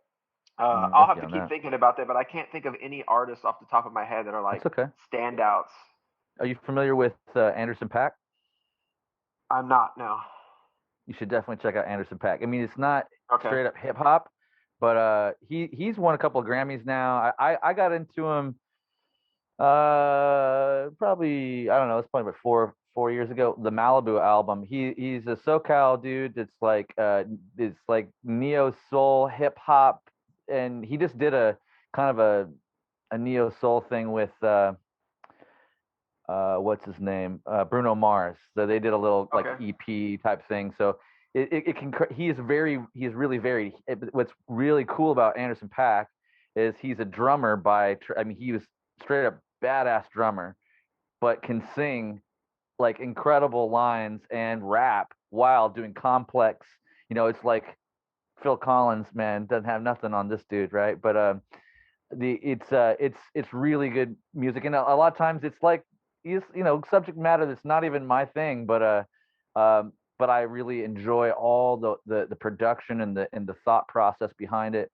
I'm I'll with have you to on keep that. thinking about that. But I can't think of any artists off the top of my head that are like That's okay. standouts. Are you familiar with Anderson .Paak? I'm not, no. You should definitely check out Anderson .Paak. I mean, it's not Okay. straight up hip hop, but he's won a couple of Grammys now. I got into him probably, I don't know, it's probably about four years ago. The Malibu album. He's a SoCal dude that's like it's like neo soul hip hop, and he just did a kind of a neo soul thing with what's his name, Bruno Mars. So they did a little like Okay. EP type thing. So it can, he's really varied. What's really cool about Anderson .Paak is he's a drummer I mean, he was straight up badass drummer, but can sing like incredible lines and rap while doing complex. It's like Phil Collins, man, doesn't have nothing on this dude, right? But it's really good music, and a lot of times it's like subject matter that's not even my thing, but I really enjoy all the production and the thought process behind it.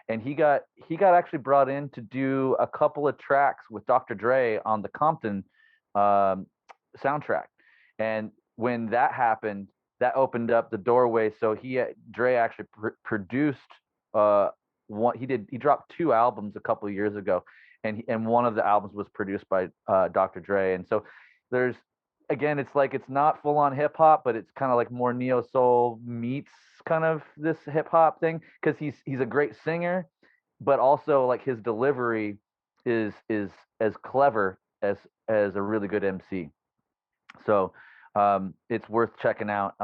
And he got actually brought in to do a couple of tracks with Dr. Dre on the Compton um, soundtrack. And when that happened, that opened up the doorway. So Dre actually produced uh, one. He dropped two albums a couple of years ago, and one of the albums was produced by Dr. Dre. And so there's again, it's like it's not full on hip hop, but it's kind of like more neo soul meets kind of this hip hop thing because he's a great singer, but also like his delivery is as clever as a really good MC. So it's worth checking out.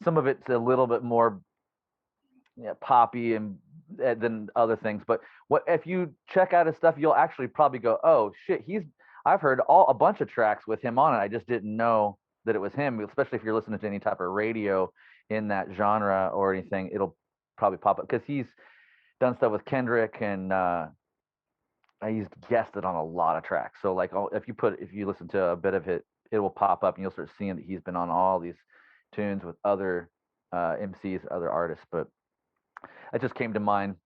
Some of it's a little bit more poppy and than other things, but what if you check out his stuff, you'll actually probably go, oh shit, I've heard a bunch of tracks with him on it. I just didn't know that it was him, especially if you're listening to any type of radio in that genre or anything, it'll probably pop up because he's done stuff with Kendrick and he's guested on a lot of tracks. So like if you listen to a bit of it, it will pop up and you'll start seeing that he's been on all these tunes with other MCs, other artists. But it just came to mind,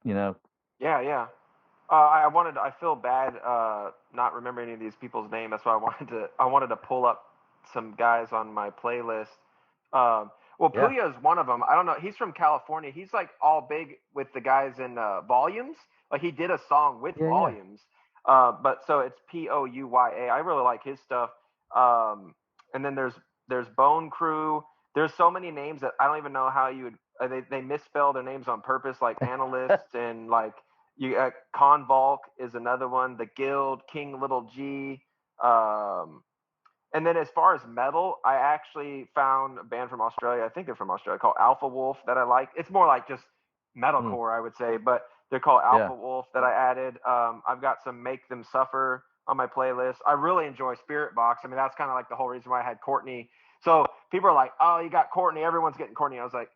you know. Yeah, yeah. I feel bad not remembering any of these people's names. That's why I wanted to pull up some guys on my playlist. Well, Yeah. Puya is one of them. I don't know. He's from California. He's like all big with the guys in Volumes. Like he did a song with Volumes. But so it's Pouya. I really like his stuff. And then there's Bone Crew. There's so many names that I don't even know how you would. They misspell their names on purpose, like Analyst and like Convolk is another one. The Guild, King Little G. And then as far as metal, I actually found a band from Australia. I think they're from Australia called Alpha Wolf that I like. It's more like just metalcore, I would say, but they're called Alpha Wolf that I added. I've got some Make Them Suffer on my playlist. I really enjoy Spirit Box. I mean, that's kind of like the whole reason why I had Courtney. So people are like, oh, you got Courtney. Everyone's getting Courtney. I was like,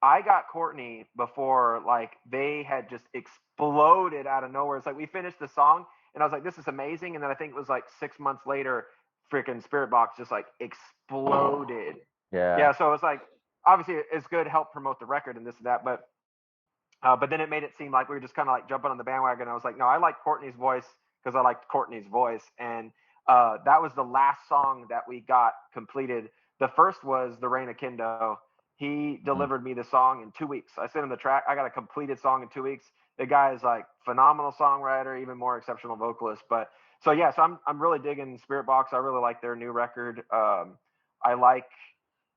I got Courtney before like they had just exploded out of nowhere. It's like we finished the song and I was like, this is amazing. And then I think it was like 6 months later, freaking Spirit Box just like exploded. Yeah. So it's like, obviously it's good to help promote the record and this and that. But then it made it seem like we were just kind of like jumping on the bandwagon. I was like, no, I like Courtney's voice because I liked Courtney's voice. And that was the last song that we got completed. The first was The Reign of Kindo. He delivered me the song in 2 weeks. I sent him the track. I got a completed song in 2 weeks. The guy is like phenomenal songwriter, even more exceptional vocalist. But so yeah, so I'm really digging Spirit Box. I really like their new record. I like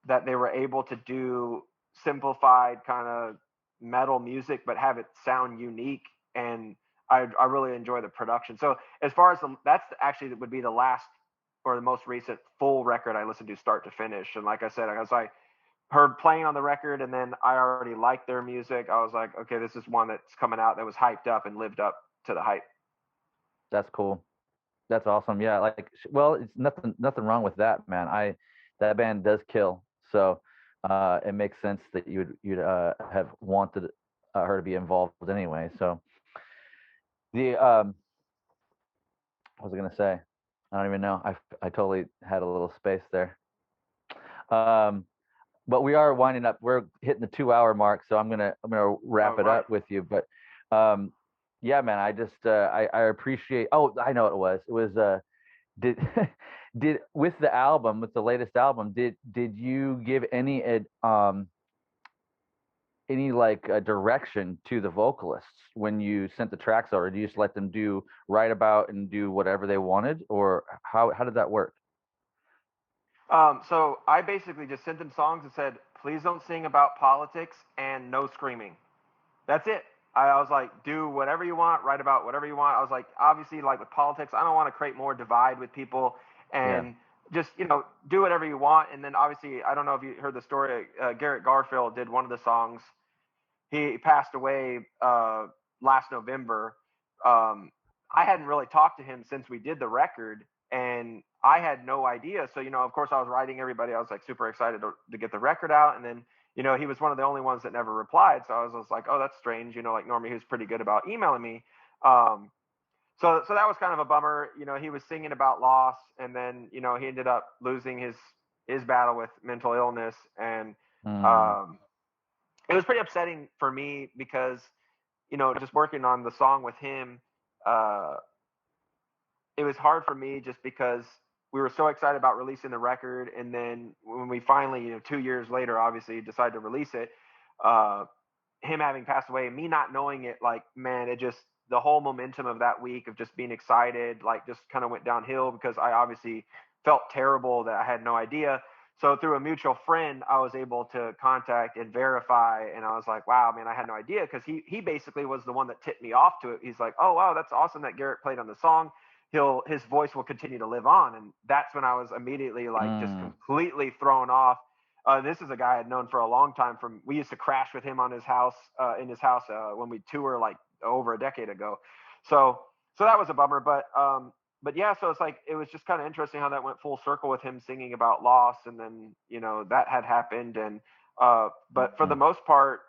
that they were able to do simplified kind of metal music, but have it sound unique. And I really enjoy the production. So as far as that's actually would be the last or the most recent full record I listened to start to finish. And like I said, I was like, heard playing on the record and then I already liked their music. I was like, okay, this is one that's coming out that was hyped up and lived up to the hype. That's cool. That's awesome. Yeah, like well, it's nothing wrong with that, man. That band does kill. So it makes sense that you'd have wanted her to be involved anyway. So the what was I gonna say? I don't even know. I totally had a little space there. But we are winding up. We're hitting the 2 hour mark, so I'm gonna wrap it up with you. But yeah, man, I just I appreciate. Oh, I know what it was. It was did did with the album, with the latest album, did you give any like direction to the vocalists when you sent the tracks over? Do you just let them write about and do whatever they wanted, or how did that work? So I basically just sent them songs and said, please don't sing about politics and no screaming. That's it. I was like, do whatever you want, write about whatever you want. I was like, obviously, like with politics, I don't want to create more divide with people and just, do whatever you want. And then obviously, I don't know if you heard the story, Garret Garfield did one of the songs. He passed away last November. I hadn't really talked to him since we did the record, and I had no idea. So, of course, I was writing everybody. I was like super excited to get the record out, and then he was one of the only ones that never replied. So I was just like, oh, that's strange. Like normally he was pretty good about emailing me. So that was kind of a bummer. He was singing about loss, and then he ended up losing his battle with mental illness, and it was pretty upsetting for me because just working on the song with him, it was hard for me just because we were so excited about releasing the record, and then when we finally 2 years later obviously decided to release it, him having passed away and me not knowing it, like, man, it just the whole momentum of that week of just being excited, like just kind of went downhill because I obviously felt terrible that I had no idea. So through a mutual friend, I was able to contact and verify, and I was like, wow, man, I had no idea, because he basically was the one that tipped me off to it. He's like, oh wow, that's awesome that Garret played on the song. His voice will continue to live on, and that's when I was immediately like just completely thrown off. This is a guy I'd known for a long time. We used to crash with him on his house, in his house, when we tour like over a decade ago. So that was a bummer, but yeah, so it's like, it was just kind of interesting how that went full circle with him singing about loss, and then, you know, that had happened. And but for the most part,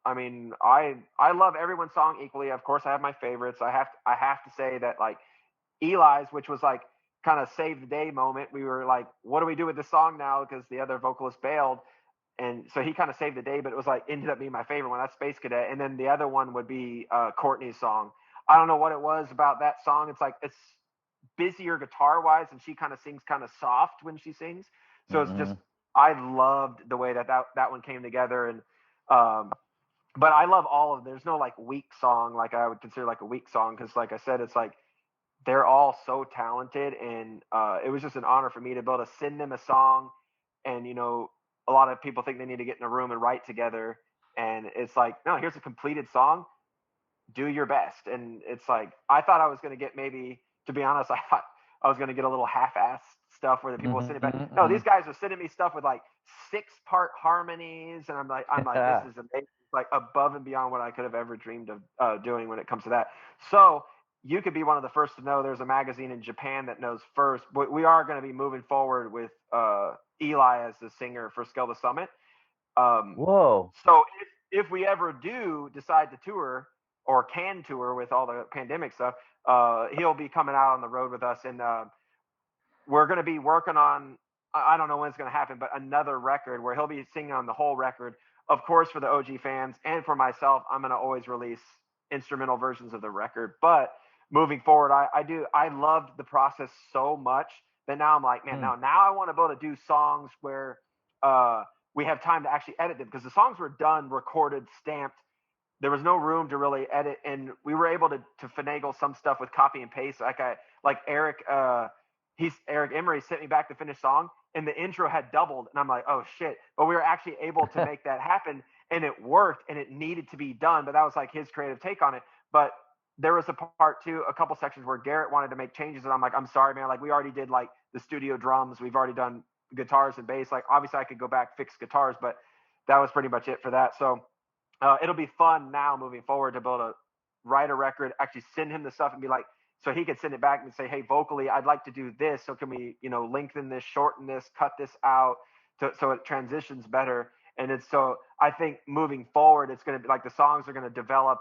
I mean, I love everyone's song equally. Of course, I have my favorites. I have to say that, like, Eli's, which was like kind of save the day moment. We were like, what do we do with this song now? Because the other vocalist bailed. And so he kind of saved the day, but it was like, ended up being my favorite one. That's Space Cadet. And then the other one would be Courtney's song. I don't know what it was about that song. It's like, it's busier guitar wise, and she kind of sings kind of soft when she sings. So it's just, I loved the way that one came together. And but I love all of them. There's no like weak song like I would consider like a weak song, because like I said, it's like they're all so talented. And it was just an honor for me to be able to send them a song. And, you know, a lot of people think they need to get in a room and write together, and it's like, no, here's a completed song, do your best. And it's like, I thought I was going to get, maybe, to be honest, I thought I was going to get a little half-assed stuff where the people were sending back. No, these guys are sending me stuff with like 6-part harmonies, and I'm like, this is amazing. It's like above and beyond what I could have ever dreamed of doing when it comes to that. So you could be one of the first to know. There's a magazine in Japan that knows first. But we are going to be moving forward with Eli as the singer for Scale the Summit. Whoa. So if we ever do decide to tour, or can tour with all the pandemic stuff, he'll be coming out on the road with us. And we're going to be working on, I don't know when it's going to happen, but another record where he'll be singing on the whole record. Of course, for the OG fans and for myself, I'm going to always release instrumental versions of the record. But moving forward, I loved the process so much that now I'm like, man, now I want to be able to do songs where we have time to actually edit them, because the songs were done, recorded, stamped. There was no room to really edit, and we were able to finagle some stuff with copy and paste. Like Eric Emery sent me back the finished song, and the intro had doubled, and I'm like, oh shit. But we were actually able to make that happen, and it worked, and it needed to be done. But that was like his creative take on it. But there was a part too, a couple sections where Garret wanted to make changes, and I'm like, I'm sorry, man. Like, we already did like the studio drums. We've already done guitars and bass. Like, obviously I could go back, fix guitars, but that was pretty much it for that. So it'll be fun now moving forward to be able to write a record, actually send him the stuff and be like, so he could send it back and say, hey, vocally, I'd like to do this. So can we, you know, lengthen this, shorten this, cut this out so it transitions better. And it's, so I think moving forward, it's going to be like, the songs are going to develop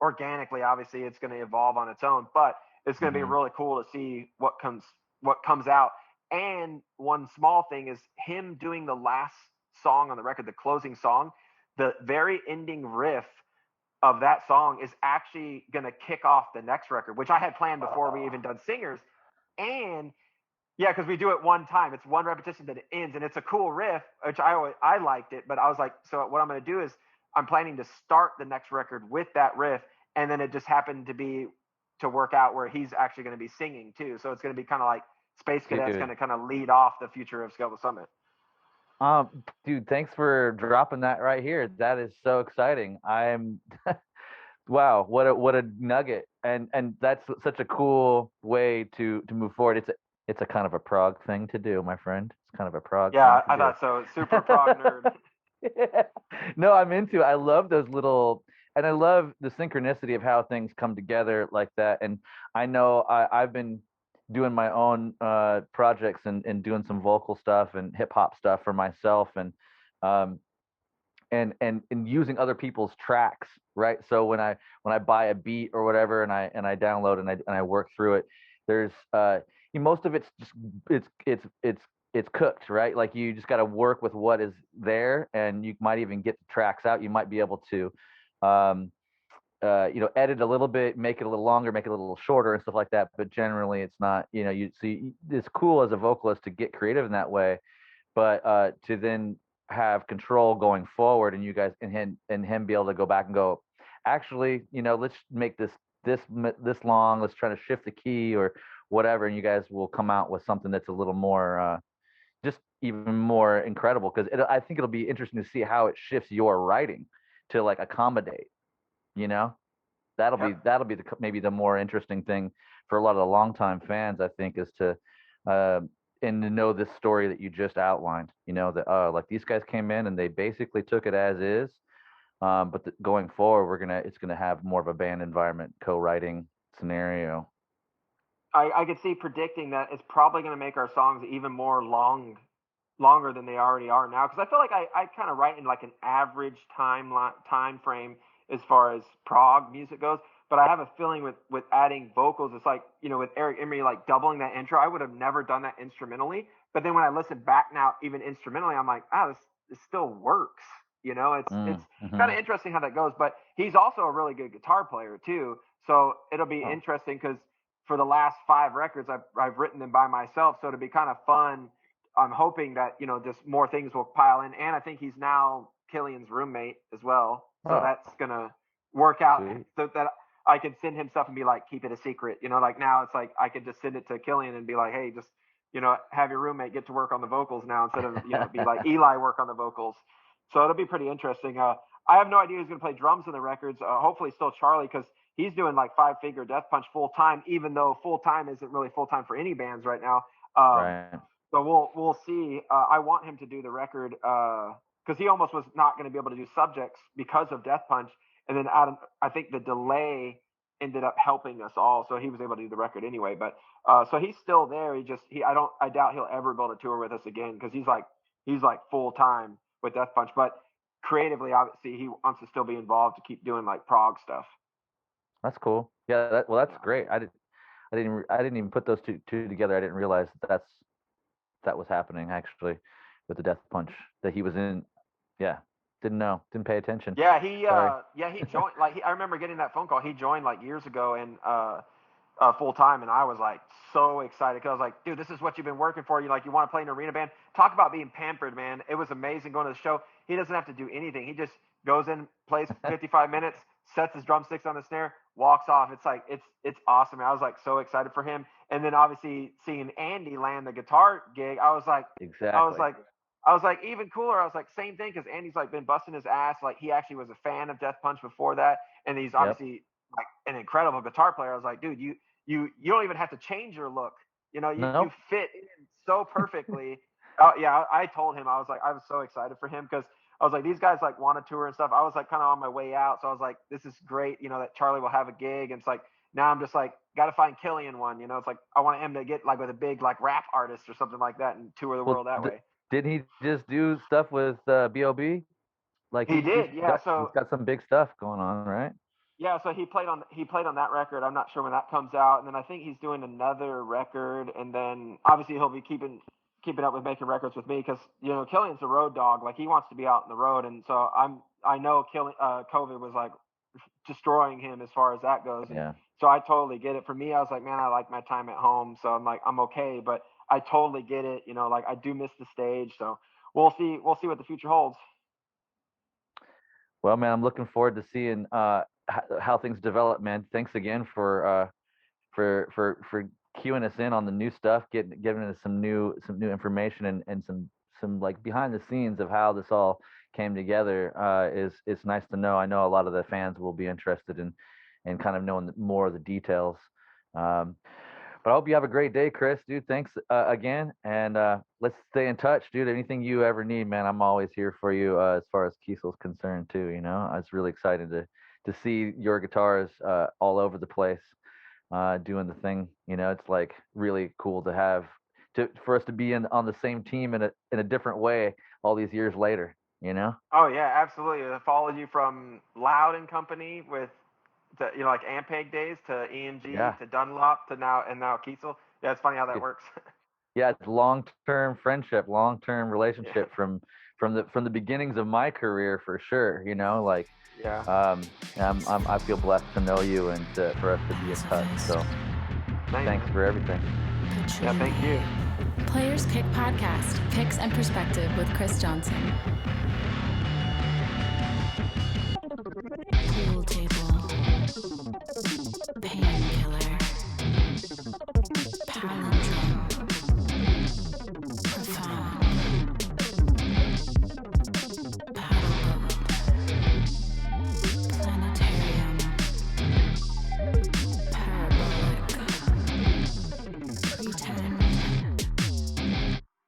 organically. Obviously it's going to evolve on its own, but it's going to be really cool to see what comes out. And one small thing is him doing the last song on the record, the closing song. The very ending riff of that song is actually going to kick off the next record, which I had planned before we even done singers. And yeah, because we do it one time. It's one repetition that it ends, and it's a cool riff, which I liked it. But I was like, so what I'm going to do is I'm planning to start the next record with that riff, and then it just happened to work out where he's actually going to be singing too. So it's going to be kind of like Space Cadet's going to kind of lead off the future of Scale the Summit. Dude, thanks for dropping that right here. That is so exciting. I'm wow, what a nugget. And that's such a cool way to move forward. It's a kind of a prog thing to do, my friend. It's kind of a prog yeah, thing to I thought so. Super prog nerd. Yeah. No, I'm into it. I love those little, and I love the synchronicity of how things come together like that. And I know I've been doing my own projects and doing some vocal stuff and hip hop stuff for myself, and using other people's tracks, right? So when I buy a beat or whatever, and I download and I work through it, there's most of it's just it's cooked, right? Like, you just got to work with what is there, and you might even get the tracks out. You might be able to edit a little bit, make it a little longer, make it a little shorter and stuff like that. But generally it's not, you see, it's cool as a vocalist to get creative in that way, but to then have control going forward, and you guys and him be able to go back and go, actually, let's make this this long. Let's try to shift the key or whatever, and you guys will come out with something that's a little more just even more incredible, because I think it'll be interesting to see how it shifts your writing to like accommodate, you know. That'll be maybe the more interesting thing for a lot of the longtime fans, I think, is to and to know this story that you just outlined, you know, that like these guys came in and they basically took it as is, but going forward it's gonna have more of a band environment co-writing scenario. I could see predicting that it's probably going to make our songs even more longer than they already are now, because I feel like I kind of write in like an average time frame as far as prog music goes, but I have a feeling with adding vocals, it's like, you know, with Eric Emery like doubling that intro, I would have never done that instrumentally, but then when I listen back now even instrumentally, I'm like, this still works, you know. It's kind of interesting how that goes, but he's also a really good guitar player too, so it'll be interesting, because for the last 5 records I've written them by myself, so it'll be kind of fun. I'm hoping that, you know, just more things will pile in, and I think he's now Killian's roommate as well, so that's gonna work out. Sweet. So that I can send him stuff and be like, keep it a secret, you know, like now it's like I could just send it to Killian and be like, hey, just, you know, have your roommate get to work on the vocals now, instead of, you know, be like Eli work on the vocals. So it'll be pretty interesting. I have no idea who's gonna play drums in the records. Hopefully still Charlie, because he's doing like 5-figure Death Punch full time, even though full time isn't really full time for any bands right now. Right. So we'll see. I want him to do the record, because he almost was not going to be able to do Subjects because of Death Punch, and then Adam, I think the delay ended up helping us all, so he was able to do the record anyway. But so he's still there. I doubt he'll ever build a tour with us again, because he's like full time with Death Punch. But creatively, obviously, he wants to still be involved to keep doing like prog stuff. That's cool. Yeah. That's great. I didn't even put those two together. I didn't realize that was happening actually with the Death Punch that he was in. Yeah. Didn't know. Didn't pay attention. Yeah, he joined, like I remember getting that phone call. He joined like years ago and full time, and I was like so excited, because I was like, dude, this is what you've been working for. You want to play an arena band? Talk about being pampered, man. It was amazing going to the show. He doesn't have to do anything. He just goes in, plays 55 minutes, sets his drumsticks on the snare, walks off. It's like it's awesome. I was like so excited for him. And then obviously seeing Andy land the guitar gig, I was like, exactly. I was like even cooler. I was like, same thing, because Andy's like been busting his ass. Like he actually was a fan of Death Punch before that, and he's obviously like an incredible guitar player. I was like, dude, you don't even have to change your look. You know, you fit in so perfectly. I told him, I was so excited for him, because I was like, these guys like want to tour and stuff. I was like kind of on my way out, so I was like, this is great, you know, that Charlie will have a gig. And it's like, now I'm just like, got to find Killian one, you know. It's like I want him to get like with a big like rap artist or something like that and tour the world that way. Didn't he just do stuff with B.O.B.? Like he did, yeah. So he's got some big stuff going on, right? Yeah, so he played on that record. I'm not sure when that comes out, and then I think he's doing another record, and then obviously he'll be keeping up with making records with me, because, you know, Killian's a road dog. Like he wants to be out on the road, and so I know COVID was like destroying him as far as that goes. Yeah. So I totally get it. For me, I was like, man, I like my time at home, so I'm like, I'm okay, but I totally get it. You know, like I do miss the stage, so we'll see what the future holds. Well, man, I'm looking forward to seeing how things develop, man. Thanks again for queuing us in on the new stuff, giving us some new information and some like behind the scenes of how this all came together. It's nice to know. I know a lot of the fans will be interested in kind of knowing more of the details. But I hope you have a great day, Chrys, dude. Thanks again, and let's stay in touch, dude. Anything you ever need, man, I'm always here for you. As far as Kiesel's concerned, too. You know, I was really excited to see your guitars all over the place, doing the thing. You know, it's like really cool for us to be on the same team in a different way all these years later. You know? Oh yeah, absolutely. I followed you from Loud and Company with, you know, like Ampeg days to EMG to Dunlop to now Kiesel. Yeah, it's funny how that works. Yeah, it's long-term friendship, long-term relationship from the beginnings of my career, for sure. You know, like I feel blessed to know you and for us to be in touch. So thanks for everything. Yeah, thank you. Players Pick Podcast, Picks and Perspective with Chrys Johnson.